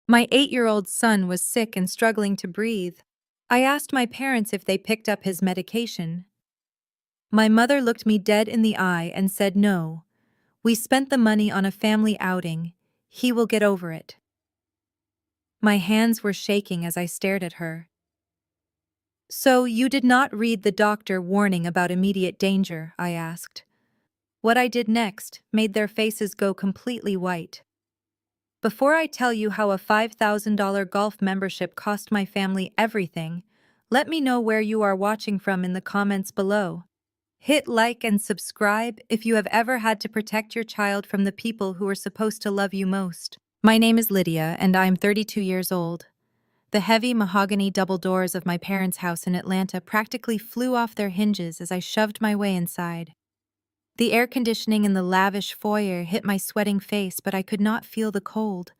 My 8-year-old son was sick and struggling to breathe. I asked my parents if they picked up his medication. My mother looked me dead in the eye and said no. We spent the money on a family outing. He will get over it. My hands were shaking as I stared at her. So you did not read the doctor warning about immediate danger, I asked. What I did next made their faces go completely white. Before I tell you how a $5,000 golf membership cost my family everything, let me know where you are watching from in the comments below. Hit like and subscribe if you have ever had to protect your child from the people who are supposed to love you most. My name is Lydia, and I'm 32 years old. The heavy mahogany double doors of my parents' house in Atlanta practically flew off their hinges as I shoved my way inside. The air conditioning in the lavish foyer hit my sweating face, but I could not feel the cold.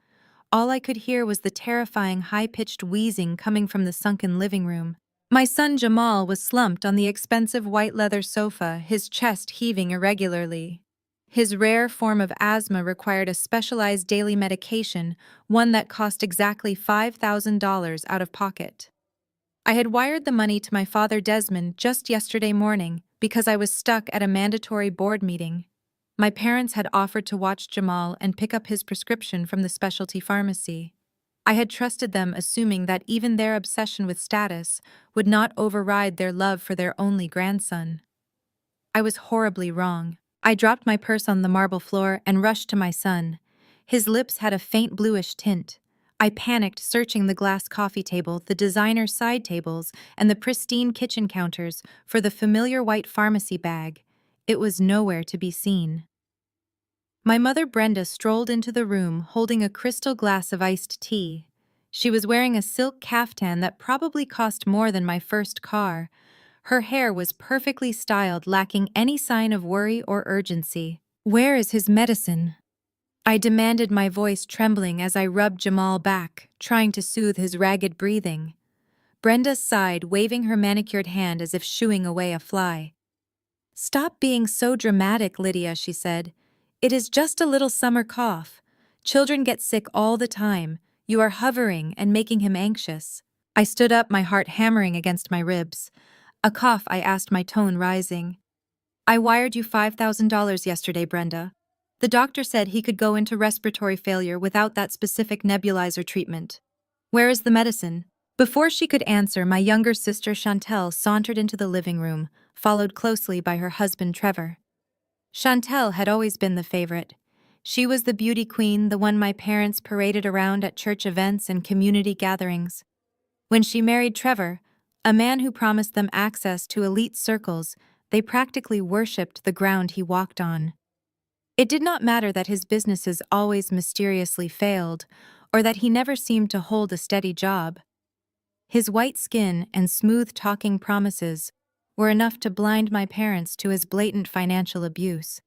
All I could hear was the terrifying high-pitched wheezing coming from the sunken living room. My son Jamal was slumped on the expensive white leather sofa, his chest heaving irregularly. His rare form of asthma required a specialized daily medication, one that cost exactly $5,000 out of pocket. I had wired the money to my father Desmond just yesterday morning because I was stuck at a mandatory board meeting. My parents had offered to watch Jamal and pick up his prescription from the specialty pharmacy. I had trusted them, assuming that even their obsession with status would not override their love for their only grandson. I was horribly wrong. I dropped my purse on the marble floor and rushed to my son. His lips had a faint bluish tint. I panicked, searching the glass coffee table, the designer side tables, and the pristine kitchen counters for the familiar white pharmacy bag. It was nowhere to be seen. My mother Brenda strolled into the room holding a crystal glass of iced tea. She was wearing a silk caftan that probably cost more than my first car. Her hair was perfectly styled, lacking any sign of worry or urgency. "Where is his medicine?" I demanded, my voice trembling as I rubbed Jamal back, trying to soothe his ragged breathing. Brenda sighed, waving her manicured hand as if shooing away a fly. "Stop being so dramatic, Lydia," she said. "It is just a little summer cough. Children get sick all the time. You are hovering and making him anxious." I stood up, my heart hammering against my ribs. "A cough?" I asked, my tone rising. "I wired you $5,000 yesterday, Brenda. The doctor said he could go into respiratory failure without that specific nebulizer treatment. Where is the medicine?" Before she could answer, my younger sister Chantel sauntered into the living room, followed closely by her husband Trevor. Chantel had always been the favorite. She was the beauty queen, the one my parents paraded around at church events and community gatherings. When she married Trevor, a man who promised them access to elite circles, they practically worshipped the ground he walked on. It did not matter that his businesses always mysteriously failed, or that he never seemed to hold a steady job. His white skin and smooth-talking promises were enough to blind my parents to his blatant financial abuse.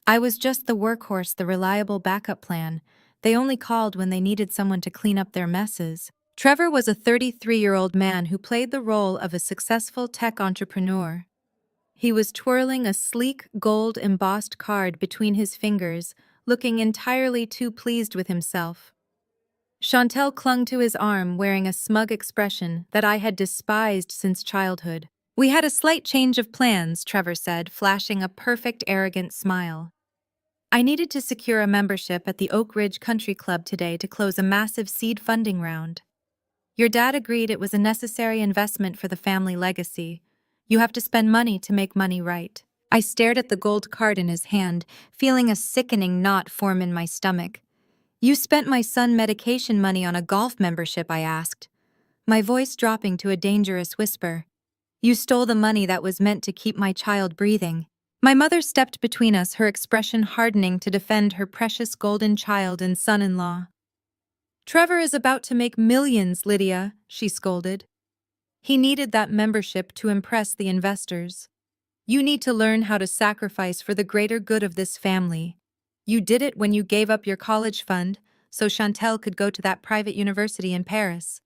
I was just the workhorse, the reliable backup plan. They only called when they needed someone to clean up their messes. Trevor was a 33-year-old man who played the role of a successful tech entrepreneur. He was twirling a sleek, gold-embossed card between his fingers, looking entirely too pleased with himself. Chantel clung to his arm, wearing a smug expression that I had despised since childhood. "We had a slight change of plans," Trevor said, flashing a perfect, arrogant smile. "I needed to secure a membership at the Oak Ridge Country Club today to close a massive seed funding round. Your dad agreed it was a necessary investment for the family legacy. You have to spend money to make money right." I stared at the gold card in his hand, feeling a sickening knot form in my stomach. "You spent my son medication money on a golf membership?" I asked, my voice dropping to a dangerous whisper. "You stole the money that was meant to keep my child breathing." My mother stepped between us, her expression hardening to defend her precious golden child and son-in-law. "Trevor is about to make millions, Lydia," she scolded. "He needed that membership to impress the investors. You need to learn how to sacrifice for the greater good of this family. You did it when you gave up your college fund so Chantel could go to that private university in Paris.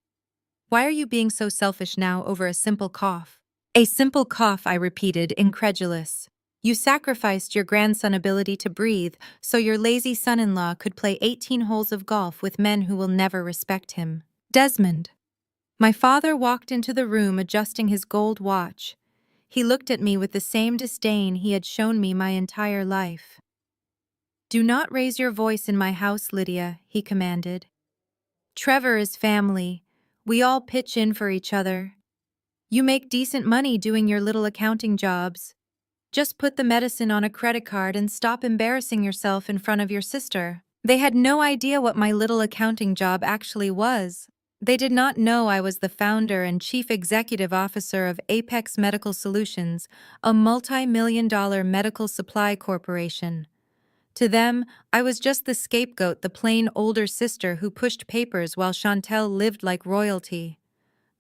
Why are you being so selfish now over a simple cough?" "A simple cough," I repeated, incredulous. You sacrificed your grandson ability to breathe so your lazy son-in-law could play 18 holes of golf with men who will never respect him. Desmond. My father walked into the room adjusting his gold watch. He looked at me with the same disdain he had shown me my entire life. "Do not raise your voice in my house, Lydia," he commanded. "Trevor is family. We all pitch in for each other. You make decent money doing your little accounting jobs. Just put the medicine on a credit card and stop embarrassing yourself in front of your sister." They had no idea what my little accounting job actually was. They did not know I was the founder and chief executive officer of Apex Medical Solutions, a multi-million-dollar medical supply corporation. To them, I was just the scapegoat, the plain older sister who pushed papers while Chantel lived like royalty.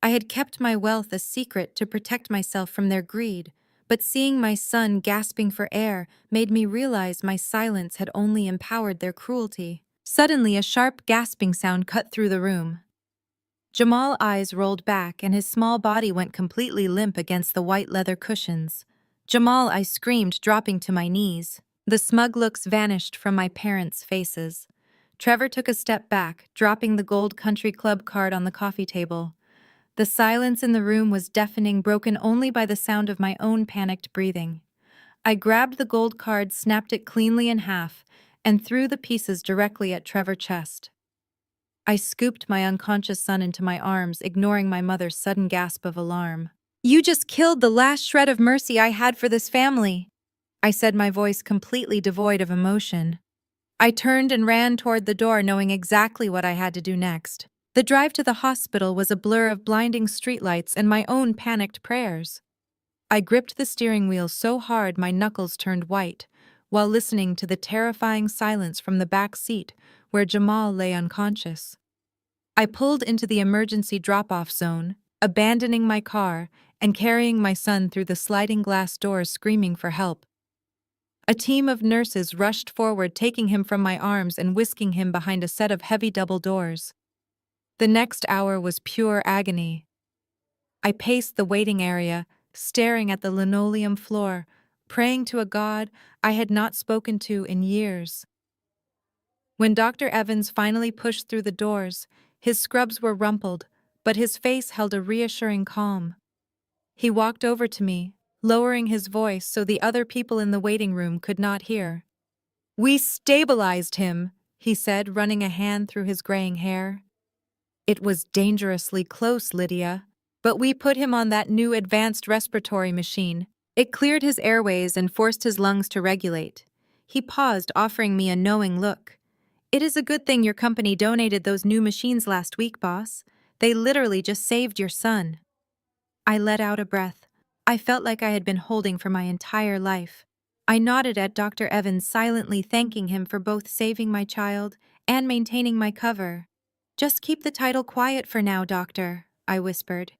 I had kept my wealth a secret to protect myself from their greed, but seeing my son gasping for air made me realize my silence had only empowered their cruelty. Suddenly, a sharp gasping sound cut through the room. Jamal's eyes rolled back and his small body went completely limp against the white leather cushions. "Jamal," I screamed, dropping to my knees. The smug looks vanished from my parents' faces. Trevor took a step back, dropping the gold country club card on the coffee table. The silence in the room was deafening, broken only by the sound of my own panicked breathing. I grabbed the gold card, snapped it cleanly in half, and threw the pieces directly at Trevor's chest. I scooped my unconscious son into my arms, ignoring my mother's sudden gasp of alarm. "You just killed the last shred of mercy I had for this family," I said, my voice completely devoid of emotion. I turned and ran toward the door, knowing exactly what I had to do next. The drive to the hospital was a blur of blinding streetlights and my own panicked prayers. I gripped the steering wheel so hard my knuckles turned white, while listening to the terrifying silence from the back seat where Jamal lay unconscious. I pulled into the emergency drop-off zone, abandoning my car and carrying my son through the sliding glass doors, screaming for help. A team of nurses rushed forward, taking him from my arms and whisking him behind a set of heavy double doors. The next hour was pure agony. I paced the waiting area, staring at the linoleum floor, praying to a God I had not spoken to in years. When Dr. Evans finally pushed through the doors, his scrubs were rumpled, but his face held a reassuring calm. He walked over to me, lowering his voice so the other people in the waiting room could not hear. "We stabilized him," he said, running a hand through his graying hair. "It was dangerously close, Lydia, but we put him on that new advanced respiratory machine. It cleared his airways and forced his lungs to regulate." He paused, offering me a knowing look. "It is a good thing your company donated those new machines last week, boss. They literally just saved your son." I let out a breath. I felt like I had been holding for my entire life. I nodded at Dr. Evans, silently thanking him for both saving my child and maintaining my cover. "Just keep the title quiet for now, doctor," I whispered.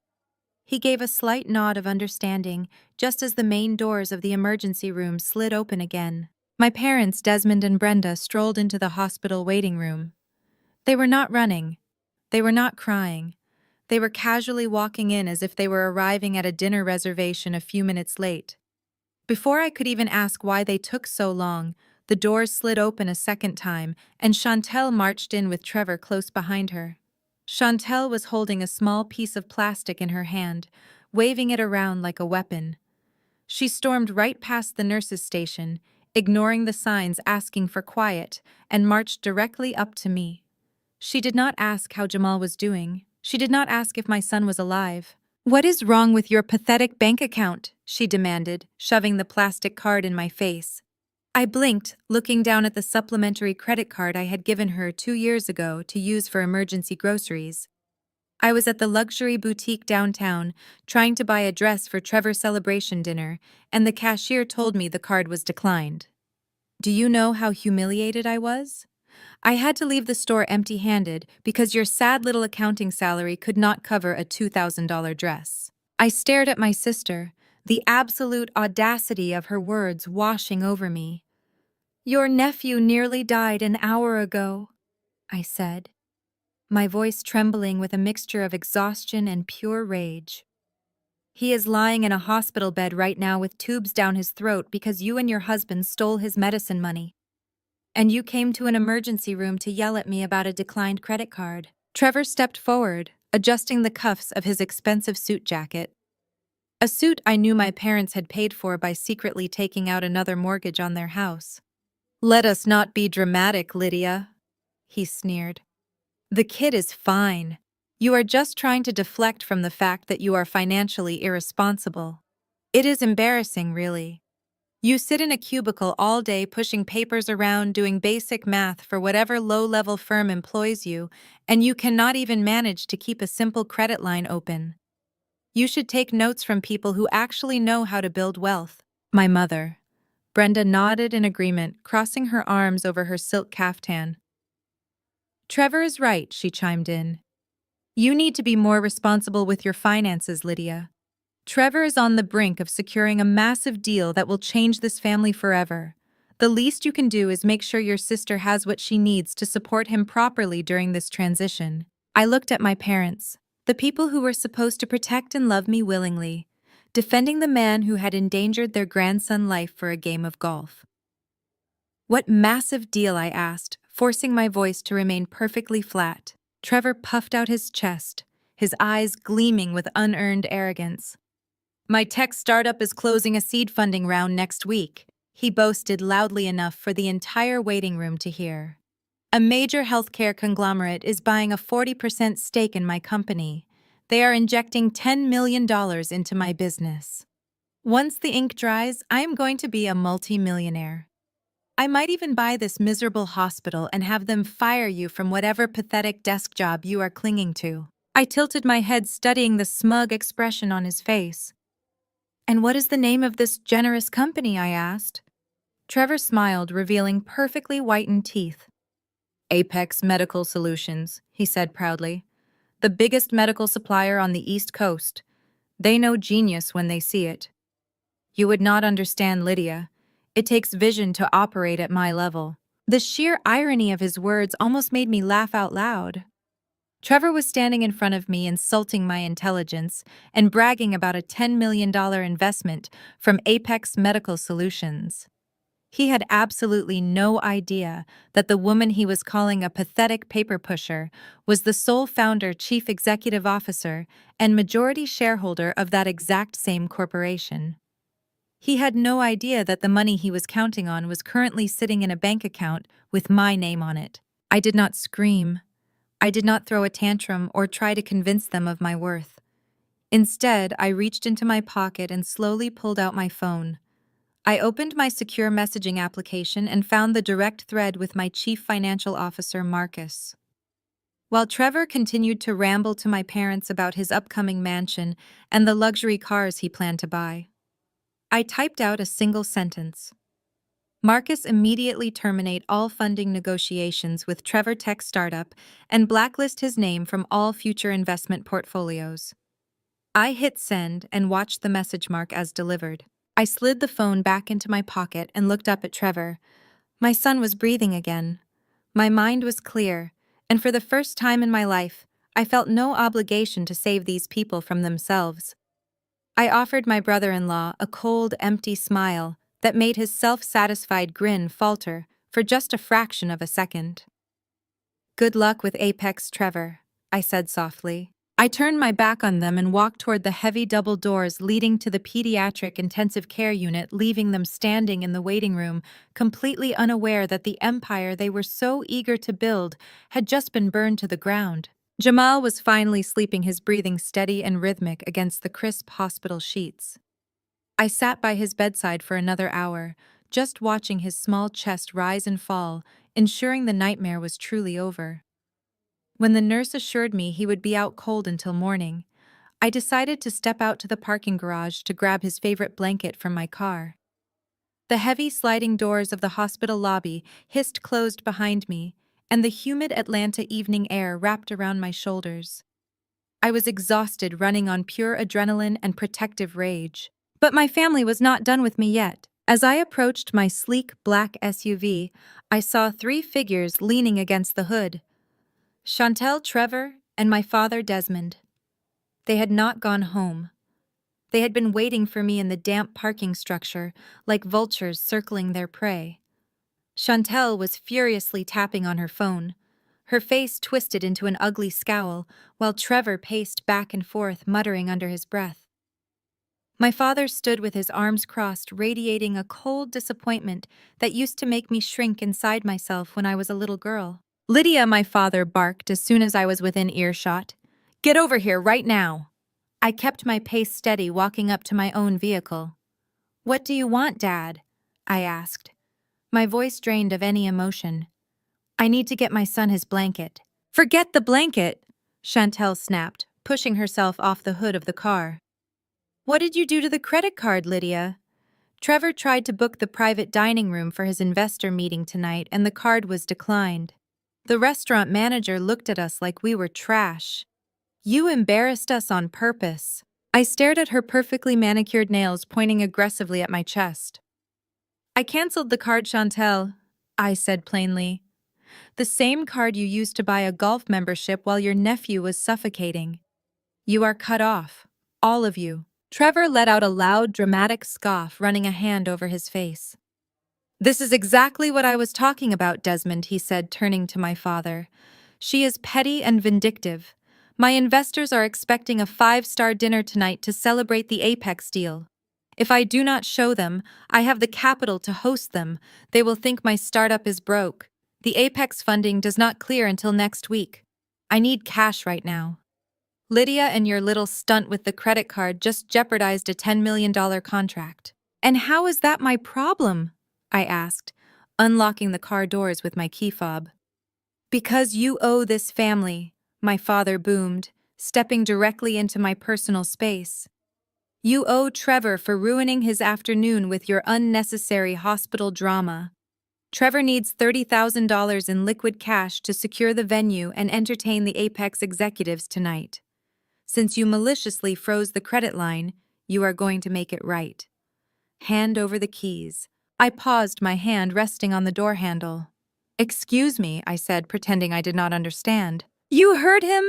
He gave a slight nod of understanding, just as the main doors of the emergency room slid open again. My parents, Desmond and Brenda, strolled into the hospital waiting room. They were not running. They were not crying. They were casually walking in as if they were arriving at a dinner reservation a few minutes late. Before I could even ask why they took so long, the doors slid open a second time, and Chantel marched in with Trevor close behind her. Chantel was holding a small piece of plastic in her hand, waving it around like a weapon. She stormed right past the nurse's station, ignoring the signs asking for quiet, and marched directly up to me. She did not ask how Jamal was doing. She did not ask if my son was alive. "What is wrong with your pathetic bank account?" she demanded, shoving the plastic card in my face. I blinked, looking down at the supplementary credit card I had given her 2 years ago to use for emergency groceries. I was at the luxury boutique downtown, trying to buy a dress for Trevor's celebration dinner, and the cashier told me the card was declined. Do you know how humiliated I was? I had to leave the store empty-handed because your sad little accounting salary could not cover a $2,000 dress. I stared at my sister, the absolute audacity of her words washing over me. "Your nephew nearly died an hour ago," I said, my voice trembling with a mixture of exhaustion and pure rage. He is lying in a hospital bed right now with tubes down his throat because you and your husband stole his medicine money. And you came to an emergency room to yell at me about a declined credit card. Trevor stepped forward, adjusting the cuffs of his expensive suit jacket. A suit I knew my parents had paid for by secretly taking out another mortgage on their house. "Let us not be dramatic, Lydia," he sneered. "The kid is fine. You are just trying to deflect from the fact that you are financially irresponsible. It is embarrassing, really. You sit in a cubicle all day pushing papers around doing basic math for whatever low-level firm employs you, and you cannot even manage to keep a simple credit line open. You should take notes from people who actually know how to build wealth." My mother. Brenda nodded in agreement, crossing her arms over her silk caftan. "Trevor is right," she chimed in. "You need to be more responsible with your finances, Lydia. Trevor is on the brink of securing a massive deal that will change this family forever. The least you can do is make sure your sister has what she needs to support him properly during this transition." I looked at my parents, the people who were supposed to protect and love me willingly, defending the man who had endangered their grandson's life for a game of golf. "What massive deal?" I asked, forcing my voice to remain perfectly flat. Trevor puffed out his chest, his eyes gleaming with unearned arrogance. "My tech startup is closing a seed funding round next week," he boasted loudly enough for the entire waiting room to hear. "A major healthcare conglomerate is buying a 40% stake in my company. They are injecting $10 million into my business. Once the ink dries, I am going to be a multi-millionaire. I might even buy this miserable hospital and have them fire you from whatever pathetic desk job you are clinging to." I tilted my head, studying the smug expression on his face. "And what is the name of this generous company?" I asked. Trevor smiled, revealing perfectly whitened teeth. "Apex Medical Solutions," he said proudly. "The biggest medical supplier on the East Coast. They know genius when they see it. You would not understand, Lydia. It takes vision to operate at my level." The sheer irony of his words almost made me laugh out loud. Trevor was standing in front of me, insulting my intelligence and bragging about a $10 million investment from Apex Medical Solutions. He had absolutely no idea that the woman he was calling a pathetic paper pusher was the sole founder, chief executive officer, and majority shareholder of that exact same corporation. He had no idea that the money he was counting on was currently sitting in a bank account with my name on it. I did not scream. I did not throw a tantrum or try to convince them of my worth. Instead, I reached into my pocket and slowly pulled out my phone. I opened my secure messaging application and found the direct thread with my chief financial officer, Marcus. While Trevor continued to ramble to my parents about his upcoming mansion and the luxury cars he planned to buy, I typed out a single sentence. Marcus immediately terminate all funding negotiations with Trevor Tech Startup and blacklist his name from all future investment portfolios. I hit send and watched the message mark as delivered. I slid the phone back into my pocket and looked up at Trevor. My son was breathing again. My mind was clear, and for the first time in my life, I felt no obligation to save these people from themselves. I offered my brother-in-law a cold, empty smile that made his self-satisfied grin falter for just a fraction of a second. "Good luck with Apex, Trevor," I said softly. I turned my back on them and walked toward the heavy double doors leading to the pediatric intensive care unit, leaving them standing in the waiting room, completely unaware that the empire they were so eager to build had just been burned to the ground. Jamal was finally sleeping, his breathing steady and rhythmic against the crisp hospital sheets. I sat by his bedside for another hour, just watching his small chest rise and fall, ensuring the nightmare was truly over. When the nurse assured me he would be out cold until morning, I decided to step out to the parking garage to grab his favorite blanket from my car. The heavy sliding doors of the hospital lobby hissed closed behind me, and the humid Atlanta evening air wrapped around my shoulders. I was exhausted, running on pure adrenaline and protective rage. But my family was not done with me yet. As I approached my sleek black SUV, I saw three figures leaning against the hood: Chantel, Trevor, and my father, Desmond. They had not gone home. They had been waiting for me in the damp parking structure, like vultures circling their prey. Chantel was furiously tapping on her phone, her face twisted into an ugly scowl, while Trevor paced back and forth, muttering under his breath. My father stood with his arms crossed, radiating a cold disappointment that used to make me shrink inside myself when I was a little girl. "Lydia," my father barked as soon as I was within earshot. "Get over here right now." I kept my pace steady, walking up to my own vehicle. "What do you want, Dad?" I asked, my voice drained of any emotion. "I need to get my son his blanket." "Forget the blanket," Chantel snapped, pushing herself off the hood of the car. "What did you do to the credit card, Lydia?" Trevor tried to book the private dining room for his investor meeting tonight, and the card was declined. The restaurant manager looked at us like we were trash. "You embarrassed us on purpose." I stared at her perfectly manicured nails pointing aggressively at my chest. "I canceled the card, Chantel," I said plainly. "The same card you used to buy a golf membership while your nephew was suffocating. You are cut off. All of you." Trevor let out a loud, dramatic scoff, running a hand over his face. "This is exactly what I was talking about, Desmond," he said, turning to my father. "She is petty and vindictive. My investors are expecting a 5-star dinner tonight to celebrate the Apex deal. If I do not show them, I have the capital to host them. They will think my startup is broke. The Apex funding does not clear until next week. I need cash right now. Lydia and your little stunt with the credit card just jeopardized a $10 million contract." "And how is that my problem?" I asked, unlocking the car doors with my key fob. "Because you owe this family," my father boomed, stepping directly into my personal space. "You owe Trevor for ruining his afternoon with your unnecessary hospital drama. Trevor needs $30,000 in liquid cash to secure the venue and entertain the Apex executives tonight. Since you maliciously froze the credit line, you are going to make it right. Hand over the keys." I paused, my hand resting on the door handle. "Excuse me," I said, pretending I did not understand. "You heard him?"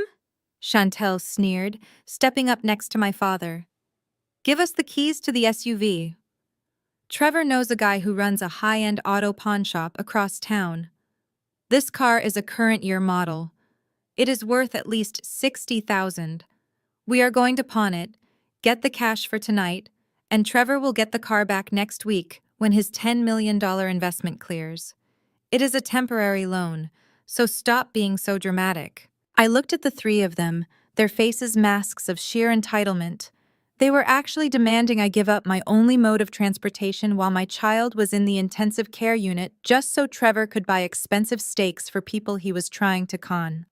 Chantel sneered, stepping up next to my father. "Give us the keys to the SUV. Trevor knows a guy who runs a high-end auto pawn shop across town. This car is a current year model. It is worth at least $60,000. We are going to pawn it, get the cash for tonight, and Trevor will get the car back next week when his $10 million investment clears. It is a temporary loan, so stop being so dramatic." I looked at the three of them, their faces masks of sheer entitlement. They were actually demanding I give up my only mode of transportation while my child was in the intensive care unit just so Trevor could buy expensive steaks for people he was trying to con.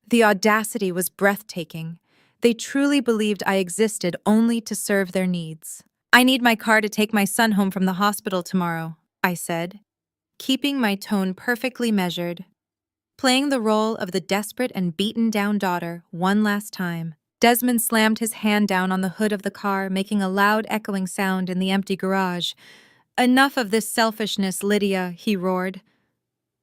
The audacity was breathtaking. They truly believed I existed only to serve their needs. "I need my car to take my son home from the hospital tomorrow," I said, keeping my tone perfectly measured, playing the role of the desperate and beaten-down daughter one last time. Desmond slammed his hand down on the hood of the car, making a loud echoing sound in the empty garage. "Enough of this selfishness, Lydia," he roared.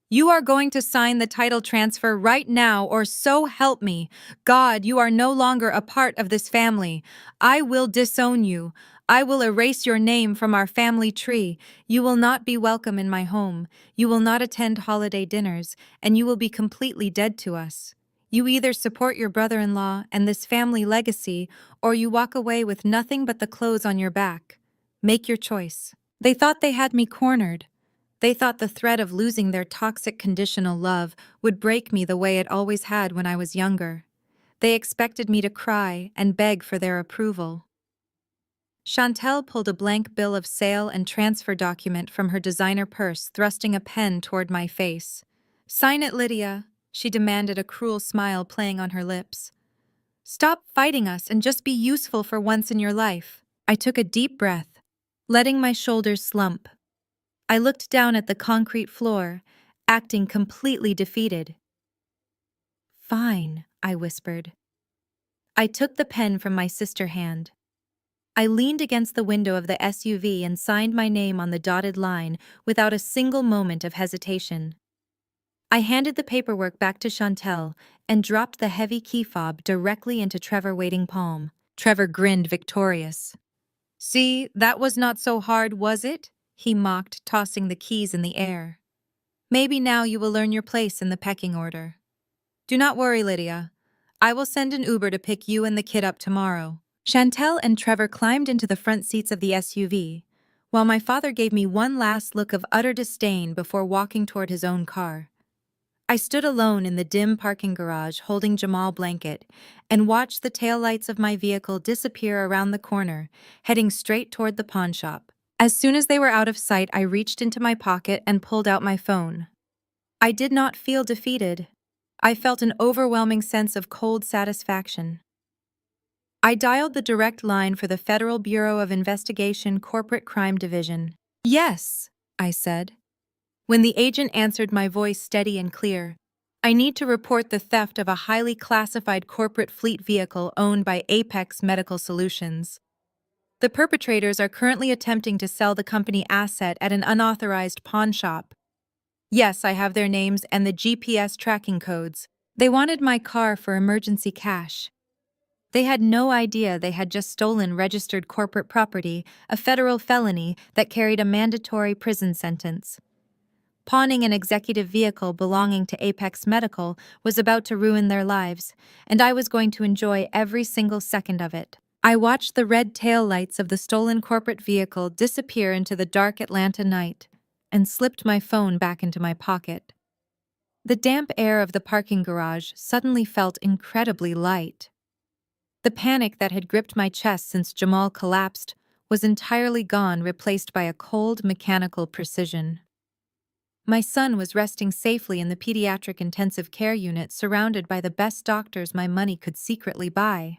"You are going to sign the title transfer right now, or so help me. God, you are no longer a part of this family. I will disown you. I will erase your name from our family tree. You will not be welcome in my home. You will not attend holiday dinners, and you will be completely dead to us. You either support your brother-in-law and this family legacy, or you walk away with nothing but the clothes on your back. Make your choice." They thought they had me cornered. They thought the threat of losing their toxic conditional love would break me the way it always had when I was younger. They expected me to cry and beg for their approval. Chantel pulled a blank bill of sale and transfer document from her designer purse, thrusting a pen toward my face. "Sign it, Lydia," she demanded, a cruel smile playing on her lips. "Stop fighting us and just be useful for once in your life." I took a deep breath, letting my shoulders slump. I looked down at the concrete floor, acting completely defeated. "Fine," I whispered. I took the pen from my sister's hand. I leaned against the window of the SUV and signed my name on the dotted line without a single moment of hesitation. I handed the paperwork back to Chantel and dropped the heavy key fob directly into Trevor's waiting palm. Trevor grinned victorious. See, that was not so hard, was it? He mocked, tossing the keys in the air. Maybe now you will learn your place in the pecking order. Do not worry, Lydia. I will send an Uber to pick you and the kid up tomorrow. Chantel and Trevor climbed into the front seats of the SUV, while my father gave me one last look of utter disdain before walking toward his own car. I stood alone in the dim parking garage holding Jamal blanket and watched the taillights of my vehicle disappear around the corner, heading straight toward the pawn shop. As soon as they were out of sight, I reached into my pocket and pulled out my phone. I did not feel defeated. I felt an overwhelming sense of cold satisfaction. I dialed the direct line for the Federal Bureau of Investigation Corporate Crime Division. Yes, I said. When the agent answered, my voice steady and clear, I need to report the theft of a highly classified corporate fleet vehicle owned by Apex Medical Solutions. The perpetrators are currently attempting to sell the company asset at an unauthorized pawn shop. Yes, I have their names and the GPS tracking codes. They wanted my car for emergency cash. They had no idea they had just stolen registered corporate property, a federal felony that carried a mandatory prison sentence. Pawning an executive vehicle belonging to Apex Medical was about to ruin their lives, and I was going to enjoy every single second of it. I watched the red taillights of the stolen corporate vehicle disappear into the dark Atlanta night and slipped my phone back into my pocket. The damp air of the parking garage suddenly felt incredibly light. The panic that had gripped my chest since Jamal collapsed was entirely gone, replaced by a cold, mechanical precision. My son was resting safely in the pediatric intensive care unit, surrounded by the best doctors my money could secretly buy.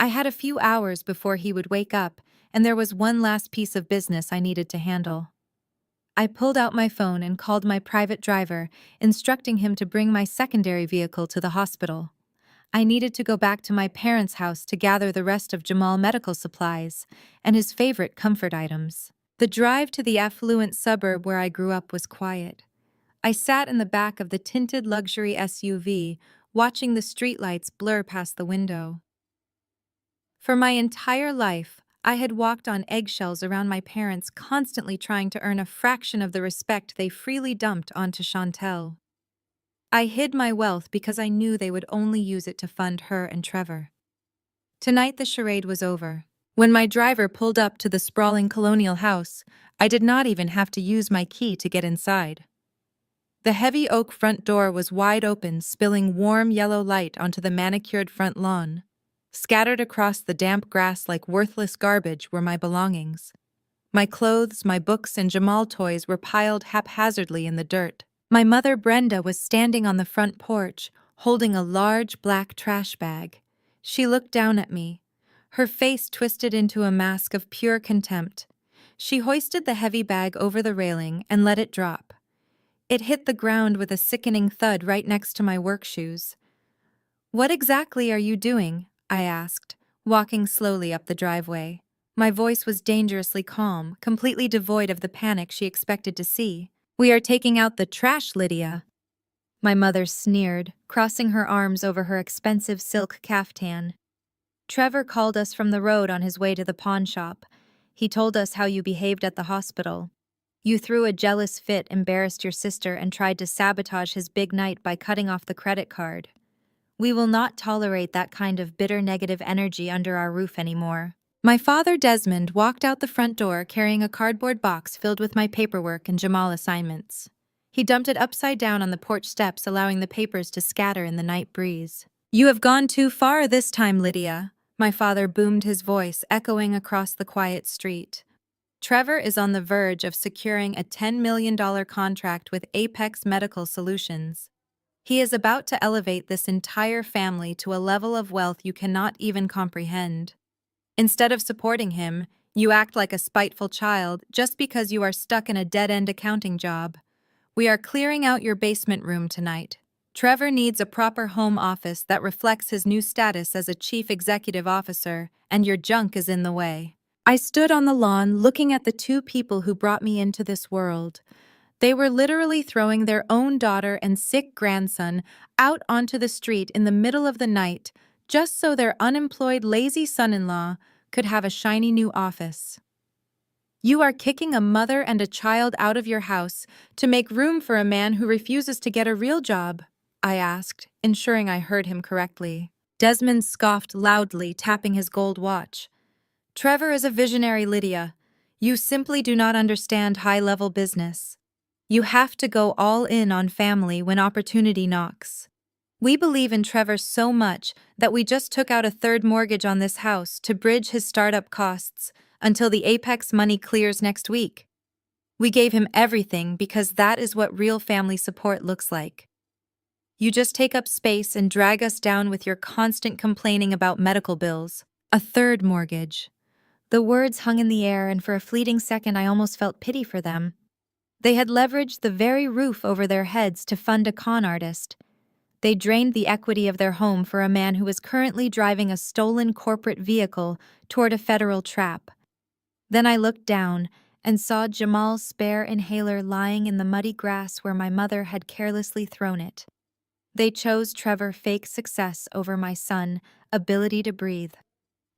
I had a few hours before he would wake up, and there was one last piece of business I needed to handle. I pulled out my phone and called my private driver, instructing him to bring my secondary vehicle to the hospital. I needed to go back to my parents' house to gather the rest of Jamal's medical supplies and his favorite comfort items. The drive to the affluent suburb where I grew up was quiet. I sat in the back of the tinted luxury SUV, watching the streetlights blur past the window. For my entire life, I had walked on eggshells around my parents, constantly trying to earn a fraction of the respect they freely dumped onto Chantel. I hid my wealth because I knew they would only use it to fund her and Trevor. Tonight the charade was over. When my driver pulled up to the sprawling colonial house, I did not even have to use my key to get inside. The heavy oak front door was wide open, spilling warm yellow light onto the manicured front lawn. Scattered across the damp grass like worthless garbage were my belongings. My clothes, my books, and Jamal toys were piled haphazardly in the dirt. My mother, Brenda, was standing on the front porch, holding a large black trash bag. She looked down at me, her face twisted into a mask of pure contempt. She hoisted the heavy bag over the railing and let it drop. It hit the ground with a sickening thud right next to my work shoes. "What exactly are you doing?" I asked, walking slowly up the driveway. My voice was dangerously calm, completely devoid of the panic she expected to see. "We are taking out the trash, Lydia," my mother sneered, crossing her arms over her expensive silk caftan. "Trevor called us from the road on his way to the pawn shop. He told us how you behaved at the hospital. You threw a jealous fit, embarrassed your sister, and tried to sabotage his big night by cutting off the credit card. We will not tolerate that kind of bitter negative energy under our roof anymore." My father, Desmond, walked out the front door carrying a cardboard box filled with my paperwork and Jamal assignments. He dumped it upside down on the porch steps, allowing the papers to scatter in the night breeze. "You have gone too far this time, Lydia," my father boomed, his voice echoing across the quiet street. "Trevor is on the verge of securing a $10 million contract with Apex Medical Solutions. He is about to elevate this entire family to a level of wealth you cannot even comprehend. Instead of supporting him, you act like a spiteful child just because you are stuck in a dead-end accounting job. We are clearing out your basement room tonight. Trevor needs a proper home office that reflects his new status as a chief executive officer, and your junk is in the way." I stood on the lawn looking at the two people who brought me into this world. They were literally throwing their own daughter and sick grandson out onto the street in the middle of the night just so their unemployed, lazy son-in-law could have a shiny new office. You are kicking a mother and a child out of your house to make room for a man who refuses to get a real job, I asked, ensuring I heard him correctly. Desmond scoffed loudly, tapping his gold watch. Trevor is a visionary, Lydia. You simply do not understand high-level business. You have to go all in on family when opportunity knocks. We believe in Trevor so much that we just took out a third mortgage on this house to bridge his startup costs until the Apex money clears next week. We gave him everything because that is what real family support looks like. You just take up space and drag us down with your constant complaining about medical bills. A third mortgage. The words hung in the air, and for a fleeting second I almost felt pity for them. They had leveraged the very roof over their heads to fund a con artist. They drained the equity of their home for a man who was currently driving a stolen corporate vehicle toward a federal trap. Then I looked down and saw Jamal's spare inhaler lying in the muddy grass where my mother had carelessly thrown it. They chose Trevor fake success over my son, ability to breathe.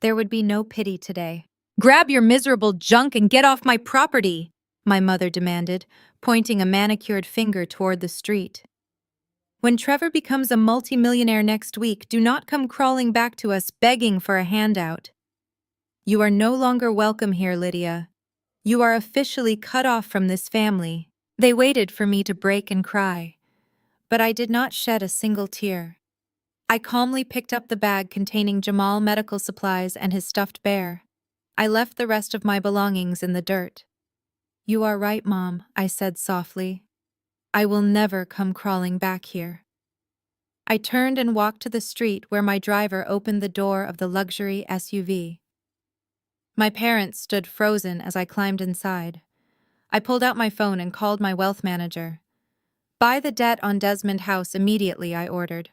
There would be no pity today. Grab your miserable junk and get off my property, my mother demanded, pointing a manicured finger toward the street. When Trevor becomes a multimillionaire next week, do not come crawling back to us begging for a handout. You are no longer welcome here, Lydia. You are officially cut off from this family. They waited for me to break and cry, but I did not shed a single tear. I calmly picked up the bag containing Jamal medical supplies and his stuffed bear. I left the rest of my belongings in the dirt. You are right, Mom, I said softly. I will never come crawling back here. I turned and walked to the street where my driver opened the door of the luxury SUV. My parents stood frozen as I climbed inside. I pulled out my phone and called my wealth manager. Buy the debt on Desmond House immediately, I ordered.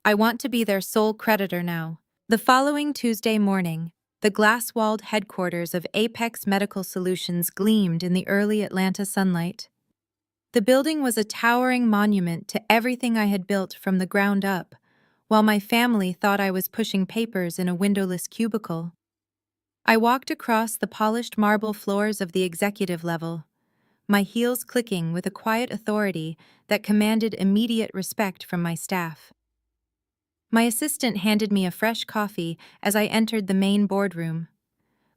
I want to be their sole creditor now. The following Tuesday morning, the glass-walled headquarters of Apex Medical Solutions gleamed in the early Atlanta sunlight. The building was a towering monument to everything I had built from the ground up, while my family thought I was pushing papers in a windowless cubicle. I walked across the polished marble floors of the executive level, my heels clicking with a quiet authority that commanded immediate respect from my staff. My assistant handed me a fresh coffee as I entered the main boardroom.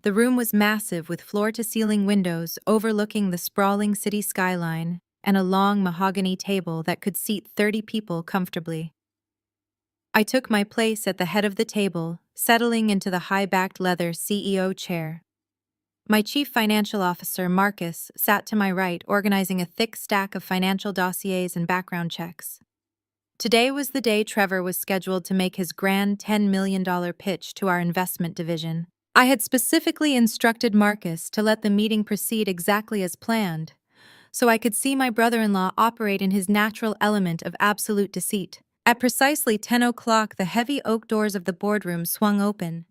The room was massive with floor-to-ceiling windows overlooking the sprawling city skyline and a long mahogany table that could seat 30 people comfortably. I took my place at the head of the table, settling into the high-backed leather CEO chair. My chief financial officer, Marcus, sat to my right, organizing a thick stack of financial dossiers and background checks. Today was the day Trevor was scheduled to make his grand $10 million pitch to our investment division. I had specifically instructed Marcus to let the meeting proceed exactly as planned, so I could see my brother-in-law operate in his natural element of absolute deceit. At precisely 10 o'clock, the heavy oak doors of the boardroom swung open.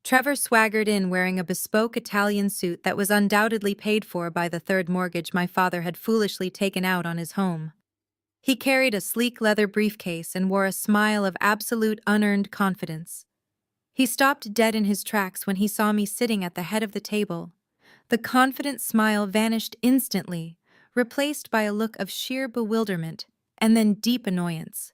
Trevor swaggered in wearing a bespoke Italian suit that was undoubtedly paid for by the third mortgage my father had foolishly taken out on his home. He carried a sleek leather briefcase and wore a smile of absolute unearned confidence. He stopped dead in his tracks when he saw me sitting at the head of the table. The confident smile vanished instantly, replaced by a look of sheer bewilderment and then deep annoyance.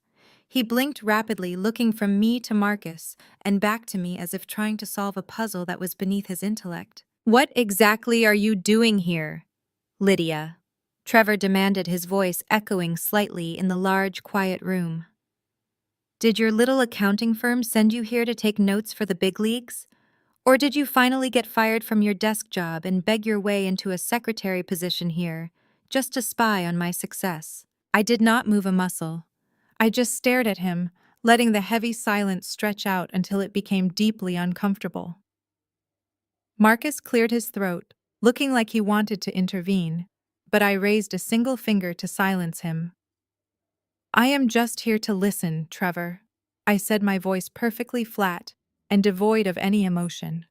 He blinked rapidly, looking from me to Marcus and back to me as if trying to solve a puzzle that was beneath his intellect. "What exactly are you doing here, Lydia?" Trevor demanded, his voice echoing slightly in the large, quiet room. "Did your little accounting firm send you here to take notes for the big leagues? Or did you finally get fired from your desk job and beg your way into a secretary position here, just to spy on my success?" I did not move a muscle. I just stared at him, letting the heavy silence stretch out until it became deeply uncomfortable. Marcus cleared his throat, looking like he wanted to intervene, but I raised a single finger to silence him. "I am just here to listen, Trevor," I said, my voice perfectly flat and devoid of any emotion.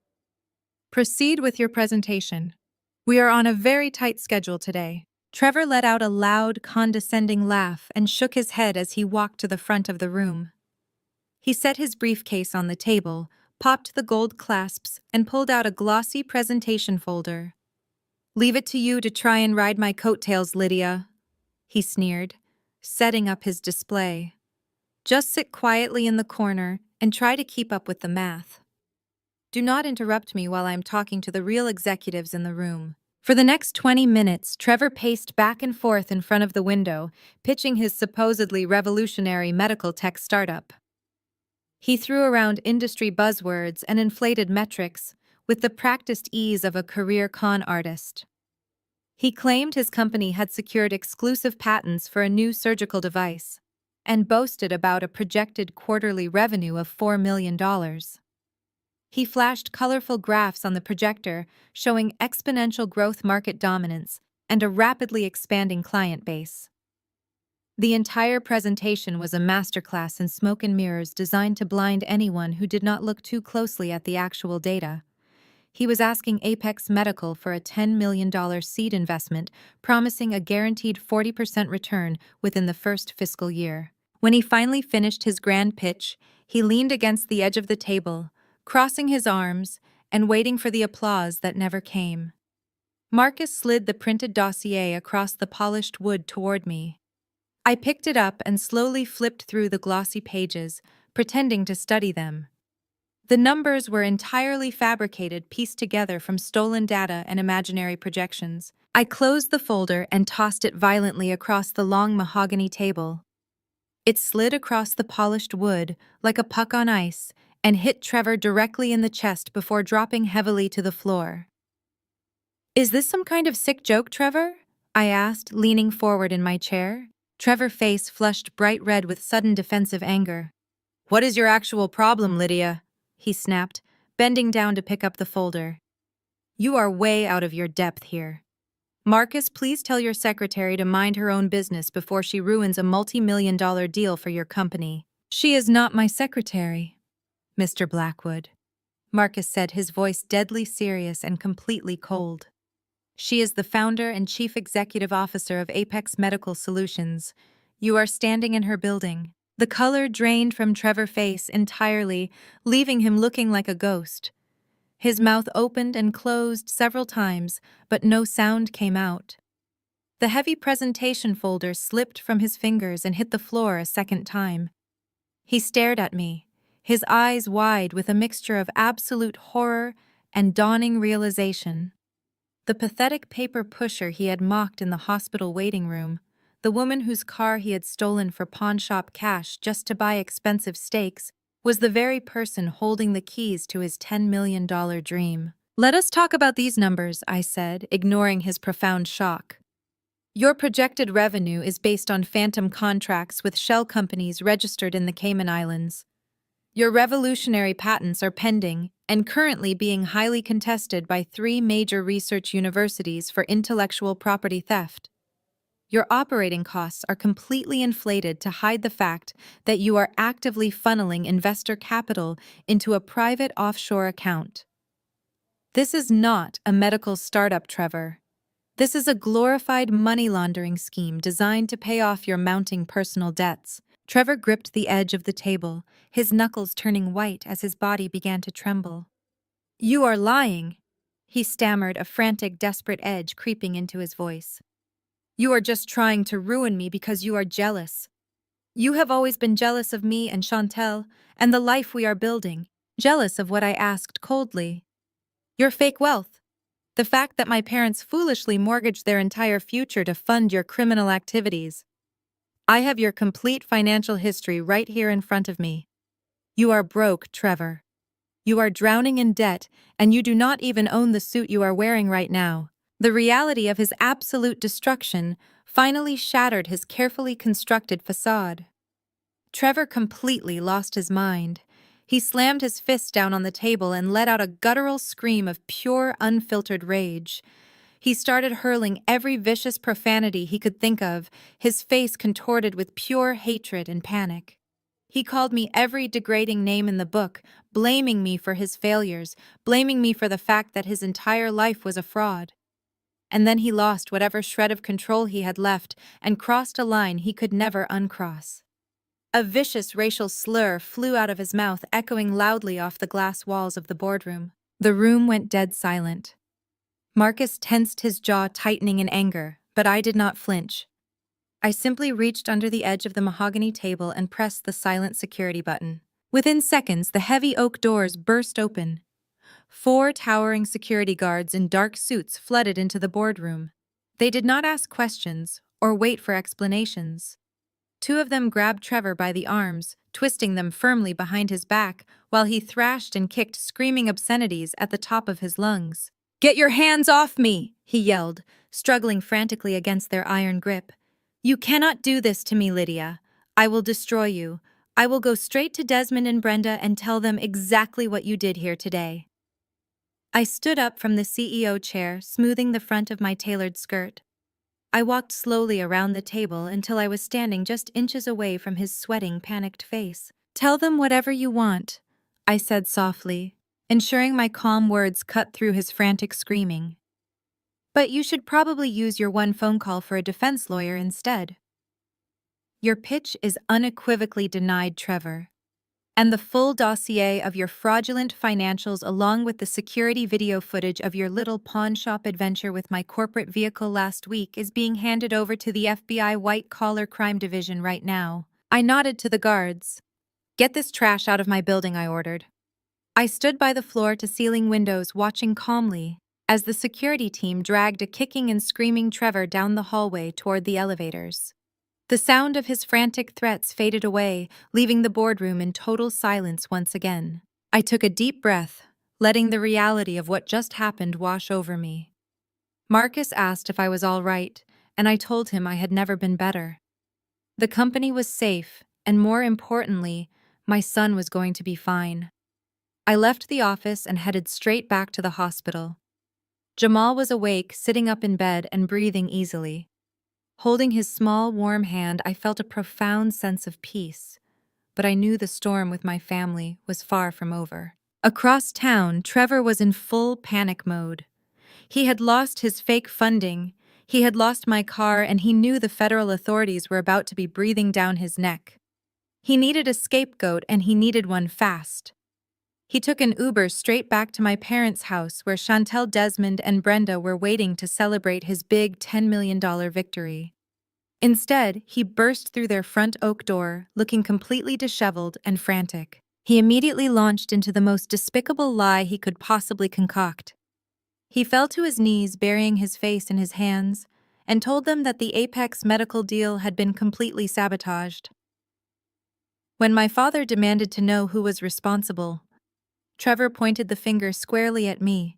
"Proceed with your presentation. We are on a very tight schedule today." Trevor let out a loud, condescending laugh and shook his head as he walked to the front of the room. He set his briefcase on the table, popped the gold clasps, and pulled out a glossy presentation folder. "Leave it to you to try and ride my coattails, Lydia," he sneered, setting up his display. "Just sit quietly in the corner and try to keep up with the math. Do not interrupt me while I am talking to the real executives in the room." For the next 20 minutes, Trevor paced back and forth in front of the window, pitching his supposedly revolutionary medical tech startup. He threw around industry buzzwords and inflated metrics with the practiced ease of a career con artist. He claimed his company had secured exclusive patents for a new surgical device and boasted about a projected quarterly revenue of $4 million. He flashed colorful graphs on the projector showing exponential growth, market dominance, and a rapidly expanding client base. The entire presentation was a masterclass in smoke and mirrors designed to blind anyone who did not look too closely at the actual data. He was asking Apex Medical for a $10 million seed investment, promising a guaranteed 40% return within the first fiscal year. When he finally finished his grand pitch, he leaned against the edge of the table, crossing his arms and waiting for the applause that never came. Marcus slid the printed dossier across the polished wood toward me. I picked it up and slowly flipped through the glossy pages, pretending to study them. The numbers were entirely fabricated, pieced together from stolen data and imaginary projections. I closed the folder and tossed it violently across the long mahogany table. It slid across the polished wood like a puck on ice and hit Trevor directly in the chest before dropping heavily to the floor. "Is this some kind of sick joke, Trevor?" I asked, leaning forward in my chair. Trevor's face flushed bright red with sudden defensive anger. "What is your actual problem, Lydia?" he snapped, bending down to pick up the folder. "You are way out of your depth here. Marcus, please tell your secretary to mind her own business before she ruins a multi-million-dollar deal for your company." "She is not my secretary, Mr. Blackwood," Marcus said, his voice deadly serious and completely cold. "She is the founder and chief executive officer of Apex Medical Solutions. You are standing in her building." The color drained from Trevor's face entirely, leaving him looking like a ghost. His mouth opened and closed several times, but no sound came out. The heavy presentation folder slipped from his fingers and hit the floor a second time. He stared at me, his eyes wide with a mixture of absolute horror and dawning realization. The pathetic paper pusher he had mocked in the hospital waiting room, the woman whose car he had stolen for pawnshop cash just to buy expensive steaks, was the very person holding the keys to his $10 million dream. "Let us talk about these numbers," I said, ignoring his profound shock. "Your projected revenue is based on phantom contracts with shell companies registered in the Cayman Islands. Your revolutionary patents are pending and currently being highly contested by 3 major research universities for intellectual property theft. Your operating costs are completely inflated to hide the fact that you are actively funneling investor capital into a private offshore account. This is not a medical startup, Trevor. This is a glorified money laundering scheme designed to pay off your mounting personal debts." Trevor gripped the edge of the table, his knuckles turning white as his body began to tremble. "You are lying," he stammered, a frantic, desperate edge creeping into his voice. "You are just trying to ruin me because you are jealous. You have always been jealous of me and Chantel and the life we are building, jealous of what I asked coldly. Your fake wealth. The fact that my parents foolishly mortgaged their entire future to fund your criminal activities. I have your complete financial history right here in front of me. You are broke, Trevor. You are drowning in debt, and you do not even own the suit you are wearing right now." The reality of his absolute destruction finally shattered his carefully constructed facade. Trevor completely lost his mind. He slammed his fist down on the table and let out a guttural scream of pure, unfiltered rage. He started hurling every vicious profanity he could think of, his face contorted with pure hatred and panic. He called me every degrading name in the book, blaming me for his failures, blaming me for the fact that his entire life was a fraud. And then he lost whatever shred of control he had left and crossed a line he could never uncross. A vicious racial slur flew out of his mouth, echoing loudly off the glass walls of the boardroom. The room went dead silent. Marcus tensed his jaw, tightening in anger, but I did not flinch. I simply reached under the edge of the mahogany table and pressed the silent security button. Within seconds, the heavy oak doors burst open. 4 towering security guards in dark suits flooded into the boardroom. They did not ask questions or wait for explanations. 2 of them grabbed Trevor by the arms, twisting them firmly behind his back while he thrashed and kicked, screaming obscenities at the top of his lungs. "Get your hands off me!" he yelled, struggling frantically against their iron grip. "You cannot do this to me, Lydia. I will destroy you. I will go straight to Desmond and Brenda and tell them exactly what you did here today." I stood up from the CEO chair, smoothing the front of my tailored skirt. I walked slowly around the table until I was standing just inches away from his sweating, panicked face. "Tell them whatever you want," I said softly, ensuring my calm words cut through his frantic screaming. "But you should probably use your one phone call for a defense lawyer instead." "Your pitch is unequivocally denied, Trevor. And the full dossier of your fraudulent financials, along with the security video footage of your little pawn shop adventure with my corporate vehicle last week, is being handed over to the FBI White-Collar Crime Division right now." I nodded to the guards. "Get this trash out of my building," I ordered. I stood by the floor-to-ceiling windows, watching calmly as the security team dragged a kicking and screaming Trevor down the hallway toward the elevators. The sound of his frantic threats faded away, leaving the boardroom in total silence once again. I took a deep breath, letting the reality of what just happened wash over me. Marcus asked if I was all right, and I told him I had never been better. The company was safe, and more importantly, my son was going to be fine. I left the office and headed straight back to the hospital. Jamal was awake, sitting up in bed and breathing easily. Holding his small, warm hand, I felt a profound sense of peace, but I knew the storm with my family was far from over. Across town, Trevor was in full panic mode. He had lost his fake funding, he had lost my car, and he knew the federal authorities were about to be breathing down his neck. He needed a scapegoat, and he needed one fast. He took an Uber straight back to my parents' house, where Chantel, Desmond, and Brenda were waiting to celebrate his big $10 million victory. Instead, he burst through their front oak door, looking completely disheveled and frantic. He immediately launched into the most despicable lie he could possibly concoct. He fell to his knees, burying his face in his hands, and told them that the Apex medical deal had been completely sabotaged. When my father demanded to know who was responsible, Trevor pointed the finger squarely at me.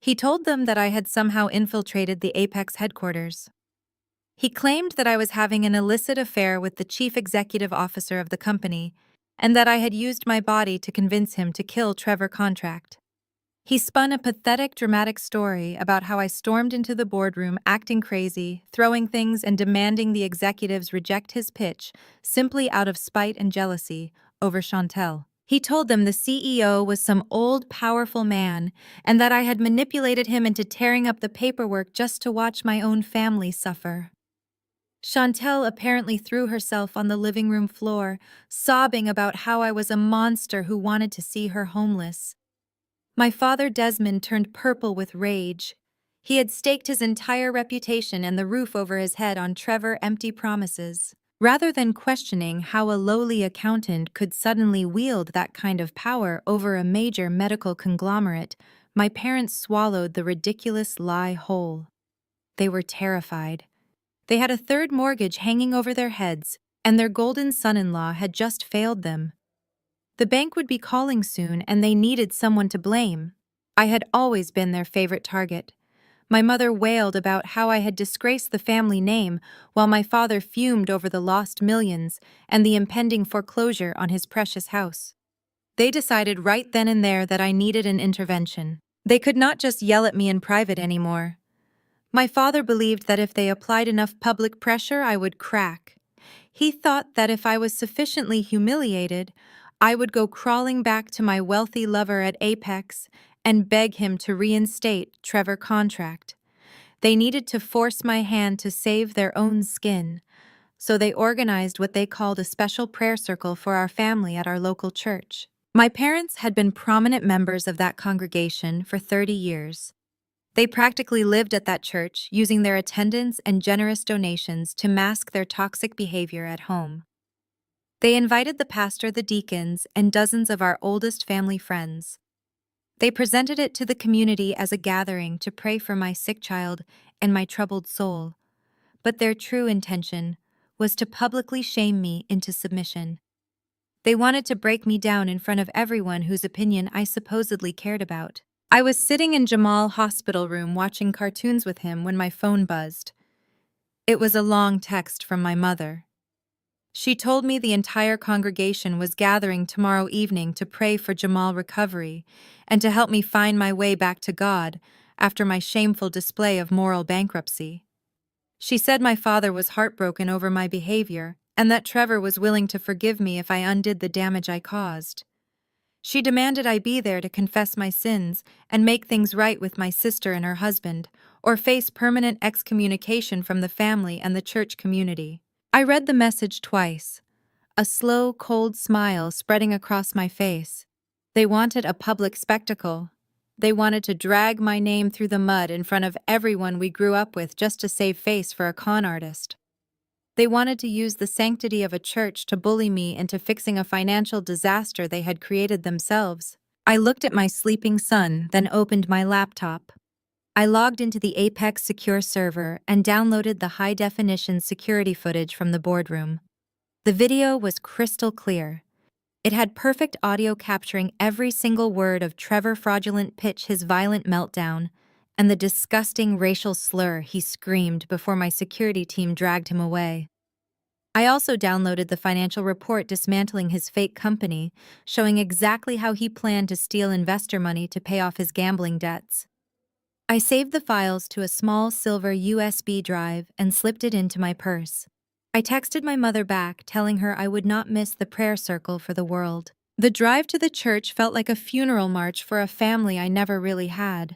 He told them that I had somehow infiltrated the Apex headquarters. He claimed that I was having an illicit affair with the chief executive officer of the company, and that I had used my body to convince him to kill Trevor Contract. He spun a pathetic, dramatic story about how I stormed into the boardroom acting crazy, throwing things and demanding the executives reject his pitch simply out of spite and jealousy over Chantel. He told them the CEO was some old, powerful man, and that I had manipulated him into tearing up the paperwork just to watch my own family suffer. Chantel apparently threw herself on the living room floor, sobbing about how I was a monster who wanted to see her homeless. My father, Desmond, turned purple with rage. He had staked his entire reputation and the roof over his head on Trevor empty promises. Rather than questioning how a lowly accountant could suddenly wield that kind of power over a major medical conglomerate, my parents swallowed the ridiculous lie whole. They were terrified. They had a third mortgage hanging over their heads, and their golden son-in-law had just failed them. The bank would be calling soon, and they needed someone to blame. I had always been their favorite target. My mother wailed about how I had disgraced the family name, while my father fumed over the lost millions and the impending foreclosure on his precious house. They decided right then and there that I needed an intervention. They could not just yell at me in private anymore. My father believed that if they applied enough public pressure, I would crack. He thought that if I was sufficiently humiliated, I would go crawling back to my wealthy lover at Apex and beg him to reinstate Trevor Contract. They needed to force my hand to save their own skin. so they organized what they called a special prayer circle for our family at our local church. My parents had been prominent members of that congregation for 30 years. They practically lived at that church, using their attendance and generous donations to mask their toxic behavior at home. They invited the pastor, the deacons, and dozens of our oldest family friends. They presented it to the community as a gathering to pray for my sick child and my troubled soul. But their true intention was to publicly shame me into submission. They wanted to break me down in front of everyone whose opinion I supposedly cared about. I was sitting in Jamal's hospital room watching cartoons with him when my phone buzzed. It was a long text from my mother. She told me the entire congregation was gathering tomorrow evening to pray for Jamal's recovery and to help me find my way back to God after my shameful display of moral bankruptcy. She said my father was heartbroken over my behavior and that Trevor was willing to forgive me if I undid the damage I caused. She demanded I be there to confess my sins and make things right with my sister and her husband, or face permanent excommunication from the family and the church community. I read the message twice, a slow, cold smile spreading across my face. They wanted a public spectacle. They wanted to drag my name through the mud in front of everyone we grew up with just to save face for a con artist. They wanted to use the sanctity of a church to bully me into fixing a financial disaster they had created themselves. I looked at my sleeping son, then opened my laptop. I logged into the Apex Secure server and downloaded the high-definition security footage from the boardroom. The video was crystal clear. It had perfect audio capturing every single word of Trevor's fraudulent pitch, his violent meltdown, and the disgusting racial slur he screamed before my security team dragged him away. I also downloaded the financial report dismantling his fake company, showing exactly how he planned to steal investor money to pay off his gambling debts. I saved the files to a small silver USB drive and slipped it into my purse. I texted my mother back, telling her I would not miss the prayer circle for the world. The drive to the church felt like a funeral march for a family I never really had.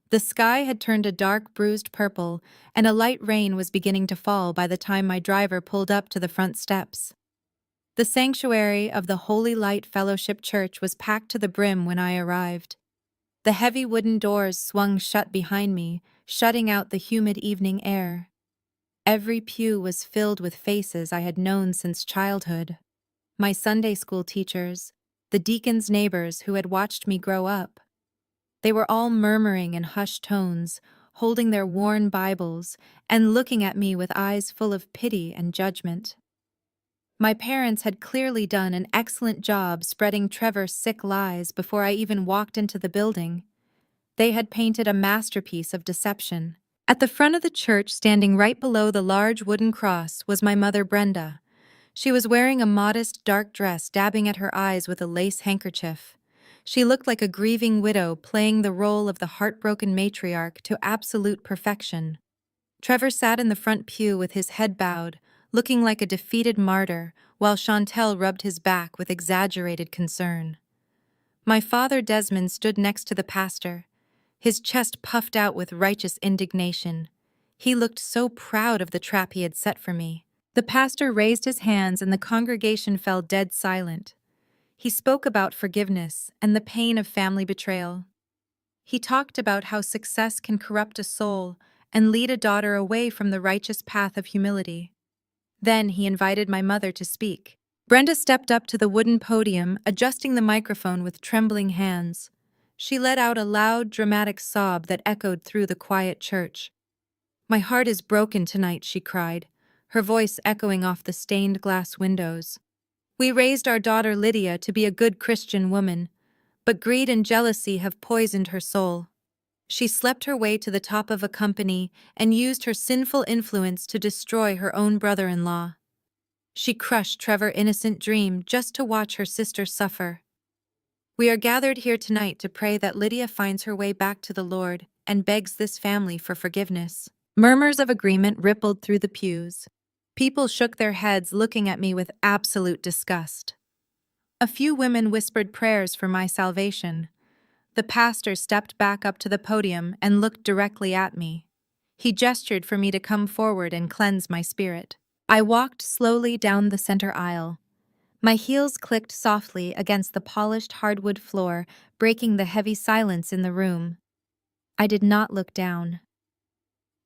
The sky had turned a dark, bruised purple, and a light rain was beginning to fall by the time my driver pulled up to the front steps. The sanctuary of the Holy Light Fellowship Church was packed to the brim when I arrived. The heavy wooden doors swung shut behind me, shutting out the humid evening air. Every pew was filled with faces I had known since childhood. My Sunday school teachers, the deacon's neighbors who had watched me grow up. They were all murmuring in hushed tones, holding their worn Bibles, and looking at me with eyes full of pity and judgment. My parents had clearly done an excellent job spreading Trevor's sick lies before I even walked into the building. They had painted a masterpiece of deception. At the front of the church, standing right below the large wooden cross, was my mother Brenda. She was wearing a modest dark dress, dabbing at her eyes with a lace handkerchief. She looked like a grieving widow playing the role of the heartbroken matriarch to absolute perfection. Trevor sat in the front pew with his head bowed, looking like a defeated martyr, while Chantel rubbed his back with exaggerated concern. My father Desmond stood next to the pastor, his chest puffed out with righteous indignation. He looked so proud of the trap he had set for me. The pastor raised his hands and the congregation fell dead silent. He spoke about forgiveness and the pain of family betrayal. He talked about how success can corrupt a soul and lead a daughter away from the righteous path of humility. Then he invited my mother to speak. Brenda stepped up to the wooden podium, adjusting the microphone with trembling hands. She let out a loud, dramatic sob that echoed through the quiet church. "My heart is broken tonight," she cried, her voice echoing off the stained glass windows. "We raised our daughter Lydia to be a good Christian woman, but greed and jealousy have poisoned her soul. She slept her way to the top of a company and used her sinful influence to destroy her own brother-in-law. She crushed Trevor's innocent dream just to watch her sister suffer. We are gathered here tonight to pray that Lydia finds her way back to the Lord and begs this family for forgiveness." Murmurs of agreement rippled through the pews. People shook their heads, looking at me with absolute disgust. A few women whispered prayers for my salvation. The pastor stepped back up to the podium and looked directly at me. He gestured for me to come forward and cleanse my spirit. I walked slowly down the center aisle. My heels clicked softly against the polished hardwood floor, breaking the heavy silence in the room. I did not look down.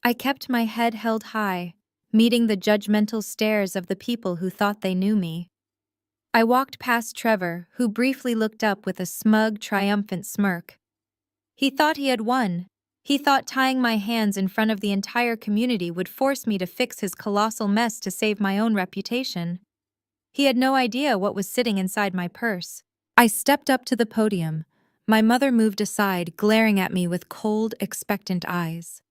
I kept my head held high, meeting the judgmental stares of the people who thought they knew me. I walked past Trevor, who briefly looked up with a smug, triumphant smirk. He thought he had won. He thought tying my hands in front of the entire community would force me to fix his colossal mess to save my own reputation. He had no idea what was sitting inside my purse. I stepped up to the podium. My mother moved aside, glaring at me with cold, expectant eyes.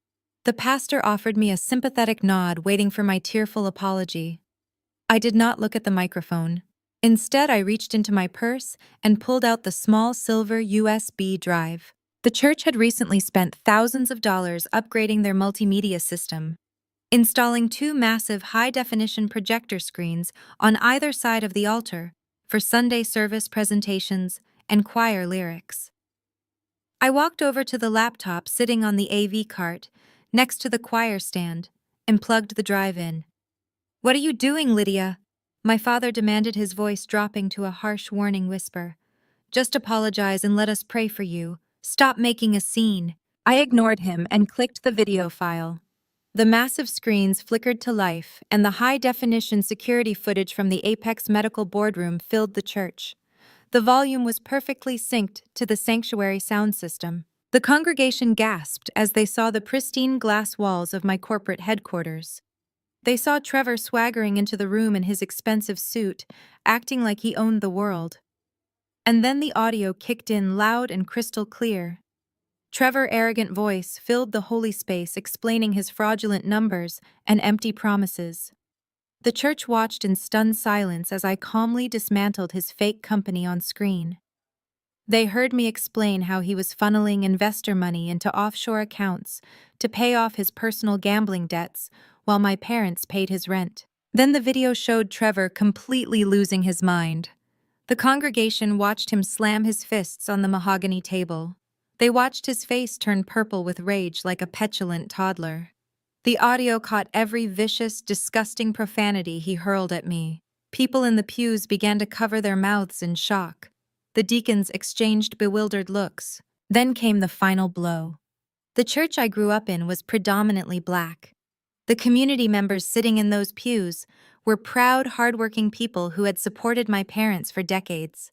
The pastor offered me a sympathetic nod, waiting for my tearful apology. I did not look at the microphone. Instead, I reached into my purse and pulled out the small silver USB drive. The church had recently spent thousands of dollars upgrading their multimedia system, installing two massive high-definition projector screens on either side of the altar for Sunday service presentations and choir lyrics. I walked over to the laptop sitting on the AV cart next to the choir stand and plugged the drive in. "What are you doing, Lydia?" My father demanded, his voice dropping to a harsh warning whisper. "Just apologize and let us pray for you. Stop making a scene." I ignored him and clicked the video file. The massive screens flickered to life, and the high-definition security footage from the Apex Medical boardroom filled the church. The volume was perfectly synced to the sanctuary sound system. The congregation gasped as they saw the pristine glass walls of my corporate headquarters. They saw Trevor swaggering into the room in his expensive suit, acting like he owned the world. And then the audio kicked in loud and crystal clear. Trevor's arrogant voice filled the holy space, explaining his fraudulent numbers and empty promises. The church watched in stunned silence as I calmly dismantled his fake company on screen. They heard me explain how he was funneling investor money into offshore accounts to pay off his personal gambling debts while my parents paid his rent. Then the video showed Trevor completely losing his mind. The congregation watched him slam his fists on the mahogany table. They watched his face turn purple with rage like a petulant toddler. The audio caught every vicious, disgusting profanity he hurled at me. People in the pews began to cover their mouths in shock. The deacons exchanged bewildered looks. Then came the final blow. The church I grew up in was predominantly black. The community members sitting in those pews were proud, hardworking people who had supported my parents for decades.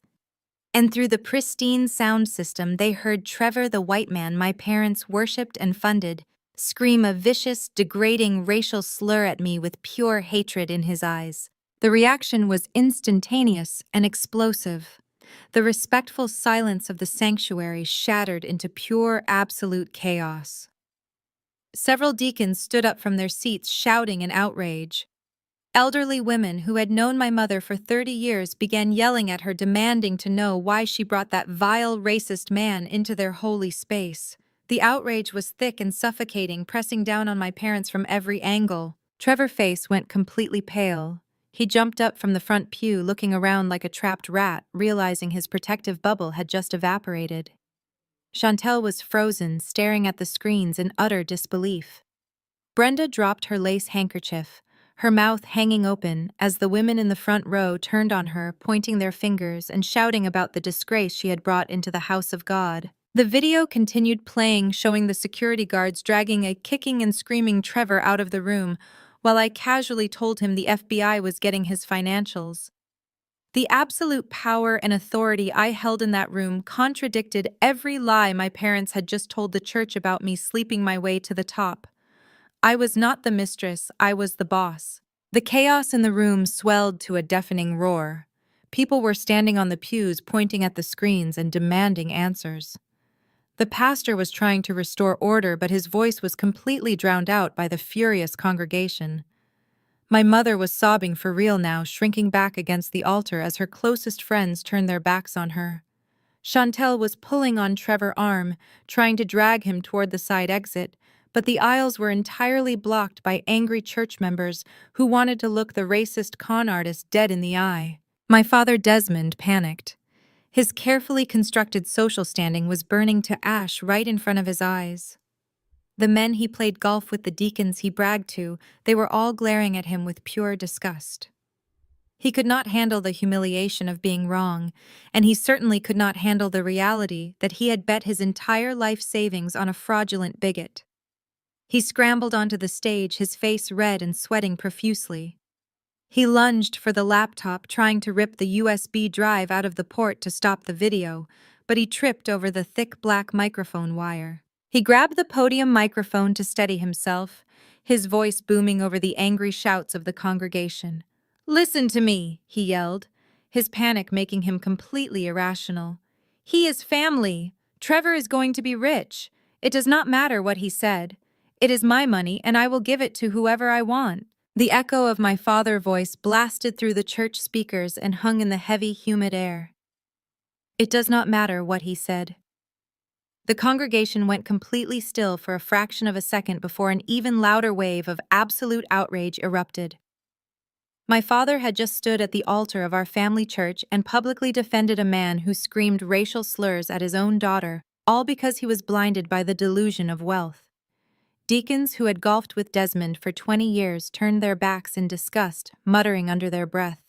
And through the pristine sound system, they heard Trevor, the white man my parents worshipped and funded, scream a vicious, degrading racial slur at me with pure hatred in his eyes. The reaction was instantaneous and explosive. The respectful silence of the sanctuary shattered into pure, absolute chaos. Several deacons stood up from their seats, shouting in outrage. Elderly women who had known my mother for 30 years began yelling at her, demanding to know why she brought that vile, racist man into their holy space. The outrage was thick and suffocating, pressing down on my parents from every angle. Trevor's face went completely pale. He jumped up from the front pew, looking around like a trapped rat, realizing his protective bubble had just evaporated. Chantel was frozen, staring at the screens in utter disbelief. Brenda dropped her lace handkerchief, her mouth hanging open as the women in the front row turned on her, pointing their fingers and shouting about the disgrace she had brought into the house of God. The video continued playing, showing the security guards dragging a kicking and screaming Trevor out of the room, while I casually told him the FBI was getting his financials. The absolute power and authority I held in that room contradicted every lie my parents had just told the church about me sleeping my way to the top. I was not the mistress, I was the boss. The chaos in the room swelled to a deafening roar. People were standing on the pews, pointing at the screens and demanding answers. The pastor was trying to restore order, but his voice was completely drowned out by the furious congregation. My mother was sobbing for real now, shrinking back against the altar as her closest friends turned their backs on her. Chantel was pulling on Trevor's arm, trying to drag him toward the side exit, but the aisles were entirely blocked by angry church members who wanted to look the racist con artist dead in the eye. My father Desmond panicked. His carefully constructed social standing was burning to ash right in front of his eyes. The men he played golf with, the deacons he bragged to, they were all glaring at him with pure disgust. He could not handle the humiliation of being wrong, and he certainly could not handle the reality that he had bet his entire life savings on a fraudulent bigot. He scrambled onto the stage, his face red and sweating profusely. He lunged for the laptop, trying to rip the USB drive out of the port to stop the video, but he tripped over the thick black microphone wire. He grabbed the podium microphone to steady himself, his voice booming over the angry shouts of the congregation. "Listen to me," he yelled, his panic making him completely irrational. "He is family. Trevor is going to be rich. It does not matter what he said. It is my money, and I will give it to whoever I want." The echo of my father's voice blasted through the church speakers and hung in the heavy, humid air. It does not matter what he said. The congregation went completely still for a fraction of a second before an even louder wave of absolute outrage erupted. My father had just stood at the altar of our family church and publicly defended a man who screamed racial slurs at his own daughter, all because he was blinded by the delusion of wealth. Deacons who had golfed with Desmond for 20 years turned their backs in disgust, muttering under their breath.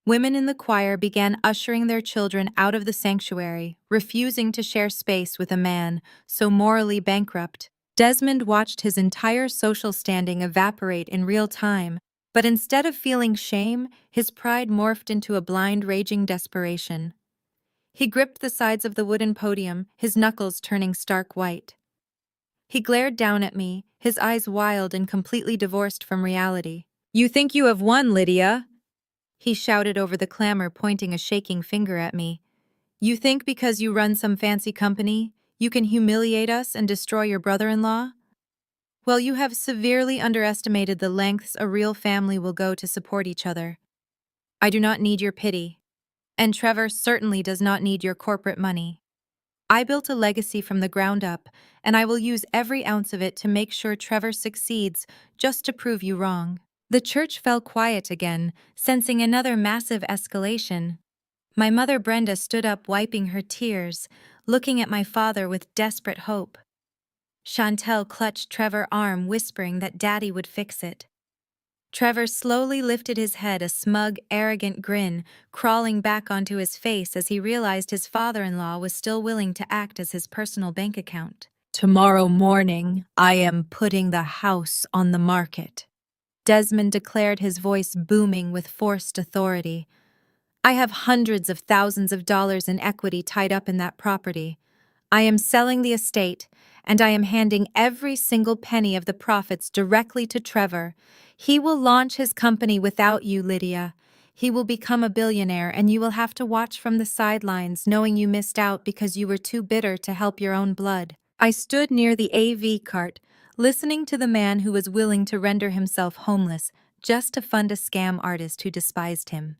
Women in the choir began ushering their children out of the sanctuary, refusing to share space with a man so morally bankrupt. Desmond watched his entire social standing evaporate in real time, but instead of feeling shame, his pride morphed into a blind, raging desperation. He gripped the sides of the wooden podium, his knuckles turning stark white. He glared down at me, his eyes wild and completely divorced from reality. "You think you have won, Lydia?" He shouted over the clamor, pointing a shaking finger at me. "You think because you run some fancy company, you can humiliate us and destroy your brother-in-law? Well, you have severely underestimated the lengths a real family will go to support each other. I do not need your pity. And Trevor certainly does not need your corporate money. I built a legacy from the ground up, and I will use every ounce of it to make sure Trevor succeeds, just to prove you wrong." The church fell quiet again, sensing another massive escalation. My mother Brenda stood up, wiping her tears, looking at my father with desperate hope. Chantel clutched Trevor's arm, whispering that Daddy would fix it. Trevor slowly lifted his head, a smug, arrogant grin crawling back onto his face as he realized his father-in-law was still willing to act as his personal bank account. "Tomorrow morning, I am putting the house on the market," Desmond declared, his voice booming with forced authority. "I have hundreds of thousands of dollars in equity tied up in that property. I am selling the estate, and I am handing every single penny of the profits directly to Trevor. He will launch his company without you, Lydia. He will become a billionaire, and you will have to watch from the sidelines, knowing you missed out because you were too bitter to help your own blood." I stood near the AV cart, listening to the man who was willing to render himself homeless just to fund a scam artist who despised him.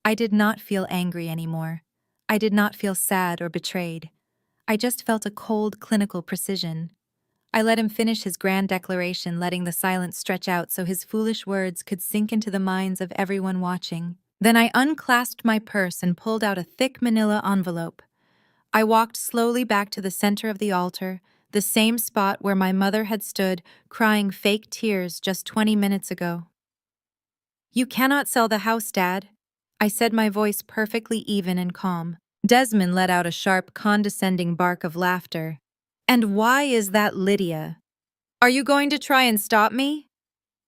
I did not feel angry anymore. I did not feel sad or betrayed. I just felt a cold, clinical precision. I let him finish his grand declaration, letting the silence stretch out so his foolish words could sink into the minds of everyone watching. Then I unclasped my purse and pulled out a thick manila envelope. I walked slowly back to the center of the altar, the same spot where my mother had stood, crying fake tears just 20 minutes ago. "You cannot sell the house, Dad," I said, my voice perfectly even and calm. Desmond let out a sharp, condescending bark of laughter. "And why is that, Lydia? Are you going to try and stop me?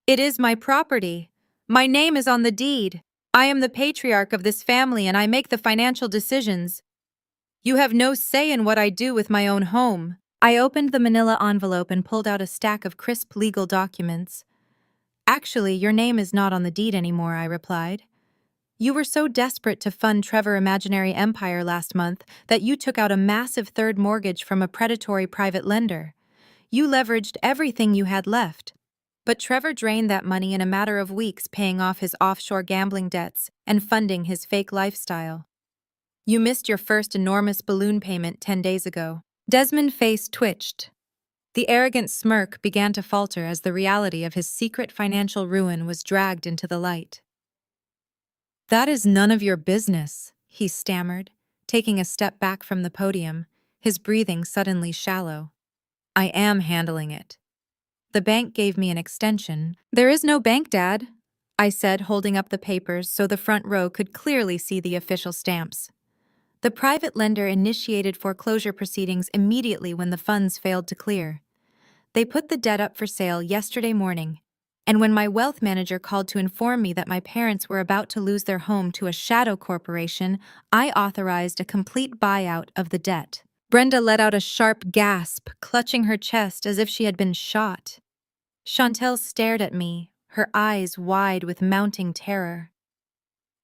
It is my property. My name is on the deed. I am the patriarch of this family, and I make the financial decisions. You have no say in what I do with my own home." I opened the manila envelope and pulled out a stack of crisp legal documents. "Actually, your name is not on the deed anymore," I replied. "You were so desperate to fund Trevor Imaginary Empire last month that you took out a massive third mortgage from a predatory private lender. You leveraged everything you had left. But Trevor drained that money in a matter of weeks, paying off his offshore gambling debts and funding his fake lifestyle. You missed your first enormous balloon payment 10 days ago." Desmond's face twitched. The arrogant smirk began to falter as the reality of his secret financial ruin was dragged into the light. "That is none of your business," he stammered, taking a step back from the podium, his breathing suddenly shallow. I am handling it. The bank gave me an extension. There is no bank, Dad, I said, holding up the papers so the front row could clearly see the official stamps. The private lender initiated foreclosure proceedings immediately when the funds failed to clear. They put the debt up for sale yesterday morning, and when my wealth manager called to inform me that my parents were about to lose their home to a shadow corporation, I authorized a complete buyout of the debt. Brenda let out a sharp gasp, clutching her chest as if she had been shot. Chantel stared at me, her eyes wide with mounting terror.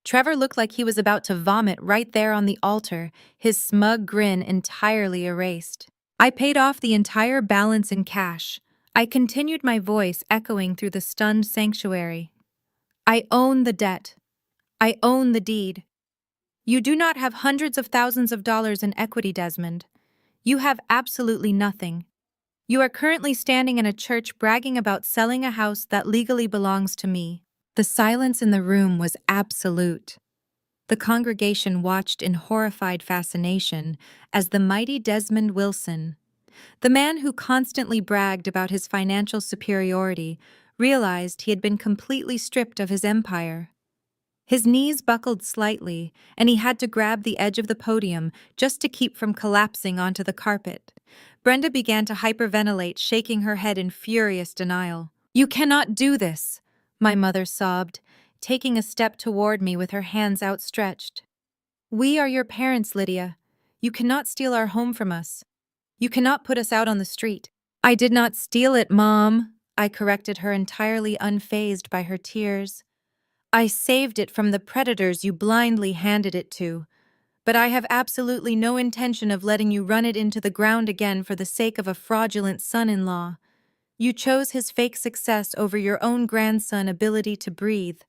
Trevor looked like he was about to vomit right there on the altar, his smug grin entirely erased. I paid off the entire balance in cash. I continued, my voice echoing through the stunned sanctuary. I own the debt. I own the deed. You do not have hundreds of thousands of dollars in equity, Desmond. You have absolutely nothing. You are currently standing in a church bragging about selling a house that legally belongs to me. The silence in the room was absolute. The congregation watched in horrified fascination as the mighty Desmond Wilson, the man who constantly bragged about his financial superiority, realized he had been completely stripped of his empire. His knees buckled slightly, and he had to grab the edge of the podium just to keep from collapsing onto the carpet. Brenda began to hyperventilate, shaking her head in furious denial. "You cannot do this," my mother sobbed, taking a step toward me with her hands outstretched. "We are your parents, Lydia. You cannot steal our home from us. You cannot put us out on the street." "I did not steal it, Mom," I corrected her, entirely unfazed by her tears. "I saved it from the predators you blindly handed it to. But I have absolutely no intention of letting you run it into the ground again for the sake of a fraudulent son-in-law. You chose his fake success over your own grandson ability to breathe.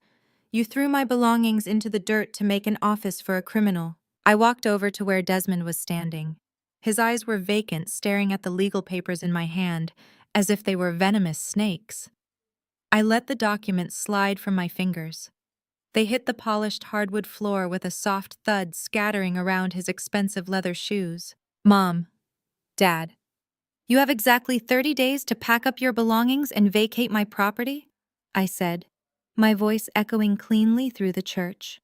You threw my belongings into the dirt to make an office for a criminal." I walked over to where Desmond was standing. His eyes were vacant, staring at the legal papers in my hand, as if they were venomous snakes. I let the documents slide from my fingers. They hit the polished hardwood floor with a soft thud, scattering around his expensive leather shoes. "Mom, Dad, you have exactly 30 days to pack up your belongings and vacate my property," I said, my voice echoing cleanly through the church.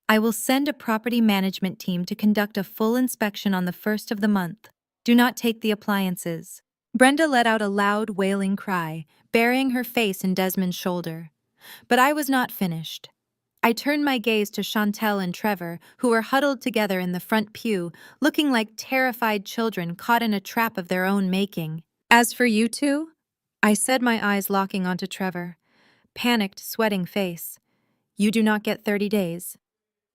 "I will send a property management team to conduct a full inspection on the 1st of the month. Do not take the appliances." Brenda let out a loud, wailing cry, burying her face in Desmond's shoulder. But I was not finished. I turned my gaze to Chantel and Trevor, who were huddled together in the front pew, looking like terrified children caught in a trap of their own making. "As for you two," I said, my eyes locking onto Trevor, panicked, sweating face, "you do not get 30 days.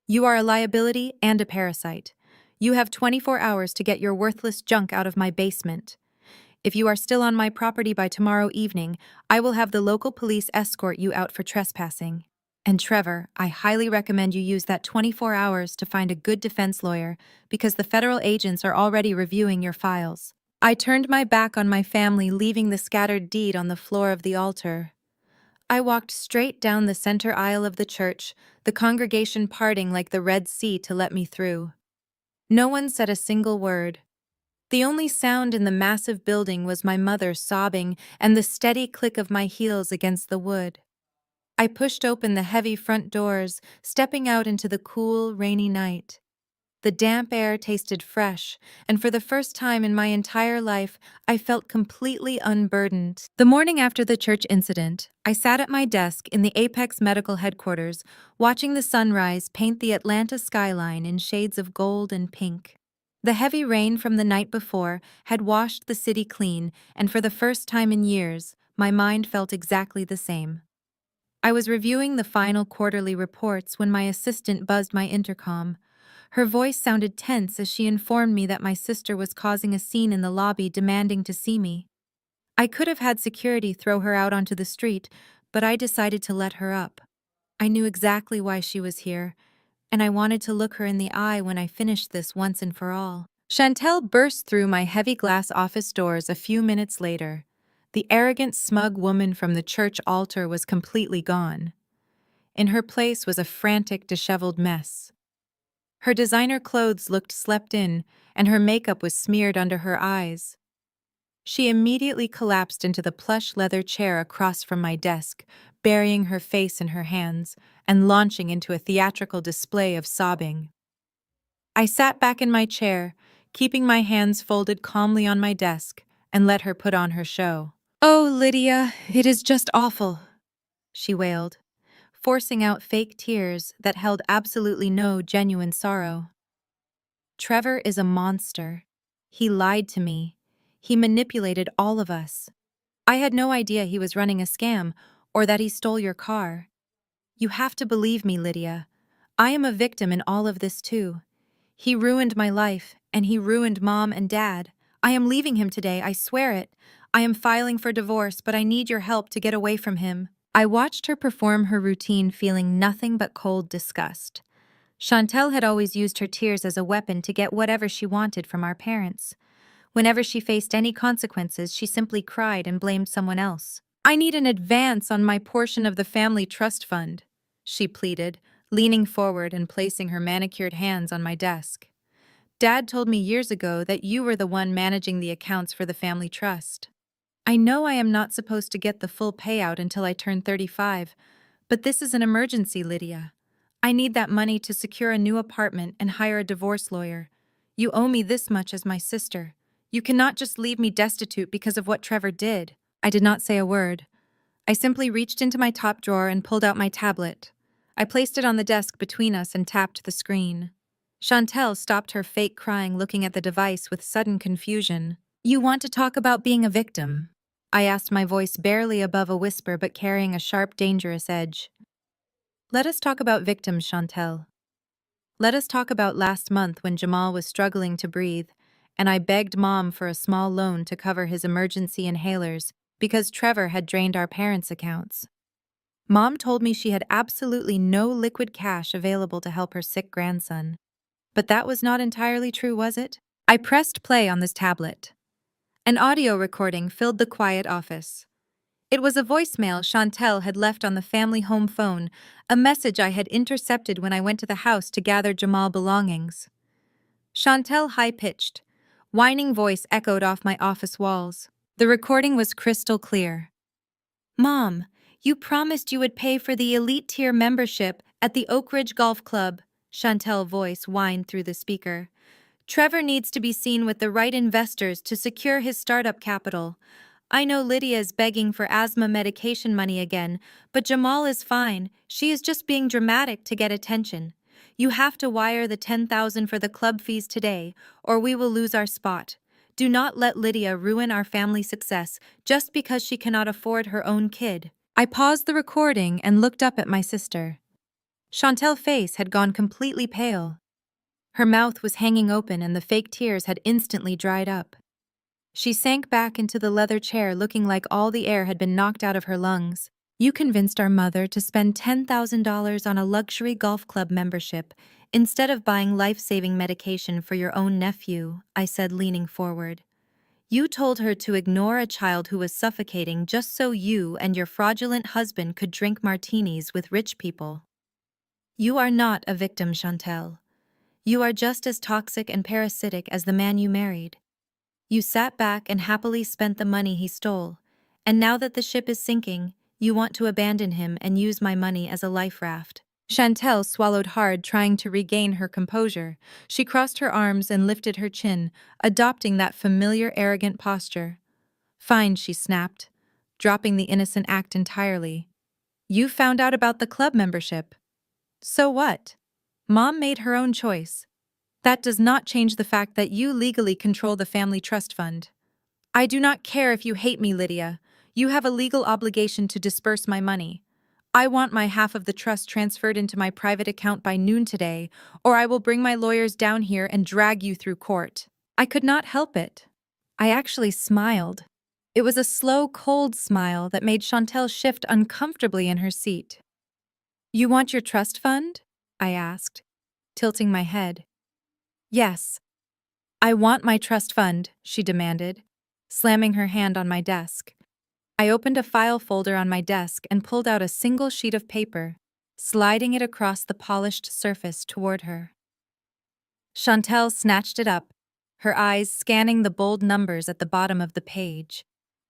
You are a liability and a parasite. You have 24 hours to get your worthless junk out of my basement. If you are still on my property by tomorrow evening, I will have the local police escort you out for trespassing. And Trevor, I highly recommend you use that 24 hours to find a good defense lawyer, because the federal agents are already reviewing your files." I turned my back on my family, leaving the scattered deed on the floor of the altar. I walked straight down the center aisle of the church, the congregation parting like the Red Sea to let me through. No one said a single word. The only sound in the massive building was my mother sobbing and the steady click of my heels against the wood. I pushed open the heavy front doors, stepping out into the cool, rainy night. The damp air tasted fresh, and for the first time in my entire life, I felt completely unburdened. The morning after the church incident, I sat at my desk in the Apex Medical Headquarters, watching the sunrise paint the Atlanta skyline in shades of gold and pink. The heavy rain from the night before had washed the city clean, and for the first time in years, my mind felt exactly the same. I was reviewing the final quarterly reports when my assistant buzzed my intercom. Her voice sounded tense as she informed me that my sister was causing a scene in the lobby, demanding to see me. I could have had security throw her out onto the street, but I decided to let her up. I knew exactly why she was here, and I wanted to look her in the eye when I finished this once and for all. Chantel burst through my heavy glass office doors a few minutes later. The arrogant, smug woman from the church altar was completely gone. In her place was a frantic, disheveled mess. Her designer clothes looked slept in, and her makeup was smeared under her eyes. She immediately collapsed into the plush leather chair across from my desk, burying her face in her hands and launching into a theatrical display of sobbing. I sat back in my chair, keeping my hands folded calmly on my desk, and let her put on her show. "Oh, Lydia, it is just awful," she wailed, forcing out fake tears that held absolutely no genuine sorrow. "Trevor is a monster. He lied to me. He manipulated all of us. I had no idea he was running a scam or that he stole your car. You have to believe me, Lydia. I am a victim in all of this too. He ruined my life, and he ruined Mom and Dad. I am leaving him today, I swear it. I am filing for divorce, but I need your help to get away from him." I watched her perform her routine, feeling nothing but cold disgust. Chantel had always used her tears as a weapon to get whatever she wanted from our parents. Whenever she faced any consequences, she simply cried and blamed someone else. "I need an advance on my portion of the family trust fund," she pleaded, leaning forward and placing her manicured hands on my desk. "Dad told me years ago that you were the one managing the accounts for the family trust. I know I am not supposed to get the full payout until I turn 35, but this is an emergency, Lydia. I need that money to secure a new apartment and hire a divorce lawyer. You owe me this much as my sister. You cannot just leave me destitute because of what Trevor did." I did not say a word. I simply reached into my top drawer and pulled out my tablet. I placed it on the desk between us and tapped the screen. Chantel stopped her fake crying, looking at the device with sudden confusion. "You want to talk about being a victim?" I asked, my voice barely above a whisper but carrying a sharp, dangerous edge. "Let us talk about victims, Chantel. Let us talk about last month when Jamal was struggling to breathe, and I begged Mom for a small loan to cover his emergency inhalers because Trevor had drained our parents' accounts. Mom told me she had absolutely no liquid cash available to help her sick grandson. But that was not entirely true, was it?" I pressed play on this tablet. An audio recording filled the quiet office. It was a voicemail Chantel had left on the family home phone, a message I had intercepted when I went to the house to gather Jamal belongings. Chantel high-pitched, whining voice echoed off my office walls. The recording was crystal clear. "Mom, you promised you would pay for the elite tier membership at the Oak Ridge Golf Club," Chantel's voice whined through the speaker. "Trevor needs to be seen with the right investors to secure his startup capital. I know Lydia is begging for asthma medication money again, but Jamal is fine. She is just being dramatic to get attention. You have to wire the $10,000 for the club fees today, or we will lose our spot. Do not let Lydia ruin our family success just because she cannot afford her own kid." I paused the recording and looked up at my sister. Chantel's face had gone completely pale. Her mouth was hanging open and the fake tears had instantly dried up. She sank back into the leather chair looking like all the air had been knocked out of her lungs. "You convinced our mother to spend $10,000 on a luxury golf club membership instead of buying life-saving medication for your own nephew," I said, leaning forward. "You told her to ignore a child who was suffocating just so you and your fraudulent husband could drink martinis with rich people. You are not a victim, Chantel. You are just as toxic and parasitic as the man you married. You sat back and happily spent the money he stole, and now that the ship is sinking, you want to abandon him and use my money as a life raft." Chantel swallowed hard, trying to regain her composure. She crossed her arms and lifted her chin, adopting that familiar arrogant posture. "Fine," she snapped, dropping the innocent act entirely. "You found out about the club membership. So what? Mom made her own choice. That does not change the fact that you legally control the family trust fund. I do not care if you hate me, Lydia. You have a legal obligation to disperse my money. I want my half of the trust transferred into my private account by noon today, or I will bring my lawyers down here and drag you through court." I could not help it. I actually smiled. It was a slow, cold smile that made Chantel shift uncomfortably in her seat. "You want your trust fund?" I asked, tilting my head. "Yes. I want my trust fund," she demanded, slamming her hand on my desk. I opened a file folder on my desk and pulled out a single sheet of paper, sliding it across the polished surface toward her. Chantel snatched it up, her eyes scanning the bold numbers at the bottom of the page.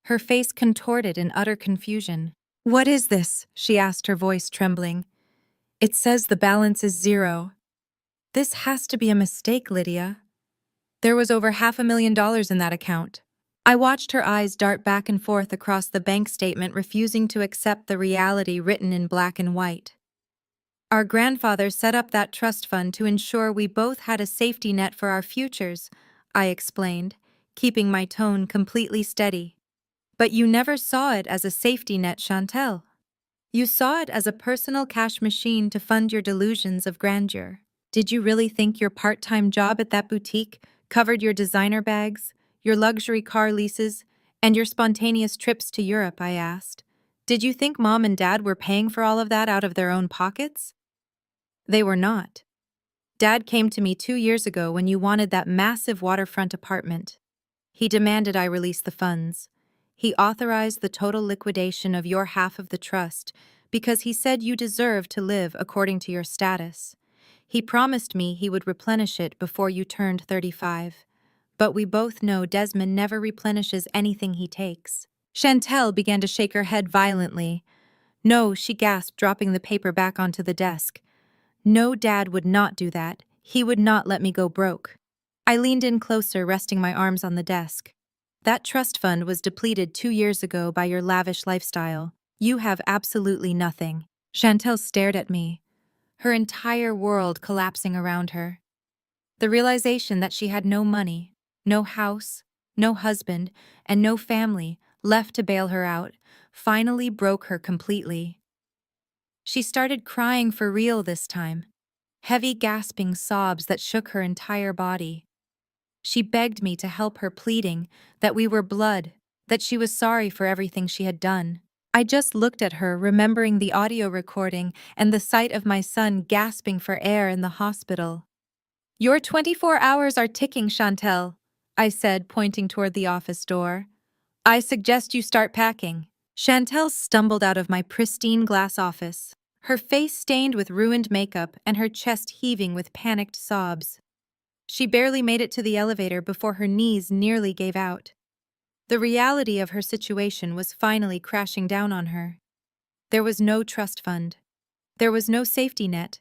Her face contorted in utter confusion. "What is this?" she asked, her voice trembling. "It says the balance is 0. This has to be a mistake, Lydia. There was over $500,000 in that account." I watched her eyes dart back and forth across the bank statement, refusing to accept the reality written in black and white. "Our grandfather set up that trust fund to ensure we both had a safety net for our futures," I explained, keeping my tone completely steady. "But you never saw it as a safety net, Chantel. You saw it as a personal cash machine to fund your delusions of grandeur. Did you really think your part-time job at that boutique covered your designer bags, your luxury car leases, and your spontaneous trips to Europe?" I asked. "Did you think Mom and Dad were paying for all of that out of their own pockets?" They were not. Dad came to me 2 years ago when you wanted that massive waterfront apartment. He demanded I release the funds. He authorized the total liquidation of your half of the trust because he said you deserved to live according to your status. He promised me he would replenish it before you turned 35. But we both know Desmond never replenishes anything he takes. Chantel began to shake her head violently. "No," she gasped, dropping the paper back onto the desk. "No, Dad would not do that. He would not let me go broke." I leaned in closer, resting my arms on the desk. "That trust fund was depleted 2 years ago by your lavish lifestyle. You have absolutely nothing." Chantel stared at me, her entire world collapsing around her. The realization that she had no money, no house, no husband, and no family left to bail her out finally broke her completely. She started crying for real this time, heavy gasping sobs that shook her entire body. She begged me to help her, pleading that we were blood, that she was sorry for everything she had done. I just looked at her, remembering the audio recording and the sight of my son gasping for air in the hospital. "Your 24 hours are ticking, Chantel," I said, pointing toward the office door. "I suggest you start packing." Chantel stumbled out of my pristine glass office, her face stained with ruined makeup and her chest heaving with panicked sobs. She barely made it to the elevator before her knees nearly gave out. The reality of her situation was finally crashing down on her. There was no trust fund. There was no safety net.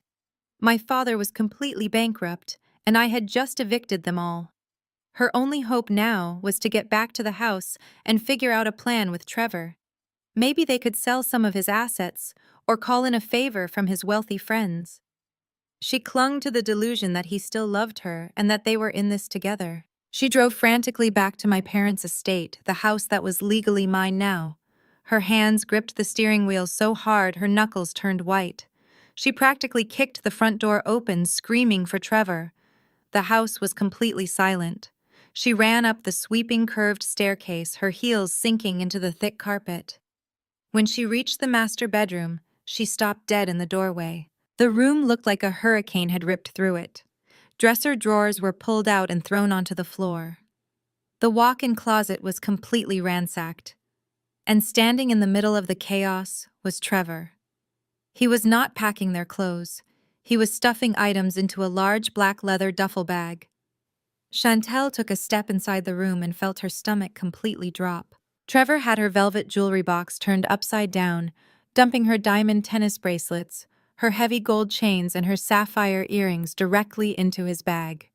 My father was completely bankrupt, and I had just evicted them all. Her only hope now was to get back to the house and figure out a plan with Trevor. Maybe they could sell some of his assets or call in a favor from his wealthy friends. She clung to the delusion that he still loved her and that they were in this together. She drove frantically back to my parents' estate, the house that was legally mine now. Her hands gripped the steering wheel so hard her knuckles turned white. She practically kicked the front door open, screaming for Trevor. The house was completely silent. She ran up the sweeping curved staircase, her heels sinking into the thick carpet. When she reached the master bedroom, she stopped dead in the doorway. The room looked like a hurricane had ripped through it. Dresser drawers were pulled out and thrown onto the floor. The walk-in closet was completely ransacked. And standing in the middle of the chaos was Trevor. He was not packing their clothes. He was stuffing items into a large black leather duffel bag. Chantel took a step inside the room and felt her stomach completely drop. Trevor had her velvet jewelry box turned upside down, dumping her diamond tennis bracelets, her heavy gold chains, and her sapphire earrings directly into his bag.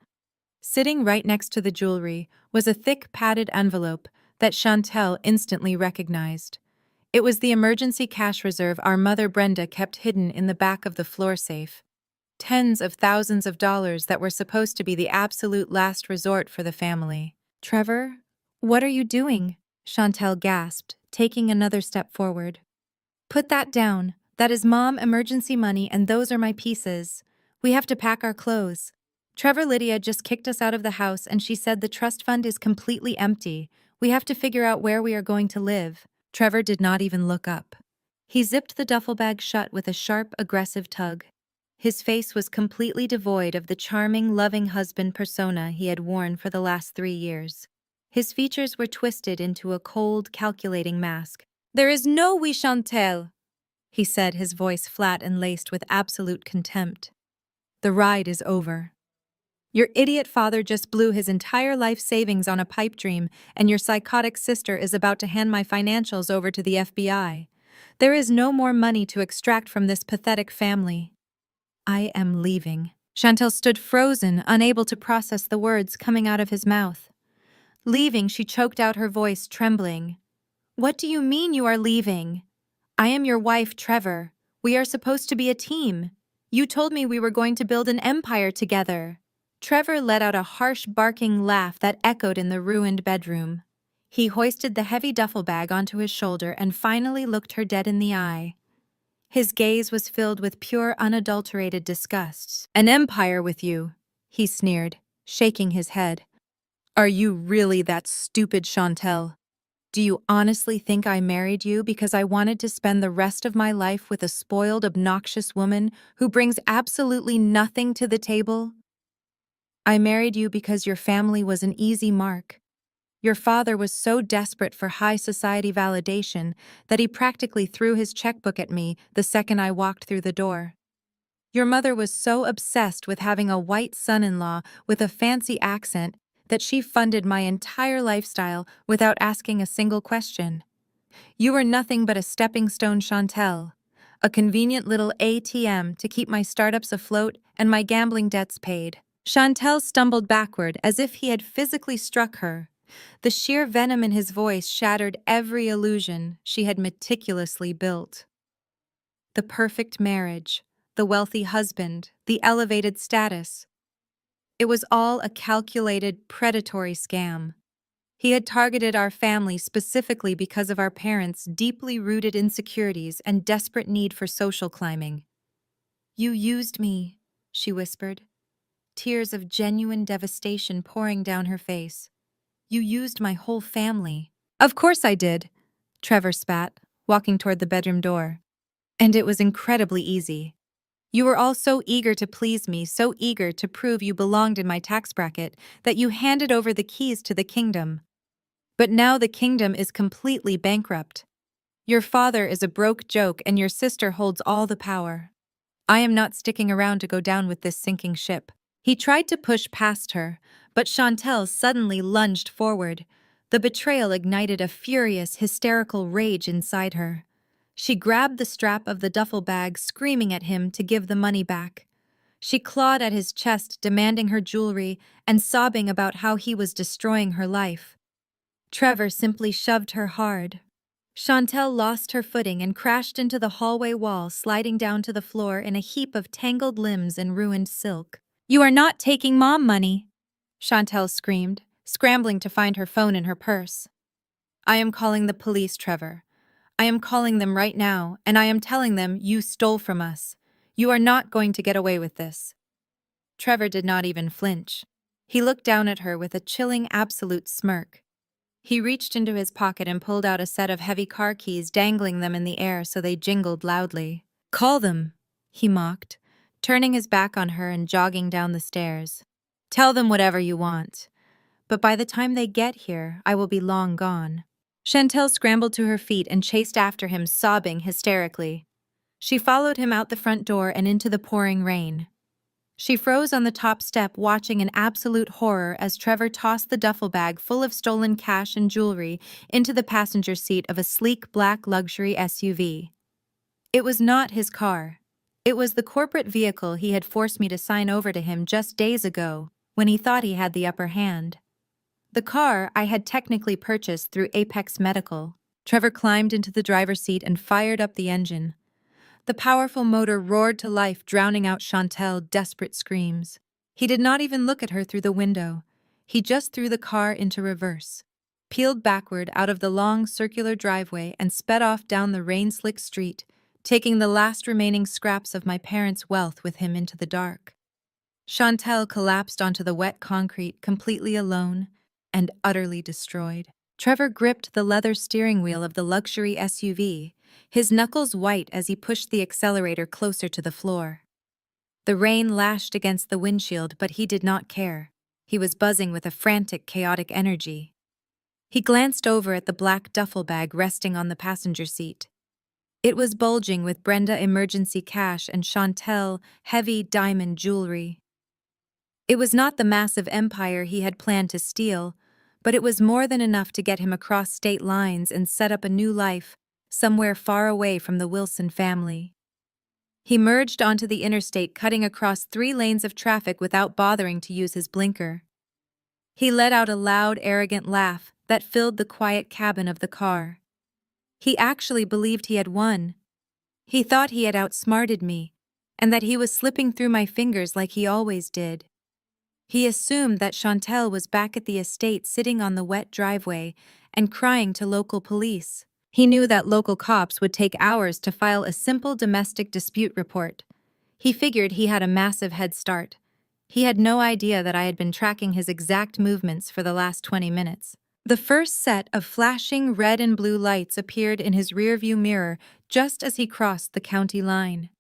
Sitting right next to the jewelry was a thick padded envelope that Chantel instantly recognized. It was the emergency cash reserve our mother Brenda kept hidden in the back of the floor safe. Tens of thousands of dollars that were supposed to be the absolute last resort for the family. "Trevor, what are you doing?" Chantel gasped, taking another step forward. "Put that down. That is Mom emergency money and those are my pieces. We have to pack our clothes. Trevor, Lydia just kicked us out of the house and she said the trust fund is completely empty. We have to figure out where we are going to live." Trevor did not even look up. He zipped the duffel bag shut with a sharp, aggressive tug. His face was completely devoid of the charming, loving husband persona he had worn for the last 3 years. His features were twisted into a cold, calculating mask. "There is no we, Chantel," he said, his voice flat and laced with absolute contempt. "The ride is over." Your idiot father just blew his entire life savings on a pipe dream, and your psychotic sister is about to hand my financials over to the FBI. There is no more money to extract from this pathetic family. I am leaving. Chantel stood frozen, unable to process the words coming out of his mouth. Leaving, she choked out her voice, trembling. What do you mean you are leaving? I am your wife, Trevor. We are supposed to be a team. You told me we were going to build an empire together. Trevor let out a harsh, barking laugh that echoed in the ruined bedroom. He hoisted the heavy duffel bag onto his shoulder and finally looked her dead in the eye. His gaze was filled with pure, unadulterated disgust. An empire with you, he sneered, shaking his head. Are you really that stupid, Chantel? Do you honestly think I married you because I wanted to spend the rest of my life with a spoiled, obnoxious woman who brings absolutely nothing to the table? I married you because your family was an easy mark. Your father was so desperate for high society validation that he practically threw his checkbook at me the second I walked through the door. Your mother was so obsessed with having a white son-in-law with a fancy accent that she funded my entire lifestyle without asking a single question. You were nothing but a stepping stone, Chantel, a convenient little ATM to keep my startups afloat and my gambling debts paid. Chantel stumbled backward as if he had physically struck her. The sheer venom in his voice shattered every illusion she had meticulously built. The perfect marriage, the wealthy husband, the elevated status. It was all a calculated, predatory scam. He had targeted our family specifically because of our parents' deeply rooted insecurities and desperate need for social climbing. You used me, she whispered, tears of genuine devastation pouring down her face. You used my whole family. Of course I did, Trevor spat, walking toward the bedroom door. And it was incredibly easy. You were all so eager to please me, so eager to prove you belonged in my tax bracket, that you handed over the keys to the kingdom. But now the kingdom is completely bankrupt. Your father is a broke joke and your sister holds all the power. I am not sticking around to go down with this sinking ship. He tried to push past her, but Chantel suddenly lunged forward. The betrayal ignited a furious, hysterical rage inside her. She grabbed the strap of the duffel bag, screaming at him to give the money back. She clawed at his chest, demanding her jewelry, and sobbing about how he was destroying her life. Trevor simply shoved her hard. Chantel lost her footing and crashed into the hallway wall, sliding down to the floor in a heap of tangled limbs and ruined silk. You are not taking Mom money, Chantel screamed, scrambling to find her phone in her purse. I am calling the police, Trevor. I am calling them right now, and I am telling them you stole from us. You are not going to get away with this. Trevor did not even flinch. He looked down at her with a chilling, absolute smirk. He reached into his pocket and pulled out a set of heavy car keys, dangling them in the air so they jingled loudly. Call them, he mocked, turning his back on her and jogging down the stairs. Tell them whatever you want. But by the time they get here, I will be long gone. Chantel scrambled to her feet and chased after him, sobbing hysterically. She followed him out the front door and into the pouring rain. She froze on the top step, watching in absolute horror as Trevor tossed the duffel bag full of stolen cash and jewelry into the passenger seat of a sleek black luxury SUV. It was not his car. It was the corporate vehicle he had forced me to sign over to him just days ago, when he thought he had the upper hand. The car I had technically purchased through Apex Medical. Trevor climbed into the driver's seat and fired up the engine. The powerful motor roared to life, drowning out Chantel's desperate screams. He did not even look at her through the window. He just threw the car into reverse, peeled backward out of the long circular driveway and sped off down the rain-slick street, taking the last remaining scraps of my parents' wealth with him into the dark. Chantel collapsed onto the wet concrete, completely alone and utterly destroyed. Trevor gripped the leather steering wheel of the luxury SUV, his knuckles white as he pushed the accelerator closer to the floor. The rain lashed against the windshield, but he did not care. He was buzzing with a frantic, chaotic energy. He glanced over at the black duffel bag resting on the passenger seat. It was bulging with Brenda emergency cash and Chantel heavy diamond jewelry. It was not the massive empire he had planned to steal, but it was more than enough to get him across state lines and set up a new life somewhere far away from the Wilson family. He merged onto the interstate, cutting across 3 lanes of traffic without bothering to use his blinker. He let out a loud, arrogant laugh that filled the quiet cabin of the car. He actually believed he had won. He thought he had outsmarted me, and that he was slipping through my fingers like he always did. He assumed that Chantel was back at the estate sitting on the wet driveway and crying to local police. He knew that local cops would take hours to file a simple domestic dispute report. He figured he had a massive head start. He had no idea that I had been tracking his exact movements for the last 20 minutes. The first set of flashing red and blue lights appeared in his rearview mirror just as he crossed the county line.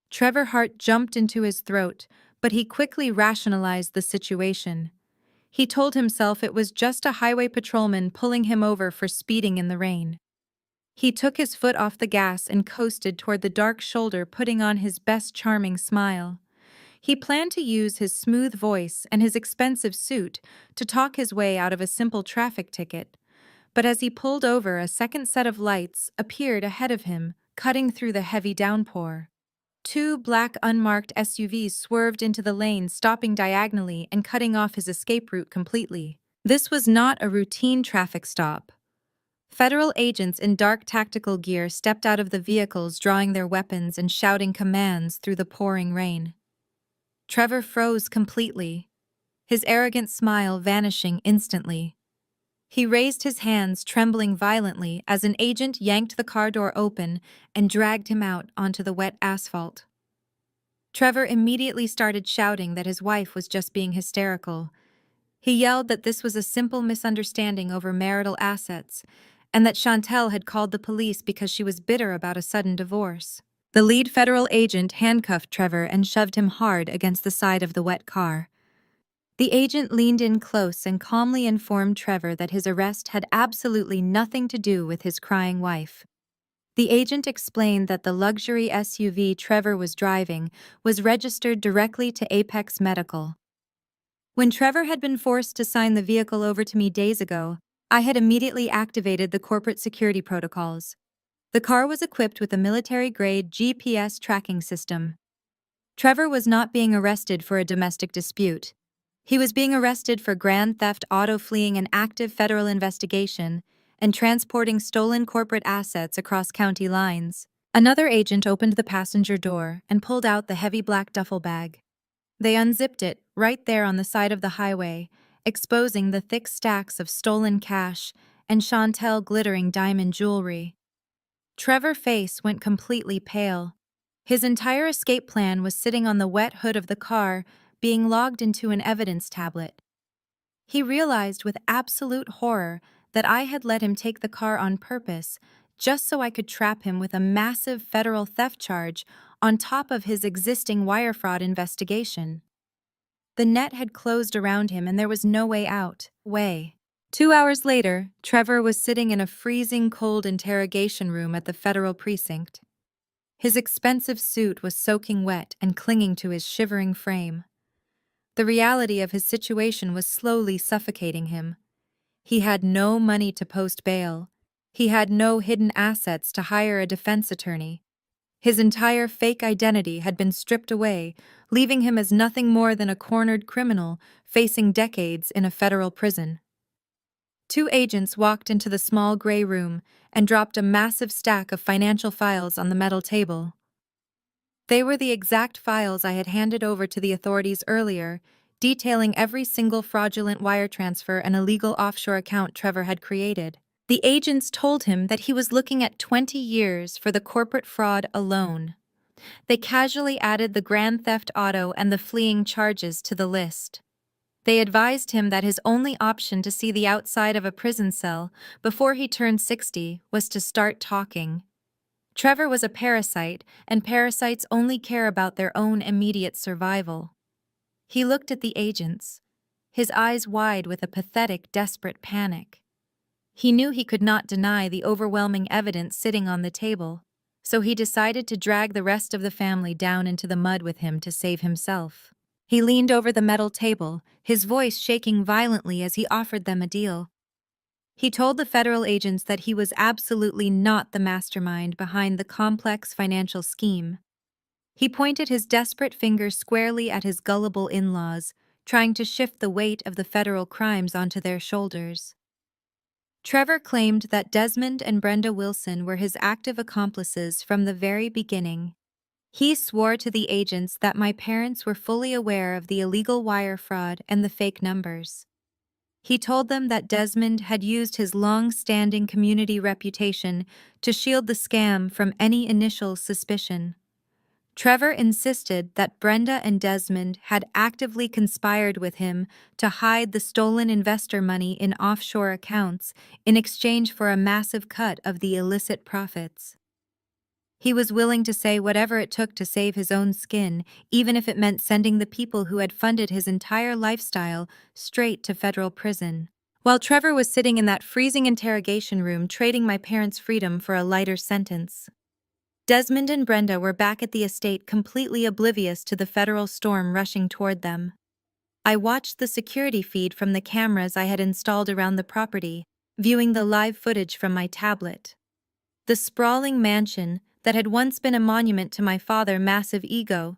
Trevor's heart jumped into his throat, but he quickly rationalized the situation. He told himself it was just a highway patrolman pulling him over for speeding in the rain. He took his foot off the gas and coasted toward the dark shoulder, putting on his best charming smile. He planned to use his smooth voice and his expensive suit to talk his way out of a simple traffic ticket. But as he pulled over, a second set of lights appeared ahead of him, cutting through the heavy downpour. 2 black unmarked SUVs swerved into the lane, stopping diagonally and cutting off his escape route completely. This was not a routine traffic stop. Federal agents in dark tactical gear stepped out of the vehicles, drawing their weapons and shouting commands through the pouring rain. Trevor froze completely, his arrogant smile vanishing instantly. He raised his hands, trembling violently, as an agent yanked the car door open and dragged him out onto the wet asphalt. Trevor immediately started shouting that his wife was just being hysterical. He yelled that this was a simple misunderstanding over marital assets, and that Chantel had called the police because she was bitter about a sudden divorce. The lead federal agent handcuffed Trevor and shoved him hard against the side of the wet car. The agent leaned in close and calmly informed Trevor that his arrest had absolutely nothing to do with his crying wife. The agent explained that the luxury SUV Trevor was driving was registered directly to Apex Medical. When Trevor had been forced to sign the vehicle over to me days ago, I had immediately activated the corporate security protocols. The car was equipped with a military-grade GPS tracking system. Trevor was not being arrested for a domestic dispute. He was being arrested for grand theft auto, fleeing an active federal investigation, and transporting stolen corporate assets across county lines. Another agent opened the passenger door and pulled out the heavy black duffel bag. They unzipped it right there on the side of the highway, exposing the thick stacks of stolen cash and Chantel glittering diamond jewelry. Trevor's face went completely pale. His entire escape plan was sitting on the wet hood of the car, being logged into an evidence tablet. He realized with absolute horror that I had let him take the car on purpose, just so I could trap him with a massive federal theft charge on top of his existing wire fraud investigation. The net had closed around him and there was no way out. 2 hours later, Trevor was sitting in a freezing cold interrogation room at the federal precinct. His expensive suit was soaking wet and clinging to his shivering frame. The reality of his situation was slowly suffocating him. He had no money to post bail. He had no hidden assets to hire a defense attorney. His entire fake identity had been stripped away, leaving him as nothing more than a cornered criminal facing decades in a federal prison. 2 agents walked into the small gray room and dropped a massive stack of financial files on the metal table. They were the exact files I had handed over to the authorities earlier, detailing every single fraudulent wire transfer and illegal offshore account Trevor had created. The agents told him that he was looking at 20 years for the corporate fraud alone. They casually added the grand theft auto and the fleeing charges to the list. They advised him that his only option to see the outside of a prison cell before he turned 60 was to start talking. Trevor was a parasite, and parasites only care about their own immediate survival. He looked at the agents, his eyes wide with a pathetic, desperate panic. He knew he could not deny the overwhelming evidence sitting on the table, so he decided to drag the rest of the family down into the mud with him to save himself. He leaned over the metal table, his voice shaking violently as he offered them a deal. He told the federal agents that he was absolutely not the mastermind behind the complex financial scheme. He pointed his desperate finger squarely at his gullible in-laws, trying to shift the weight of the federal crimes onto their shoulders. Trevor claimed that Desmond and Brenda Wilson were his active accomplices from the very beginning. He swore to the agents that my parents were fully aware of the illegal wire fraud and the fake numbers. He told them that Desmond had used his long-standing community reputation to shield the scam from any initial suspicion. Trevor insisted that Brenda and Desmond had actively conspired with him to hide the stolen investor money in offshore accounts in exchange for a massive cut of the illicit profits. He was willing to say whatever it took to save his own skin, even if it meant sending the people who had funded his entire lifestyle straight to federal prison. While Trevor was sitting in that freezing interrogation room trading my parents' freedom for a lighter sentence, Desmond and Brenda were back at the estate completely oblivious to the federal storm rushing toward them. I watched the security feed from the cameras I had installed around the property, viewing the live footage from my tablet. The sprawling mansion, that had once been a monument to my father's massive ego,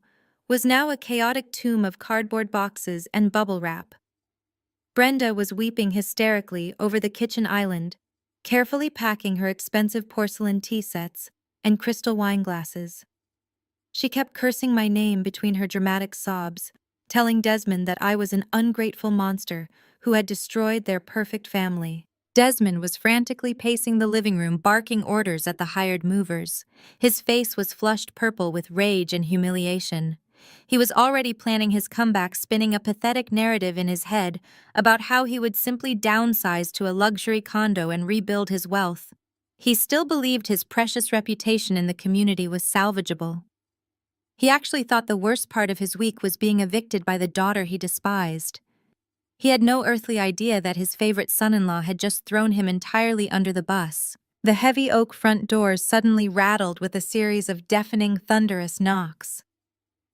was now a chaotic tomb of cardboard boxes and bubble wrap. Brenda was weeping hysterically over the kitchen island, carefully packing her expensive porcelain tea sets and crystal wine glasses. She kept cursing my name between her dramatic sobs, telling Desmond that I was an ungrateful monster who had destroyed their perfect family. Desmond was frantically pacing the living room, barking orders at the hired movers. His face was flushed purple with rage and humiliation. He was already planning his comeback, spinning a pathetic narrative in his head about how he would simply downsize to a luxury condo and rebuild his wealth. He still believed his precious reputation in the community was salvageable. He actually thought the worst part of his week was being evicted by the daughter he despised. He had no earthly idea that his favorite son-in-law had just thrown him entirely under the bus. The heavy oak front doors suddenly rattled with a series of deafening, thunderous knocks.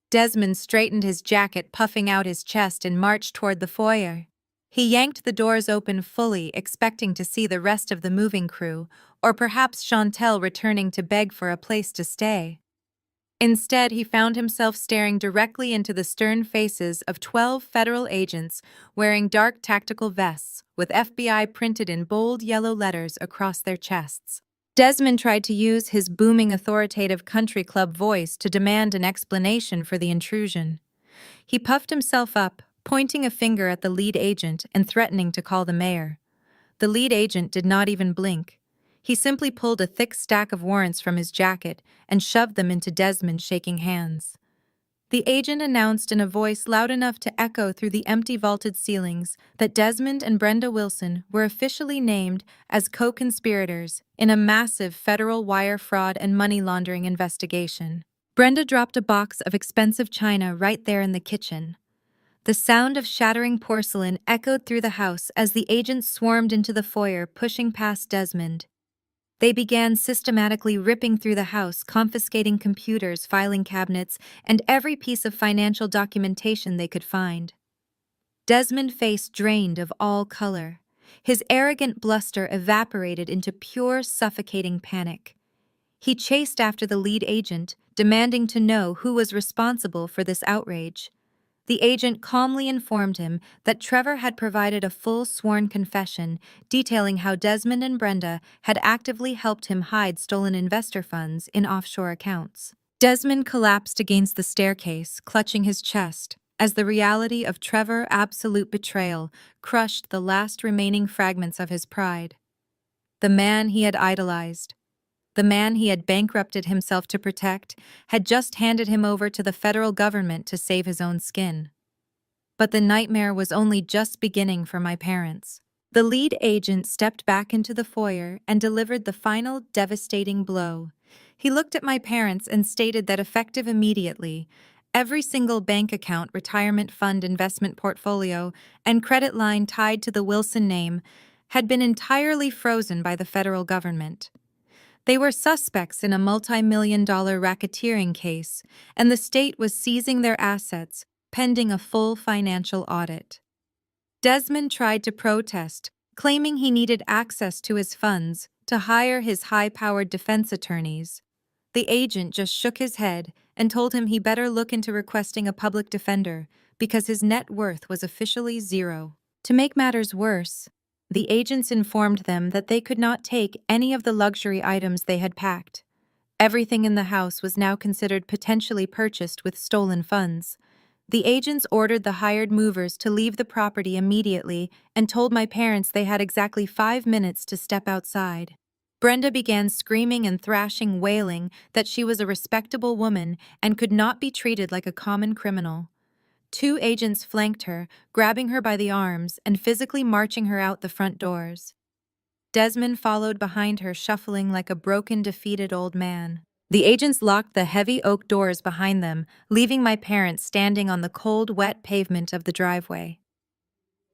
Desmond straightened his jacket, puffing out his chest, and marched toward the foyer. He yanked the doors open fully, expecting to see the rest of the moving crew, or perhaps Chantel returning to beg for a place to stay. Instead, he found himself staring directly into the stern faces of 12 federal agents wearing dark tactical vests with FBI printed in bold yellow letters across their chests. Desmond tried to use his booming authoritative country club voice to demand an explanation for the intrusion. He puffed himself up, pointing a finger at the lead agent and threatening to call the mayor. The lead agent did not even blink. He simply pulled a thick stack of warrants from his jacket and shoved them into Desmond's shaking hands. The agent announced in a voice loud enough to echo through the empty vaulted ceilings that Desmond and Brenda Wilson were officially named as co-conspirators in a massive federal wire fraud and money laundering investigation. Brenda dropped a box of expensive china right there in the kitchen. The sound of shattering porcelain echoed through the house as the agents swarmed into the foyer, pushing past Desmond. They began systematically ripping through the house, confiscating computers, filing cabinets, and every piece of financial documentation they could find. Desmond's face drained of all color. His arrogant bluster evaporated into pure, suffocating panic. He chased after the lead agent, demanding to know who was responsible for this outrage. The agent calmly informed him that Trevor had provided a full sworn confession detailing how Desmond and Brenda had actively helped him hide stolen investor funds in offshore accounts. Desmond collapsed against the staircase, clutching his chest, as the reality of Trevor's absolute betrayal crushed the last remaining fragments of his pride. The man he had idolized, the man he had bankrupted himself to protect, had just handed him over to the federal government to save his own skin. But the nightmare was only just beginning for my parents. The lead agent stepped back into the foyer and delivered the final devastating blow. He looked at my parents and stated that effective immediately, every single bank account, retirement fund, investment portfolio, and credit line tied to the Wilson name had been entirely frozen by the federal government. They were suspects in a multi-million-dollar racketeering case, and the state was seizing their assets, pending a full financial audit. Desmond tried to protest, claiming he needed access to his funds to hire his high-powered defense attorneys. The agent just shook his head and told him he better look into requesting a public defender because his net worth was officially zero. To make matters worse, the agents informed them that they could not take any of the luxury items they had packed. Everything in the house was now considered potentially purchased with stolen funds. The agents ordered the hired movers to leave the property immediately and told my parents they had exactly 5 minutes to step outside. Brenda began screaming and thrashing, wailing that she was a respectable woman and could not be treated like a common criminal. 2 agents flanked her, grabbing her by the arms and physically marching her out the front doors. Desmond followed behind her, shuffling like a broken, defeated old man. The agents locked the heavy oak doors behind them, leaving my parents standing on the cold, wet pavement of the driveway.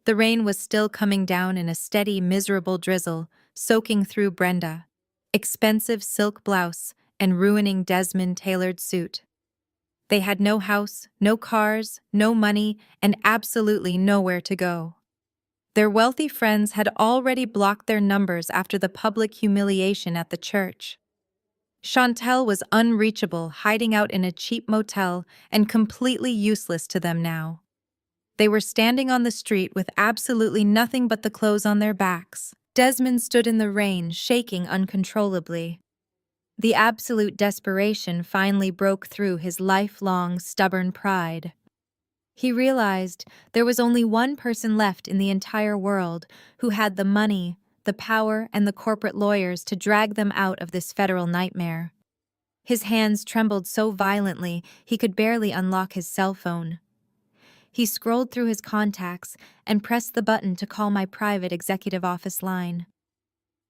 The rain was still coming down in a steady, miserable drizzle, soaking through Brenda, expensive silk blouse, and ruining Desmond tailored suit. They had no house, no cars, no money, and absolutely nowhere to go. Their wealthy friends had already blocked their numbers after the public humiliation at the church. Chantel was unreachable, hiding out in a cheap motel and completely useless to them now. They were standing on the street with absolutely nothing but the clothes on their backs. Desmond stood in the rain, shaking uncontrollably. The absolute desperation finally broke through his lifelong, stubborn pride. He realized there was only one person left in the entire world who had the money, the power, and the corporate lawyers to drag them out of this federal nightmare. His hands trembled so violently he could barely unlock his cell phone. He scrolled through his contacts and pressed the button to call my private executive office line.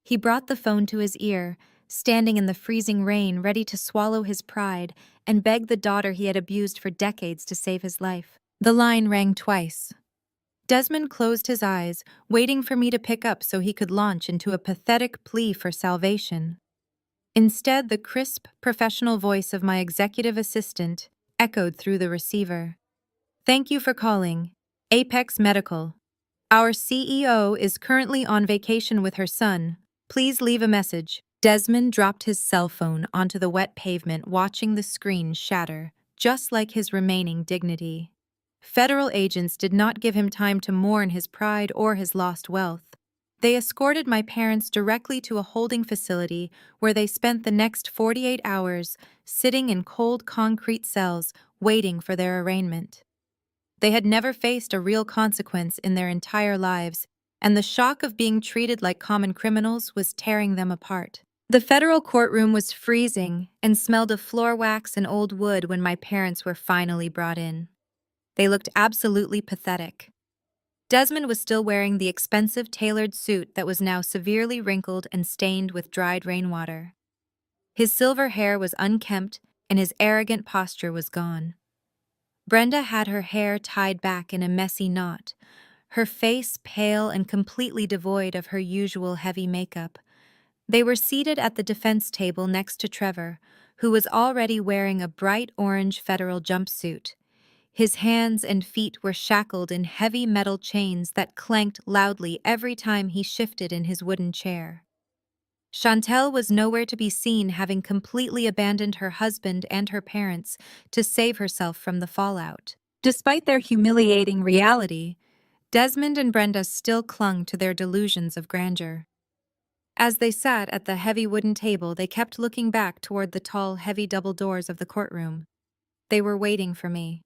He brought the phone to his ear, standing in the freezing rain, ready to swallow his pride and beg the daughter he had abused for decades to save his life. The line rang twice. Desmond closed his eyes, waiting for me to pick up so he could launch into a pathetic plea for salvation. Instead, the crisp, professional voice of my executive assistant echoed through the receiver. "Thank you for calling. Apex Medical. Our CEO is currently on vacation with her son. Please leave a message." Desmond dropped his cell phone onto the wet pavement, watching the screen shatter, just like his remaining dignity. Federal agents did not give him time to mourn his pride or his lost wealth. They escorted my parents directly to a holding facility where they spent the next 48 hours sitting in cold concrete cells waiting for their arraignment. They had never faced a real consequence in their entire lives, and the shock of being treated like common criminals was tearing them apart. The federal courtroom was freezing and smelled of floor wax and old wood when my parents were finally brought in. They looked absolutely pathetic. Desmond was still wearing the expensive tailored suit that was now severely wrinkled and stained with dried rainwater. His silver hair was unkempt, and his arrogant posture was gone. Brenda had her hair tied back in a messy knot, her face pale and completely devoid of her usual heavy makeup. They were seated at the defense table next to Trevor, who was already wearing a bright orange federal jumpsuit. His hands and feet were shackled in heavy metal chains that clanked loudly every time he shifted in his wooden chair. Chantel was nowhere to be seen, having completely abandoned her husband and her parents to save herself from the fallout. Despite their humiliating reality, Desmond and Brenda still clung to their delusions of grandeur. As they sat at the heavy wooden table, they kept looking back toward the tall, heavy double doors of the courtroom. They were waiting for me.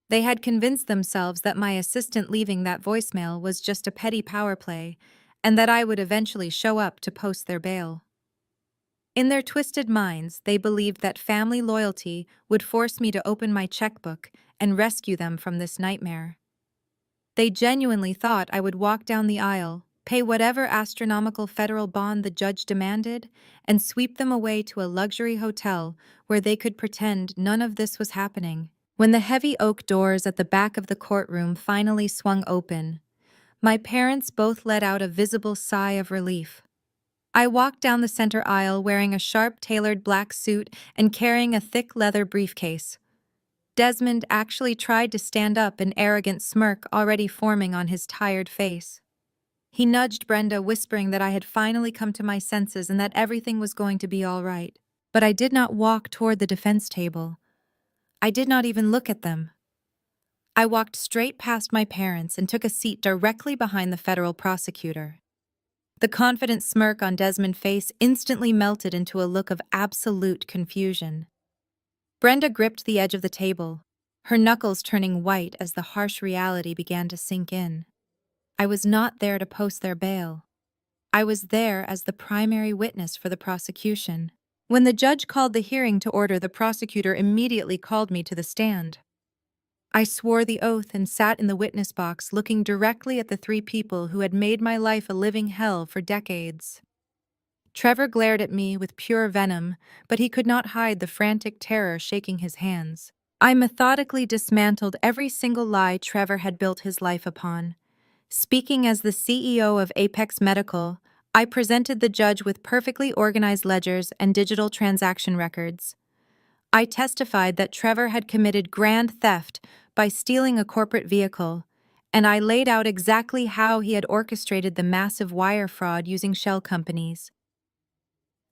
They had convinced themselves that my assistant leaving that voicemail was just a petty power play, and that I would eventually show up to post their bail. In their twisted minds, they believed that family loyalty would force me to open my checkbook and rescue them from this nightmare. They genuinely thought I would walk down the aisle, pay whatever astronomical federal bond the judge demanded, and sweep them away to a luxury hotel where they could pretend none of this was happening. When the heavy oak doors at the back of the courtroom finally swung open, my parents both let out a visible sigh of relief. I walked down the center aisle wearing a sharp, tailored black suit and carrying a thick leather briefcase. Desmond actually tried to stand up, an arrogant smirk already forming on his tired face. He nudged Brenda, whispering that I had finally come to my senses and that everything was going to be all right. But I did not walk toward the defense table. I did not even look at them. I walked straight past my parents and took a seat directly behind the federal prosecutor. The confident smirk on Desmond's face instantly melted into a look of absolute confusion. Brenda gripped the edge of the table, her knuckles turning white as the harsh reality began to sink in. I was not there to post their bail. I was there as the primary witness for the prosecution. When the judge called the hearing to order, the prosecutor immediately called me to the stand. I swore the oath and sat in the witness box looking directly at the three people who had made my life a living hell for decades. Trevor glared at me with pure venom, but he could not hide the frantic terror shaking his hands. I methodically dismantled every single lie Trevor had built his life upon. Speaking as the CEO of Apex Medical, I presented the judge with perfectly organized ledgers and digital transaction records. I testified that Trevor had committed grand theft by stealing a corporate vehicle, and I laid out exactly how he had orchestrated the massive wire fraud using shell companies.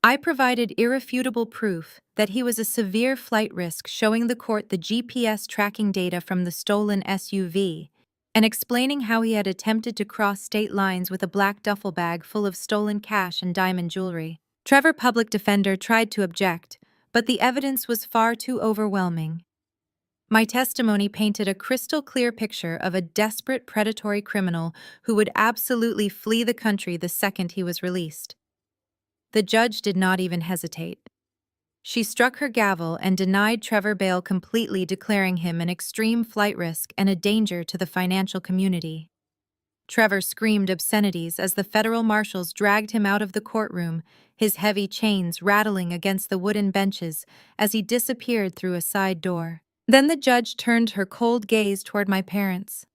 I provided irrefutable proof that he was a severe flight risk, showing the court the GPS tracking data from the stolen SUV, and explaining how he had attempted to cross state lines with a black duffel bag full of stolen cash and diamond jewelry. Trevor, public defender, tried to object, but the evidence was far too overwhelming. My testimony painted a crystal-clear picture of a desperate predatory criminal who would absolutely flee the country the second he was released. The judge did not even hesitate. She struck her gavel and denied Trevor bail completely, declaring him an extreme flight risk and a danger to the financial community. Trevor screamed obscenities as the federal marshals dragged him out of the courtroom, his heavy chains rattling against the wooden benches as he disappeared through a side door. Then the judge turned her cold gaze toward my parents.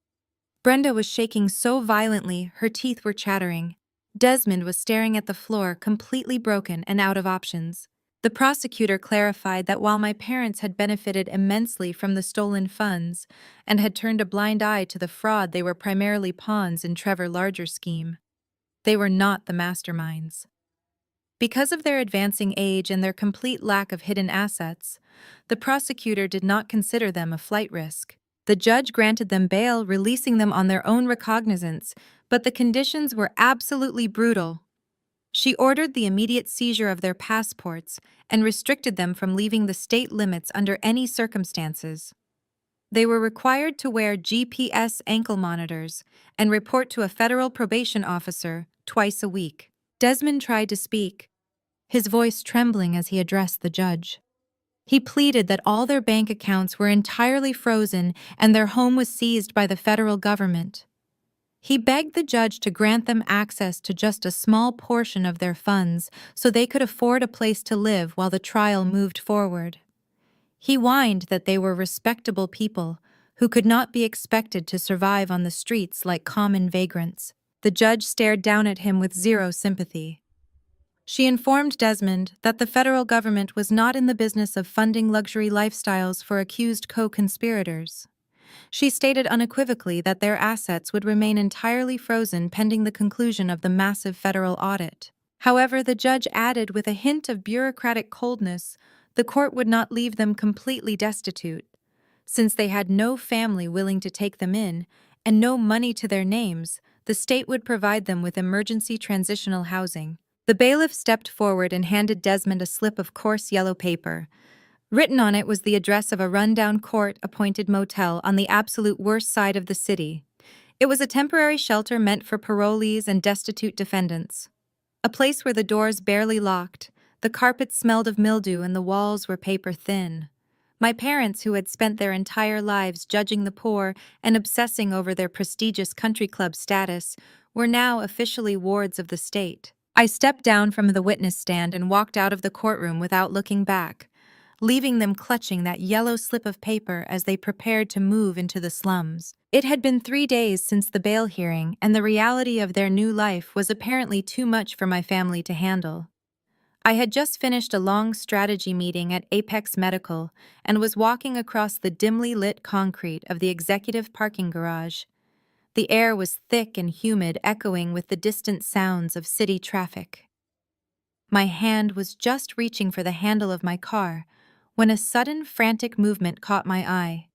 Brenda was shaking so violently her teeth were chattering. Desmond was staring at the floor, completely broken and out of options. The prosecutor clarified that while my parents had benefited immensely from the stolen funds and had turned a blind eye to the fraud, they were primarily pawns in Trevor's larger scheme. They were not the masterminds. Because of their advancing age and their complete lack of hidden assets, the prosecutor did not consider them a flight risk. The judge granted them bail, releasing them on their own recognizance, but the conditions were absolutely brutal. She ordered the immediate seizure of their passports and restricted them from leaving the state limits under any circumstances. They were required to wear GPS ankle monitors and report to a federal probation officer twice a week. Desmond tried to speak, his voice trembling as he addressed the judge. He pleaded that all their bank accounts were entirely frozen and their home was seized by the federal government. He begged the judge to grant them access to just a small portion of their funds so they could afford a place to live while the trial moved forward. He whined that they were respectable people who could not be expected to survive on the streets like common vagrants. The judge stared down at him with zero sympathy. She informed Desmond that the federal government was not in the business of funding luxury lifestyles for accused co-conspirators. She stated unequivocally that their assets would remain entirely frozen pending the conclusion of the massive federal audit. However, the judge added with a hint of bureaucratic coldness, the court would not leave them completely destitute. Since they had no family willing to take them in and no money to their names, the state would provide them with emergency transitional housing. The bailiff stepped forward and handed Desmond a slip of coarse yellow paper. Written on it was the address of a rundown court-appointed motel on the absolute worst side of the city. It was a temporary shelter meant for parolees and destitute defendants. A place where the doors barely locked, the carpet smelled of mildew, and the walls were paper thin. My parents, who had spent their entire lives judging the poor and obsessing over their prestigious country club status, were now officially wards of the state. I stepped down from the witness stand and walked out of the courtroom without looking back, leaving them clutching that yellow slip of paper as they prepared to move into the slums. It had been 3 days since the bail hearing, and the reality of their new life was apparently too much for my family to handle. I had just finished a long strategy meeting at Apex Medical and was walking across the dimly lit concrete of the executive parking garage. The air was thick and humid, echoing with the distant sounds of city traffic. My hand was just reaching for the handle of my car when a sudden frantic movement caught my eye.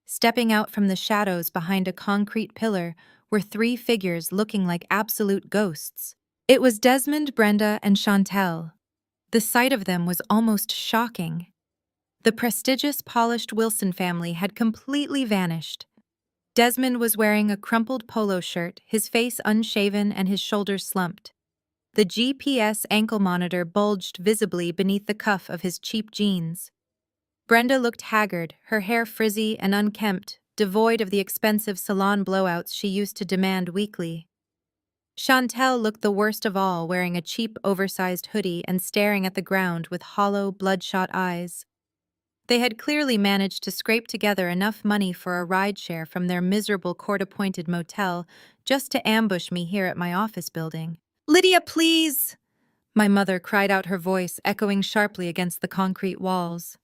Stepping out from the shadows behind a concrete pillar were three figures looking like absolute ghosts. It was Desmond, Brenda, and Chantel. The sight of them was almost shocking. The prestigious, polished Wilson family had completely vanished. Desmond was wearing a crumpled polo shirt, his face unshaven and his shoulders slumped. The GPS ankle monitor bulged visibly beneath the cuff of his cheap jeans. Brenda looked haggard, her hair frizzy and unkempt, devoid of the expensive salon blowouts she used to demand weekly. Chantel looked the worst of all, wearing a cheap, oversized hoodie and staring at the ground with hollow, bloodshot eyes. They had clearly managed to scrape together enough money for a rideshare from their miserable court-appointed motel just to ambush me here at my office building. "Lydia, please!" My mother cried out, her voice echoing sharply against the concrete walls.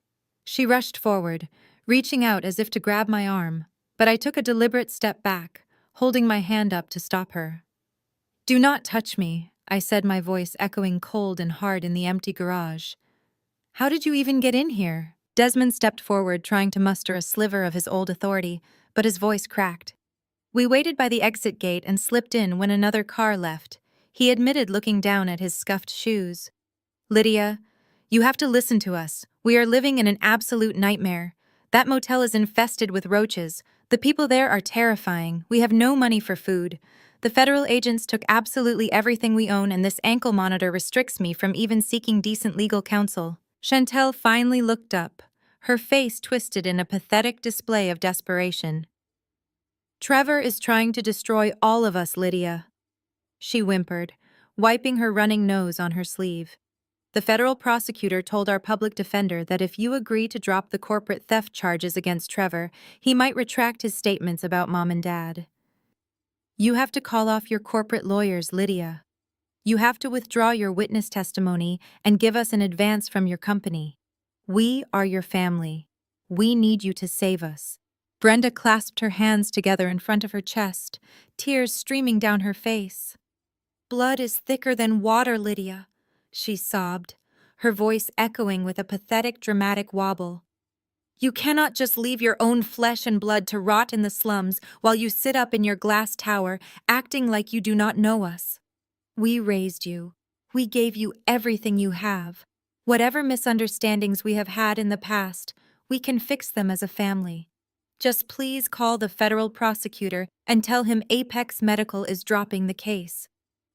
She rushed forward, reaching out as if to grab my arm, but I took a deliberate step back, holding my hand up to stop her. "Do not touch me," I said, my voice echoing cold and hard in the empty garage. "How did you even get in here?" Desmond stepped forward, trying to muster a sliver of his old authority, but his voice cracked. We waited by the exit gate and slipped in when another car left. He admitted, looking down at his scuffed shoes. "Lydia, you have to listen to us. We are living in an absolute nightmare. That motel is infested with roaches. The people there are terrifying. We have no money for food. The federal agents took absolutely everything we own, and this ankle monitor restricts me from even seeking decent legal counsel." Chantel finally looked up, her face twisted in a pathetic display of desperation. "Trevor is trying to destroy all of us, Lydia," she whimpered, wiping her running nose on her sleeve. "The federal prosecutor told our public defender that if you agree to drop the corporate theft charges against Trevor, he might retract his statements about Mom and Dad. You have to call off your corporate lawyers, Lydia. You have to withdraw your witness testimony and give us an advance from your company. We are your family. We need you to save us." Brenda clasped her hands together in front of her chest, tears streaming down her face. "Blood is thicker than water, Lydia," she sobbed, her voice echoing with a pathetic, dramatic wobble. "You cannot just leave your own flesh and blood to rot in the slums while you sit up in your glass tower, acting like you do not know us. We raised you. We gave you everything you have. Whatever misunderstandings we have had in the past, we can fix them as a family. Just please call the federal prosecutor and tell him Apex Medical is dropping the case.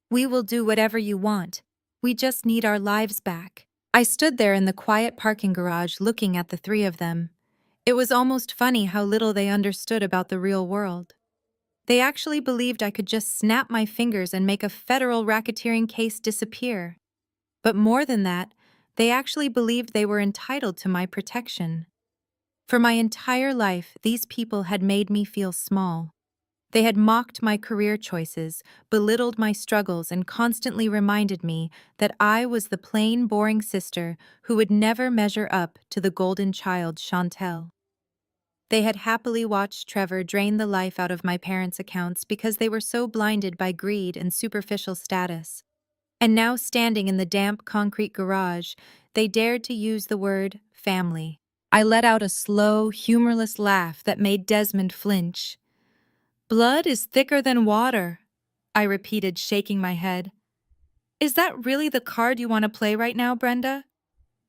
We will do whatever you want. We just need our lives back." I stood there in the quiet parking garage looking at the three of them. It was almost funny how little they understood about the real world. They actually believed I could just snap my fingers and make a federal racketeering case disappear. But more than that, they actually believed they were entitled to my protection. For my entire life, these people had made me feel small. They had mocked my career choices, belittled my struggles, and constantly reminded me that I was the plain, boring sister who would never measure up to the golden child, Chantel. They had happily watched Trevor drain the life out of my parents' accounts because they were so blinded by greed and superficial status. And now, standing in the damp concrete garage, they dared to use the word family. I let out a slow, humorless laugh that made Desmond flinch. "Blood is thicker than water," I repeated, shaking my head. "Is that really the card you want to play right now, Brenda?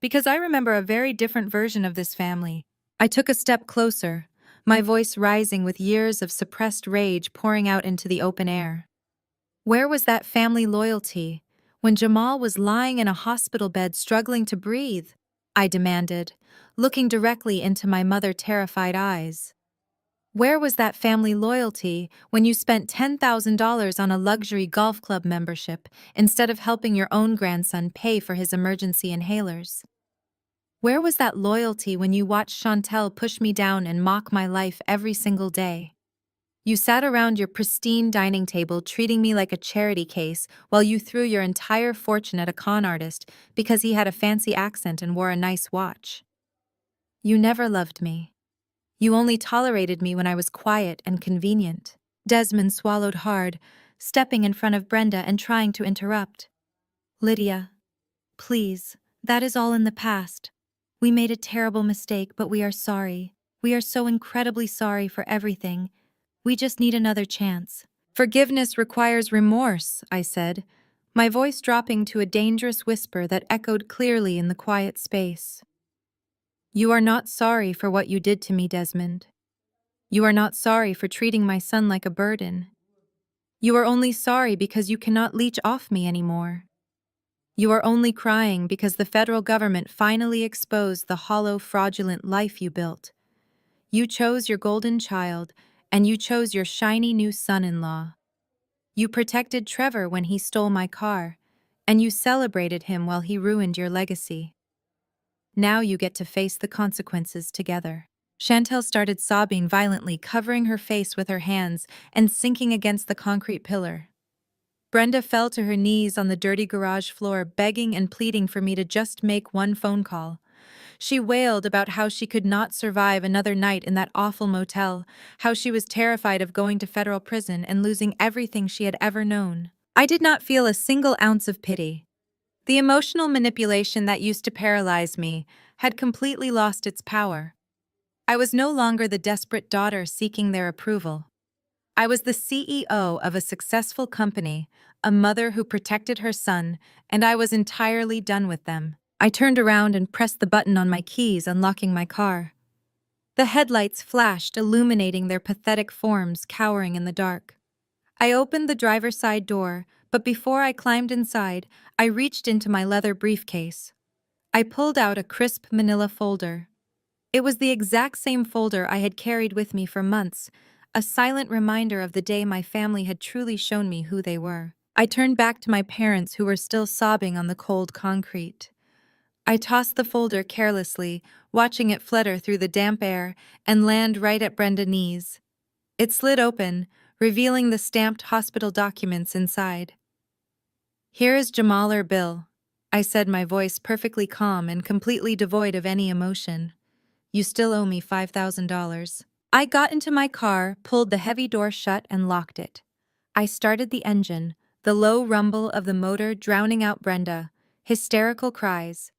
Because I remember a very different version of this family." I took a step closer, my voice rising with years of suppressed rage pouring out into the open air. Where was that family loyalty when Jamal was lying in a hospital bed struggling to breathe? I demanded, looking directly into my mother-terrified eyes. Where was that family loyalty when you spent $10,000 on a luxury golf club membership instead of helping your own grandson pay for his emergency inhalers? Where was that loyalty when you watched Chantel push me down and mock my life every single day? You sat around your pristine dining table treating me like a charity case while you threw your entire fortune at a con artist because he had a fancy accent and wore a nice watch. You never loved me. You only tolerated me when I was quiet and convenient. Desmond swallowed hard, stepping in front of Brenda and trying to interrupt. Lydia, please, that is all in the past. We made a terrible mistake, but we are sorry. We are so incredibly sorry for everything. We just need another chance. Forgiveness requires remorse, I said, my voice dropping to a dangerous whisper that echoed clearly in the quiet space. You are not sorry for what you did to me, Desmond. You are not sorry for treating my son like a burden. You are only sorry because you cannot leech off me anymore. You are only crying because the federal government finally exposed the hollow, fraudulent life you built. You chose your golden child, and you chose your shiny new son-in-law. You protected Trevor when he stole my car, and you celebrated him while he ruined your legacy. Now you get to face the consequences together. Chantel started sobbing violently, covering her face with her hands and sinking against the concrete pillar. Brenda fell to her knees on the dirty garage floor, begging and pleading for me to just make one phone call. She wailed about how she could not survive another night in that awful motel, how she was terrified of going to federal prison and losing everything she had ever known. I did not feel a single ounce of pity. The emotional manipulation that used to paralyze me had completely lost its power. I was no longer the desperate daughter seeking their approval. I was the CEO of a successful company, a mother who protected her son, and I was entirely done with them. I turned around and pressed the button on my keys, unlocking my car. The headlights flashed, illuminating their pathetic forms cowering in the dark. I opened the driver's side door, but before I climbed inside, I reached into my leather briefcase. I pulled out a crisp manila folder. It was the exact same folder I had carried with me for months, a silent reminder of the day my family had truly shown me who they were. I turned back to my parents, who were still sobbing on the cold concrete. I tossed the folder carelessly, watching it flutter through the damp air and land right at Brenda's knees. It slid open, revealing the stamped hospital documents inside. "Here is Jamal or Bill," I said, my voice perfectly calm and completely devoid of any emotion. "You still owe me $5,000. I got into my car, pulled the heavy door shut, and locked it. I started the engine, the low rumble of the motor drowning out Brenda, hysterical cries.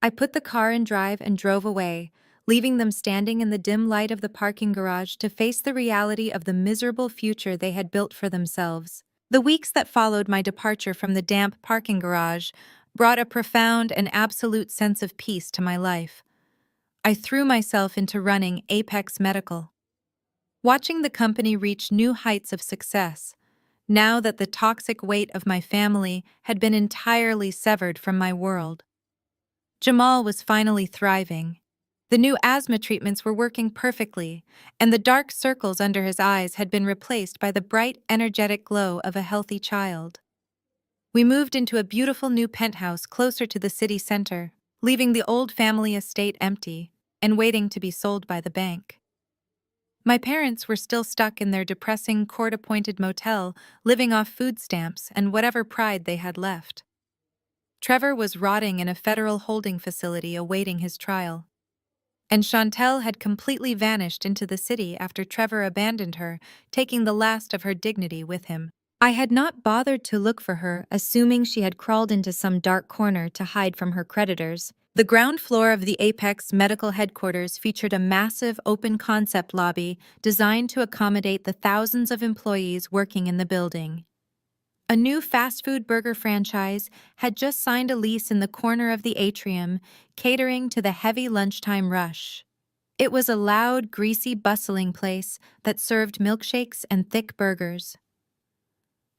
I put the car in drive and drove away, leaving them standing in the dim light of the parking garage to face the reality of the miserable future they had built for themselves. The weeks that followed my departure from the damp parking garage brought a profound and absolute sense of peace to my life. I threw myself into running Apex Medical. Watching the company reach new heights of success, now that the toxic weight of my family had been entirely severed from my world. Jamal was finally thriving. The new asthma treatments were working perfectly, and the dark circles under his eyes had been replaced by the bright, energetic glow of a healthy child. We moved into a beautiful new penthouse closer to the city center, leaving the old family estate empty and waiting to be sold by the bank. My parents were still stuck in their depressing, court-appointed motel, living off food stamps and whatever pride they had left. Trevor was rotting in a federal holding facility awaiting his trial. And Chantel had completely vanished into the city after Trevor abandoned her, taking the last of her dignity with him. I had not bothered to look for her, assuming she had crawled into some dark corner to hide from her creditors. The ground floor of the Apex Medical Headquarters featured a massive open-concept lobby designed to accommodate the thousands of employees working in the building. A new fast food burger franchise had just signed a lease in the corner of the atrium, catering to the heavy lunchtime rush. It was a loud, greasy, bustling place that served milkshakes and thick burgers.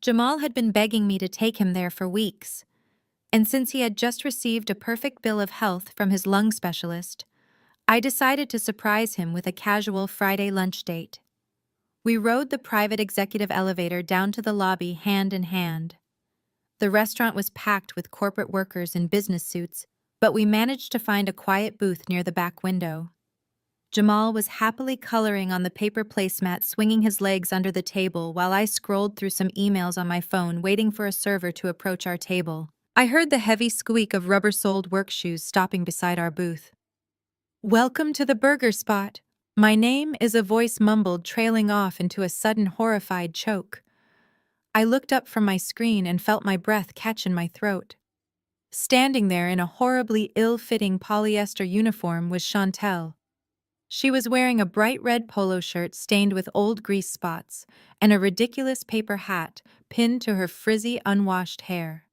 Jamal had been begging me to take him there for weeks, and since he had just received a perfect bill of health from his lung specialist, I decided to surprise him with a casual Friday lunch date. We rode the private executive elevator down to the lobby hand in hand. The restaurant was packed with corporate workers in business suits, but we managed to find a quiet booth near the back window. Jamal was happily coloring on the paper placemat, swinging his legs under the table while I scrolled through some emails on my phone, waiting for a server to approach our table. I heard the heavy squeak of rubber-soled work shoes stopping beside our booth. "Welcome to the burger spot. My name is," a voice mumbled, trailing off into a sudden horrified choke. I looked up from my screen and felt my breath catch in my throat. Standing there in a horribly ill-fitting polyester uniform was Chantel. She was wearing a bright red polo shirt stained with old grease spots and a ridiculous paper hat pinned to her frizzy, unwashed hair.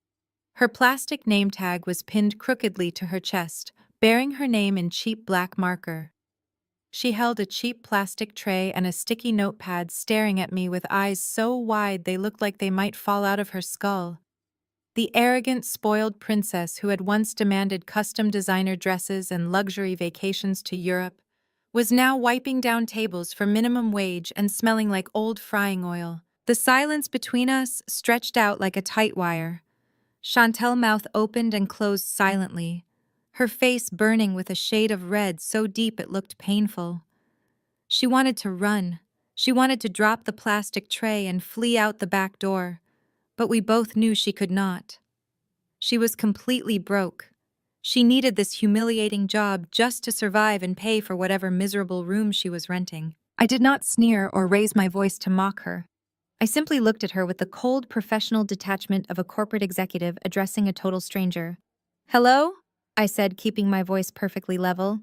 Her plastic name tag was pinned crookedly to her chest, bearing her name in cheap black marker. She held a cheap plastic tray and a sticky notepad, staring at me with eyes so wide they looked like they might fall out of her skull. The arrogant, spoiled princess who had once demanded custom designer dresses and luxury vacations to Europe was now wiping down tables for minimum wage and smelling like old frying oil. The silence between us stretched out like a tight wire. Chantel's mouth opened and closed silently, her face burning with a shade of red so deep it looked painful. She wanted to run. She wanted to drop the plastic tray and flee out the back door, but we both knew she could not. She was completely broke. She needed this humiliating job just to survive and pay for whatever miserable room she was renting. I did not sneer or raise my voice to mock her. I simply looked at her with the cold, professional detachment of a corporate executive addressing a total stranger. "Hello?" I said, keeping my voice perfectly level.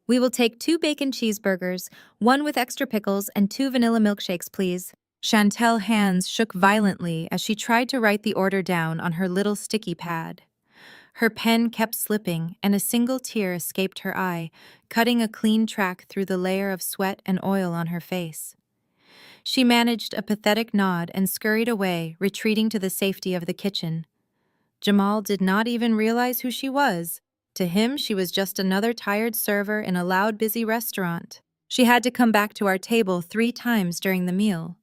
"We will take 2 bacon cheeseburgers, 1 with extra pickles, and 2 vanilla milkshakes, please." Chantel's hands shook violently as she tried to write the order down on her little sticky pad. Her pen kept slipping, and a single tear escaped her eye, cutting a clean track through the layer of sweat and oil on her face. She managed a pathetic nod and scurried away, retreating to the safety of the kitchen. Jamal did not even realize who she was. To him, she was just another tired server in a loud, busy restaurant. She had to come back to our table 3 times during the meal.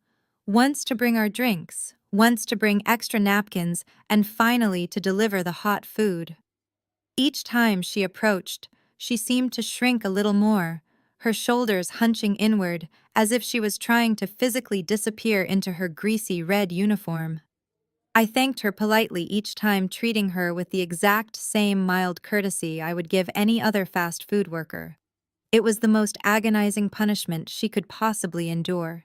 Once to bring our drinks, once to bring extra napkins, and finally to deliver the hot food. Each time she approached, she seemed to shrink a little more, her shoulders hunching inward, as if she was trying to physically disappear into her greasy red uniform. I thanked her politely each time, treating her with the exact same mild courtesy I would give any other fast food worker. It was the most agonizing punishment she could possibly endure.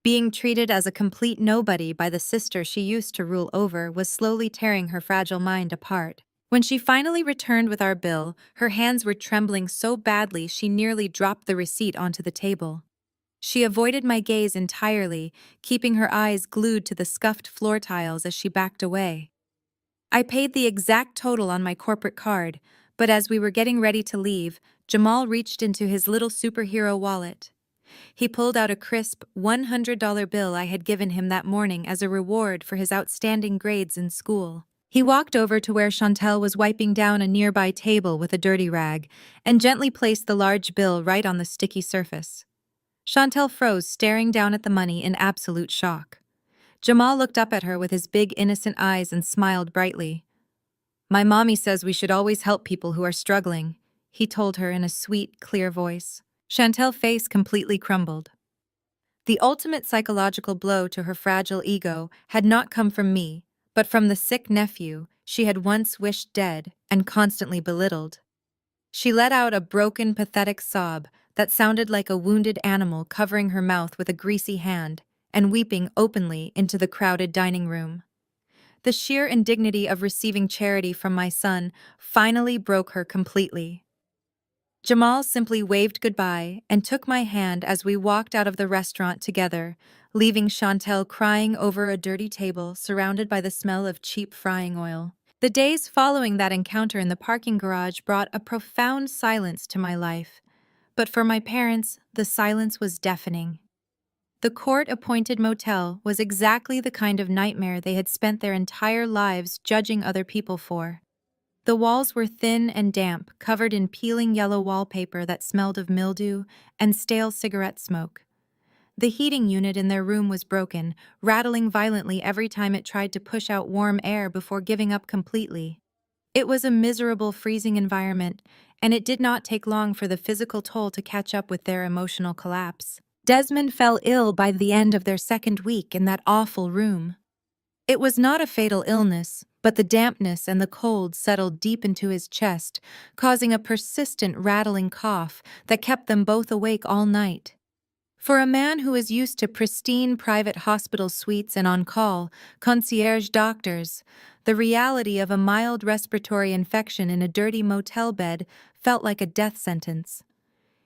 Being treated as a complete nobody by the sister she used to rule over was slowly tearing her fragile mind apart. When she finally returned with our bill, her hands were trembling so badly she nearly dropped the receipt onto the table. She avoided my gaze entirely, keeping her eyes glued to the scuffed floor tiles as she backed away. I paid the exact total on my corporate card, but as we were getting ready to leave, Jamal reached into his little superhero wallet. He pulled out a crisp $100 bill I had given him that morning as a reward for his outstanding grades in school. He walked over to where Chantel was wiping down a nearby table with a dirty rag and gently placed the large bill right on the sticky surface. Chantel froze, staring down at the money in absolute shock. Jamal looked up at her with his big, innocent eyes and smiled brightly. "My mommy says we should always help people who are struggling," he told her in a sweet, clear voice. Chantel's face completely crumbled. The ultimate psychological blow to her fragile ego had not come from me, but from the sick nephew she had once wished dead and constantly belittled. She let out a broken, pathetic sob that sounded like a wounded animal, covering her mouth with a greasy hand and weeping openly into the crowded dining room. The sheer indignity of receiving charity from my son finally broke her completely. Jamal simply waved goodbye and took my hand as we walked out of the restaurant together, leaving Chantel crying over a dirty table surrounded by the smell of cheap frying oil. The days following that encounter in the parking garage brought a profound silence to my life, but for my parents, the silence was deafening. The court-appointed motel was exactly the kind of nightmare they had spent their entire lives judging other people for. The walls were thin and damp, covered in peeling yellow wallpaper that smelled of mildew and stale cigarette smoke. The heating unit in their room was broken, rattling violently every time it tried to push out warm air before giving up completely. It was a miserable, freezing environment, and it did not take long for the physical toll to catch up with their emotional collapse. Desmond fell ill by the end of their second week in that awful room. It was not a fatal illness, but the dampness and the cold settled deep into his chest, causing a persistent rattling cough that kept them both awake all night. For a man who is used to pristine private hospital suites and on-call, concierge doctors, the reality of a mild respiratory infection in a dirty motel bed felt like a death sentence.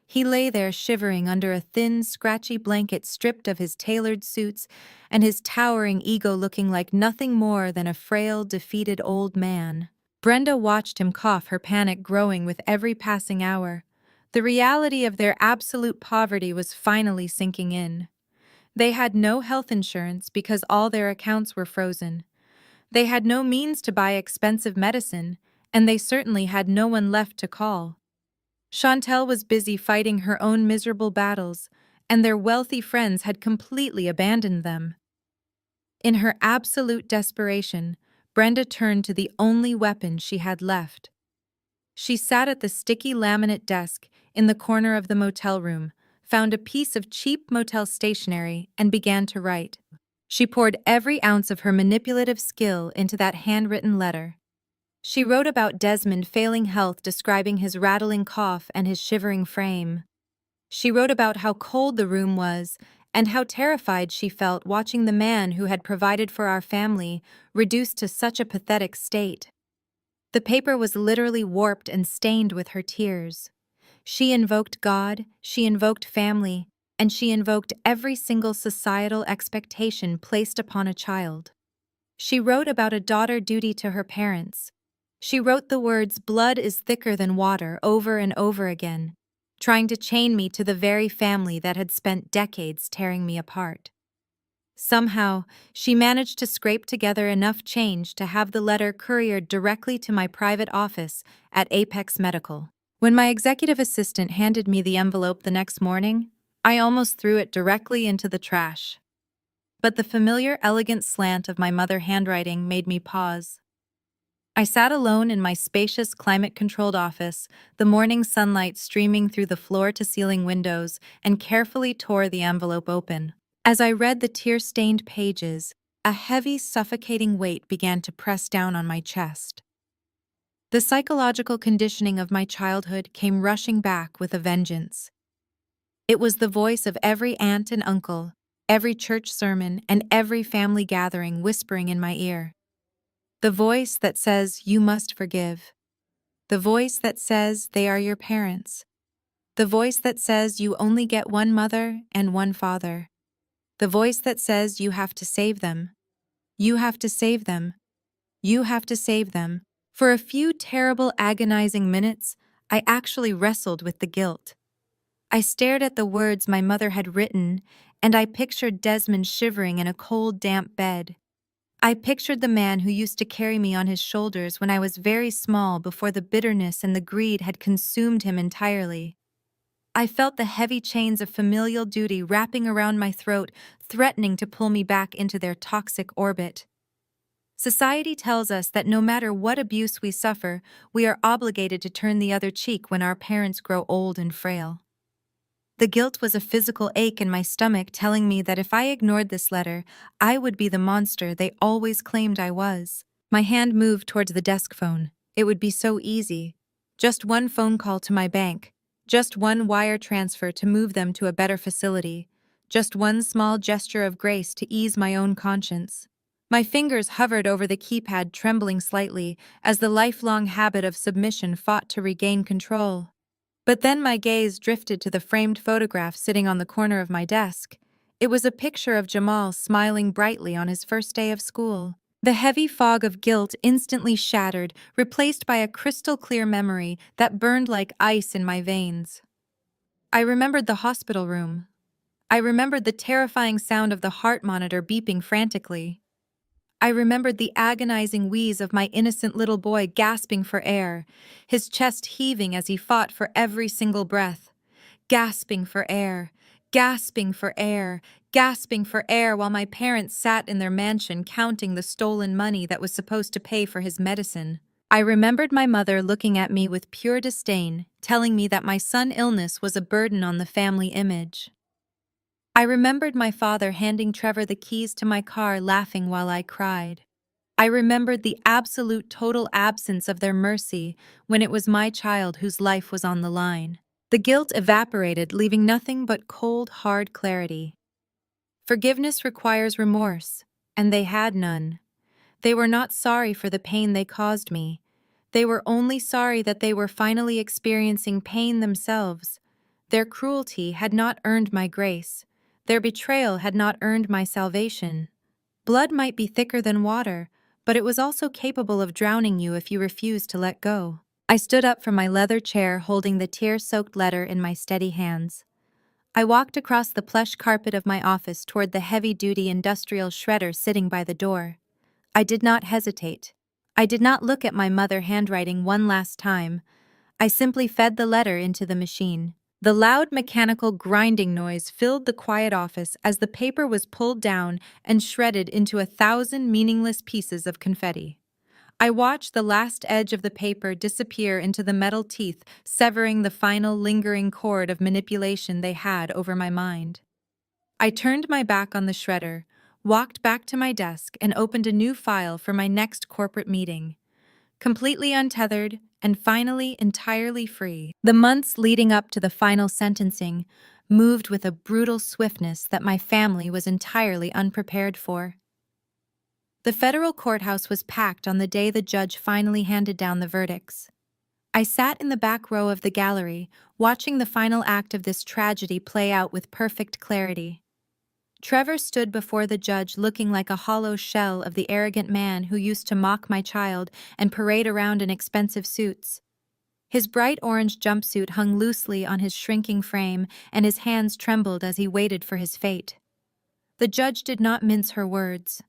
He lay there shivering under a thin, scratchy blanket stripped of his tailored suits, and his towering ego looking like nothing more than a frail, defeated old man. Brenda watched him cough, her panic growing with every passing hour. The reality of their absolute poverty was finally sinking in. They had no health insurance because all their accounts were frozen. They had no means to buy expensive medicine, and they certainly had no one left to call. Chantel was busy fighting her own miserable battles, and their wealthy friends had completely abandoned them. In her absolute desperation, Brenda turned to the only weapon she had left. She sat at the sticky laminate desk in the corner of the motel room, found a piece of cheap motel stationery, and began to write. She poured every ounce of her manipulative skill into that handwritten letter. She wrote about Desmond failing health, describing his rattling cough and his shivering frame. She wrote about how cold the room was and how terrified she felt watching the man who had provided for our family reduced to such a pathetic state. The paper was literally warped and stained with her tears. She invoked God, she invoked family, and she invoked every single societal expectation placed upon a child. She wrote about a daughter duty to her parents. She wrote the words, "Blood is thicker than water," over and over again, trying to chain me to the very family that had spent decades tearing me apart. Somehow, she managed to scrape together enough change to have the letter couriered directly to my private office at Apex Medical. When my executive assistant handed me the envelope the next morning, I almost threw it directly into the trash. But the familiar, elegant slant of my mother's handwriting made me pause. I sat alone in my spacious, climate-controlled office, the morning sunlight streaming through the floor-to-ceiling windows, and carefully tore the envelope open. As I read the tear-stained pages, a heavy, suffocating weight began to press down on my chest. The psychological conditioning of my childhood came rushing back with a vengeance. It was the voice of every aunt and uncle, every church sermon, and every family gathering whispering in my ear. The voice that says, "You must forgive." The voice that says, "They are your parents." The voice that says, "You only get one mother and one father." The voice that says, "You have to save them. You have to save them. You have to save them." For a few terrible, agonizing minutes, I actually wrestled with the guilt. I stared at the words my mother had written, and I pictured Desmond shivering in a cold, damp bed. I pictured the man who used to carry me on his shoulders when I was very small before the bitterness and the greed had consumed him entirely. I felt the heavy chains of familial duty wrapping around my throat, threatening to pull me back into their toxic orbit. Society tells us that no matter what abuse we suffer, we are obligated to turn the other cheek when our parents grow old and frail. The guilt was a physical ache in my stomach telling me that if I ignored this letter, I would be the monster they always claimed I was. My hand moved towards the desk phone. It would be so easy. Just one phone call to my bank. Just one wire transfer to move them to a better facility. Just one small gesture of grace to ease my own conscience. My fingers hovered over the keypad, trembling slightly, as the lifelong habit of submission fought to regain control. But then my gaze drifted to the framed photograph sitting on the corner of my desk. It was a picture of Jamal smiling brightly on his first day of school. The heavy fog of guilt instantly shattered, replaced by a crystal-clear memory that burned like ice in my veins. I remembered the hospital room. I remembered the terrifying sound of the heart monitor beeping frantically. I remembered the agonizing wheeze of my innocent little boy gasping for air, his chest heaving as he fought for every single breath. Gasping for air, gasping for air, gasping for air while my parents sat in their mansion counting the stolen money that was supposed to pay for his medicine. I remembered my mother looking at me with pure disdain, telling me that my son's illness was a burden on the family image. I remembered my father handing Trevor the keys to my car, laughing while I cried. I remembered the absolute total absence of their mercy when it was my child whose life was on the line. The guilt evaporated, leaving nothing but cold, hard clarity. Forgiveness requires remorse, and they had none. They were not sorry for the pain they caused me. They were only sorry that they were finally experiencing pain themselves. Their cruelty had not earned my grace. Their betrayal had not earned my salvation. Blood might be thicker than water, but it was also capable of drowning you if you refused to let go. I stood up from my leather chair, holding the tear-soaked letter in my steady hands. I walked across the plush carpet of my office toward the heavy-duty industrial shredder sitting by the door. I did not hesitate. I did not look at my mother's handwriting one last time. I simply fed the letter into the machine. The loud mechanical grinding noise filled the quiet office as the paper was pulled down and shredded into 1,000 meaningless pieces of confetti. I watched the last edge of the paper disappear into the metal teeth, severing the final lingering cord of manipulation they had over my mind. I turned my back on the shredder, walked back to my desk, and opened a new file for my next corporate meeting. Completely untethered, and finally entirely free. The months leading up to the final sentencing moved with a brutal swiftness that my family was entirely unprepared for. The federal courthouse was packed on the day the judge finally handed down the verdicts. I sat in the back row of the gallery, watching the final act of this tragedy play out with perfect clarity. Trevor stood before the judge looking like a hollow shell of the arrogant man who used to mock my child and parade around in expensive suits. His bright orange jumpsuit hung loosely on his shrinking frame, and his hands trembled as he waited for his fate. The judge did not mince her words.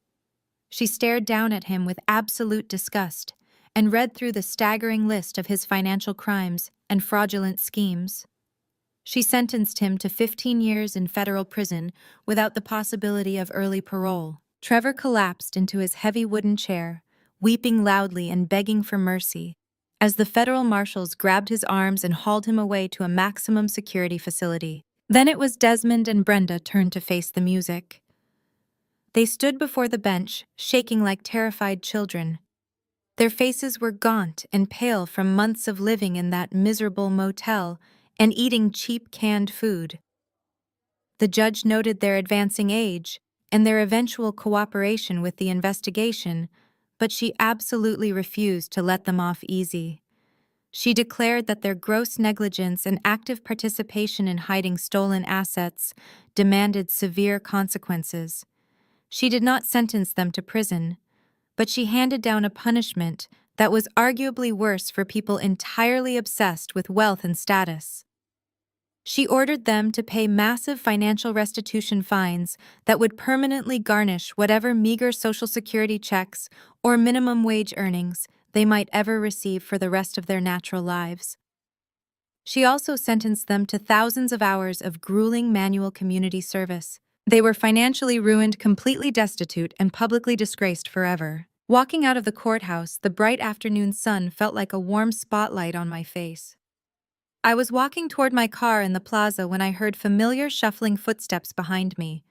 She stared down at him with absolute disgust and read through the staggering list of his financial crimes and fraudulent schemes. She sentenced him to 15 years in federal prison without the possibility of early parole. Trevor collapsed into his heavy wooden chair, weeping loudly and begging for mercy, as the federal marshals grabbed his arms and hauled him away to a maximum security facility. Then it was Desmond and Brenda turned to face the music. They stood before the bench, shaking like terrified children. Their faces were gaunt and pale from months of living in that miserable motel and eating cheap canned food. The judge noted their advancing age and their eventual cooperation with the investigation, but she absolutely refused to let them off easy. She declared that their gross negligence and active participation in hiding stolen assets demanded severe consequences. She did not sentence them to prison, but she handed down a punishment that was arguably worse for people entirely obsessed with wealth and status. She ordered them to pay massive financial restitution fines that would permanently garnish whatever meager Social Security checks or minimum wage earnings they might ever receive for the rest of their natural lives. She also sentenced them to thousands of hours of grueling manual community service. They were financially ruined, completely destitute, and publicly disgraced forever. Walking out of the courthouse, the bright afternoon sun felt like a warm spotlight on my face. I was walking toward my car in the plaza when I heard familiar shuffling footsteps behind me.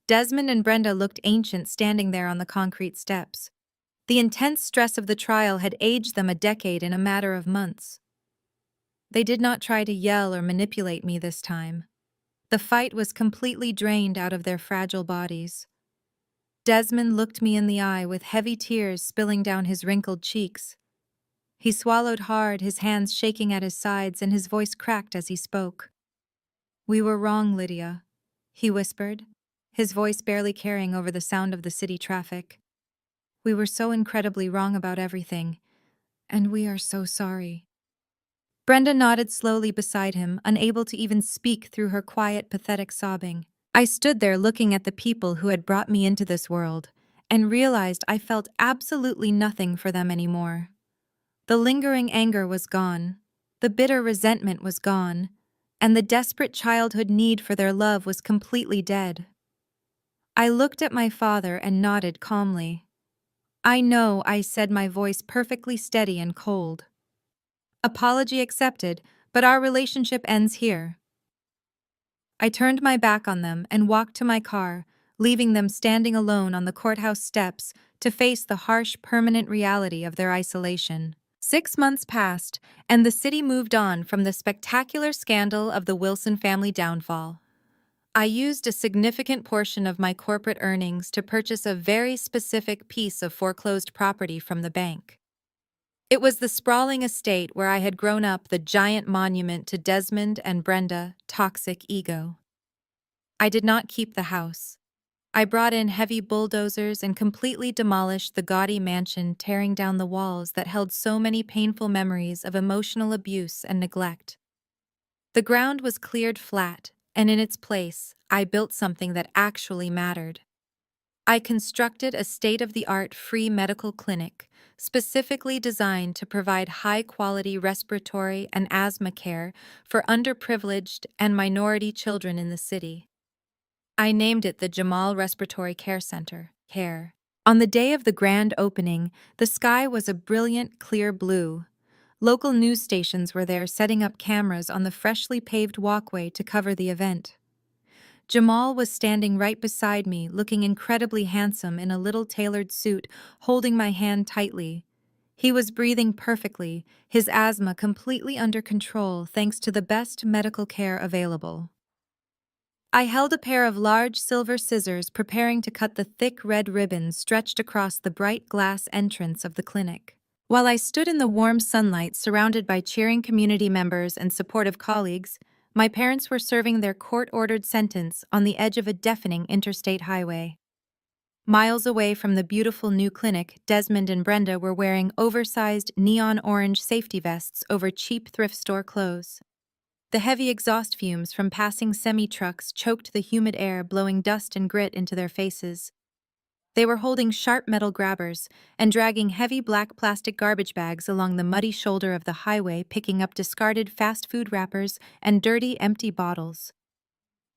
Desmond and Brenda looked ancient standing there on the concrete steps. The intense stress of the trial had aged them a decade in a matter of months. They did not try to yell or manipulate me this time. The fight was completely drained out of their fragile bodies. Desmond looked me in the eye with heavy tears spilling down his wrinkled cheeks. He swallowed hard, his hands shaking at his sides, and his voice cracked as he spoke. "We were wrong, Lydia," he whispered, his voice barely carrying over the sound of the city traffic. "We were so incredibly wrong about everything, and we are so sorry." Brenda nodded slowly beside him, unable to even speak through her quiet, pathetic sobbing. I stood there looking at the people who had brought me into this world, and realized I felt absolutely nothing for them anymore. The lingering anger was gone, the bitter resentment was gone, and the desperate childhood need for their love was completely dead. I looked at my father and nodded calmly. I know, I said, my voice perfectly steady and cold. Apology accepted, but our relationship ends here. I turned my back on them and walked to my car, leaving them standing alone on the courthouse steps to face the harsh, permanent reality of their isolation. 6 months passed, and the city moved on from the spectacular scandal of the Wilson family downfall. I used a significant portion of my corporate earnings to purchase a very specific piece of foreclosed property from the bank. It was the sprawling estate where I had grown up, the giant monument to Desmond and Brenda, toxic ego. I did not keep the house. I brought in heavy bulldozers and completely demolished the gaudy mansion, tearing down the walls that held so many painful memories of emotional abuse and neglect. The ground was cleared flat, and in its place, I built something that actually mattered. I constructed a state-of-the-art free medical clinic, specifically designed to provide high-quality respiratory and asthma care for underprivileged and minority children in the city. I named it the Jamal Respiratory Care Center, CARE. On the day of the grand opening, the sky was a brilliant, clear blue. Local news stations were there setting up cameras on the freshly paved walkway to cover the event. Jamal was standing right beside me, looking incredibly handsome in a little tailored suit, holding my hand tightly. He was breathing perfectly, his asthma completely under control thanks to the best medical care available. I held a pair of large silver scissors, preparing to cut the thick red ribbons stretched across the bright glass entrance of the clinic. While I stood in the warm sunlight surrounded by cheering community members and supportive colleagues, my parents were serving their court-ordered sentence on the edge of a deafening interstate highway. Miles away from the beautiful new clinic, Desmond and Brenda were wearing oversized neon orange safety vests over cheap thrift store clothes. The heavy exhaust fumes from passing semi-trucks choked the humid air, blowing dust and grit into their faces. They were holding sharp metal grabbers and dragging heavy black plastic garbage bags along the muddy shoulder of the highway, picking up discarded fast food wrappers and dirty, empty bottles.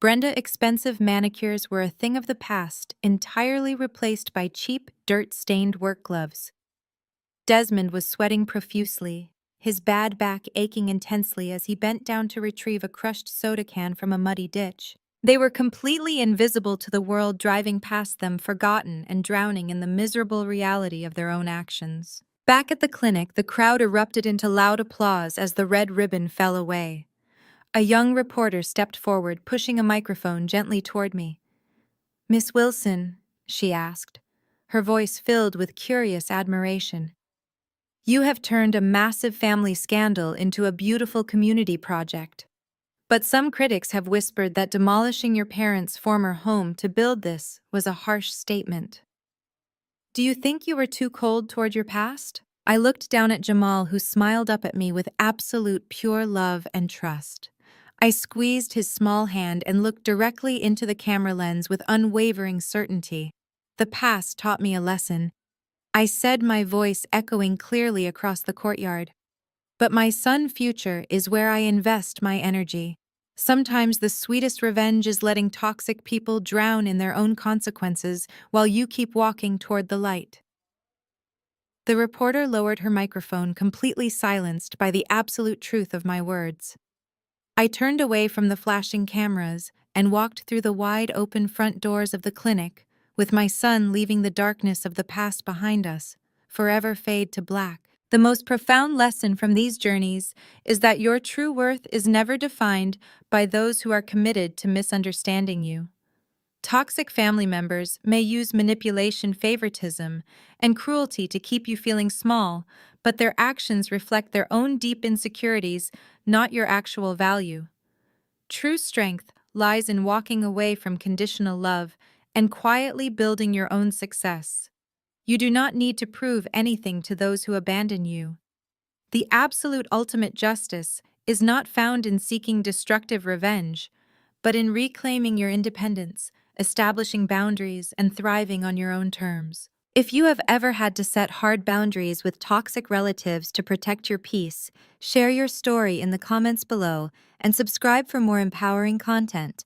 Brenda expensive manicures were a thing of the past, entirely replaced by cheap, dirt-stained work gloves. Desmond was sweating profusely, his bad back aching intensely as he bent down to retrieve a crushed soda can from a muddy ditch. They were completely invisible to the world driving past them, forgotten and drowning in the miserable reality of their own actions. Back at the clinic, the crowd erupted into loud applause as the red ribbon fell away. A young reporter stepped forward, pushing a microphone gently toward me. "Miss Wilson," she asked, her voice filled with curious admiration, "you have turned a massive family scandal into a beautiful community project. But some critics have whispered that demolishing your parents' former home to build this was a harsh statement. Do you think you were too cold toward your past?" I looked down at Jamal, who smiled up at me with absolute pure love and trust. I squeezed his small hand and looked directly into the camera lens with unwavering certainty. "The past taught me a lesson," I said, my voice echoing clearly across the courtyard. "But my son's future is where I invest my energy. Sometimes the sweetest revenge is letting toxic people drown in their own consequences while you keep walking toward the light." The reporter lowered her microphone, completely silenced by the absolute truth of my words. I turned away from the flashing cameras and walked through the wide-open front doors of the clinic, with my son leaving the darkness of the past behind us, forever fade to black. The most profound lesson from these journeys is that your true worth is never defined by those who are committed to misunderstanding you. Toxic family members may use manipulation, favoritism, and cruelty to keep you feeling small, but their actions reflect their own deep insecurities, not your actual value. True strength lies in walking away from conditional love and quietly building your own success. You do not need to prove anything to those who abandon you. The absolute ultimate justice is not found in seeking destructive revenge, but in reclaiming your independence, establishing boundaries, and thriving on your own terms. If you have ever had to set hard boundaries with toxic relatives to protect your peace, share your story in the comments below and subscribe for more empowering content.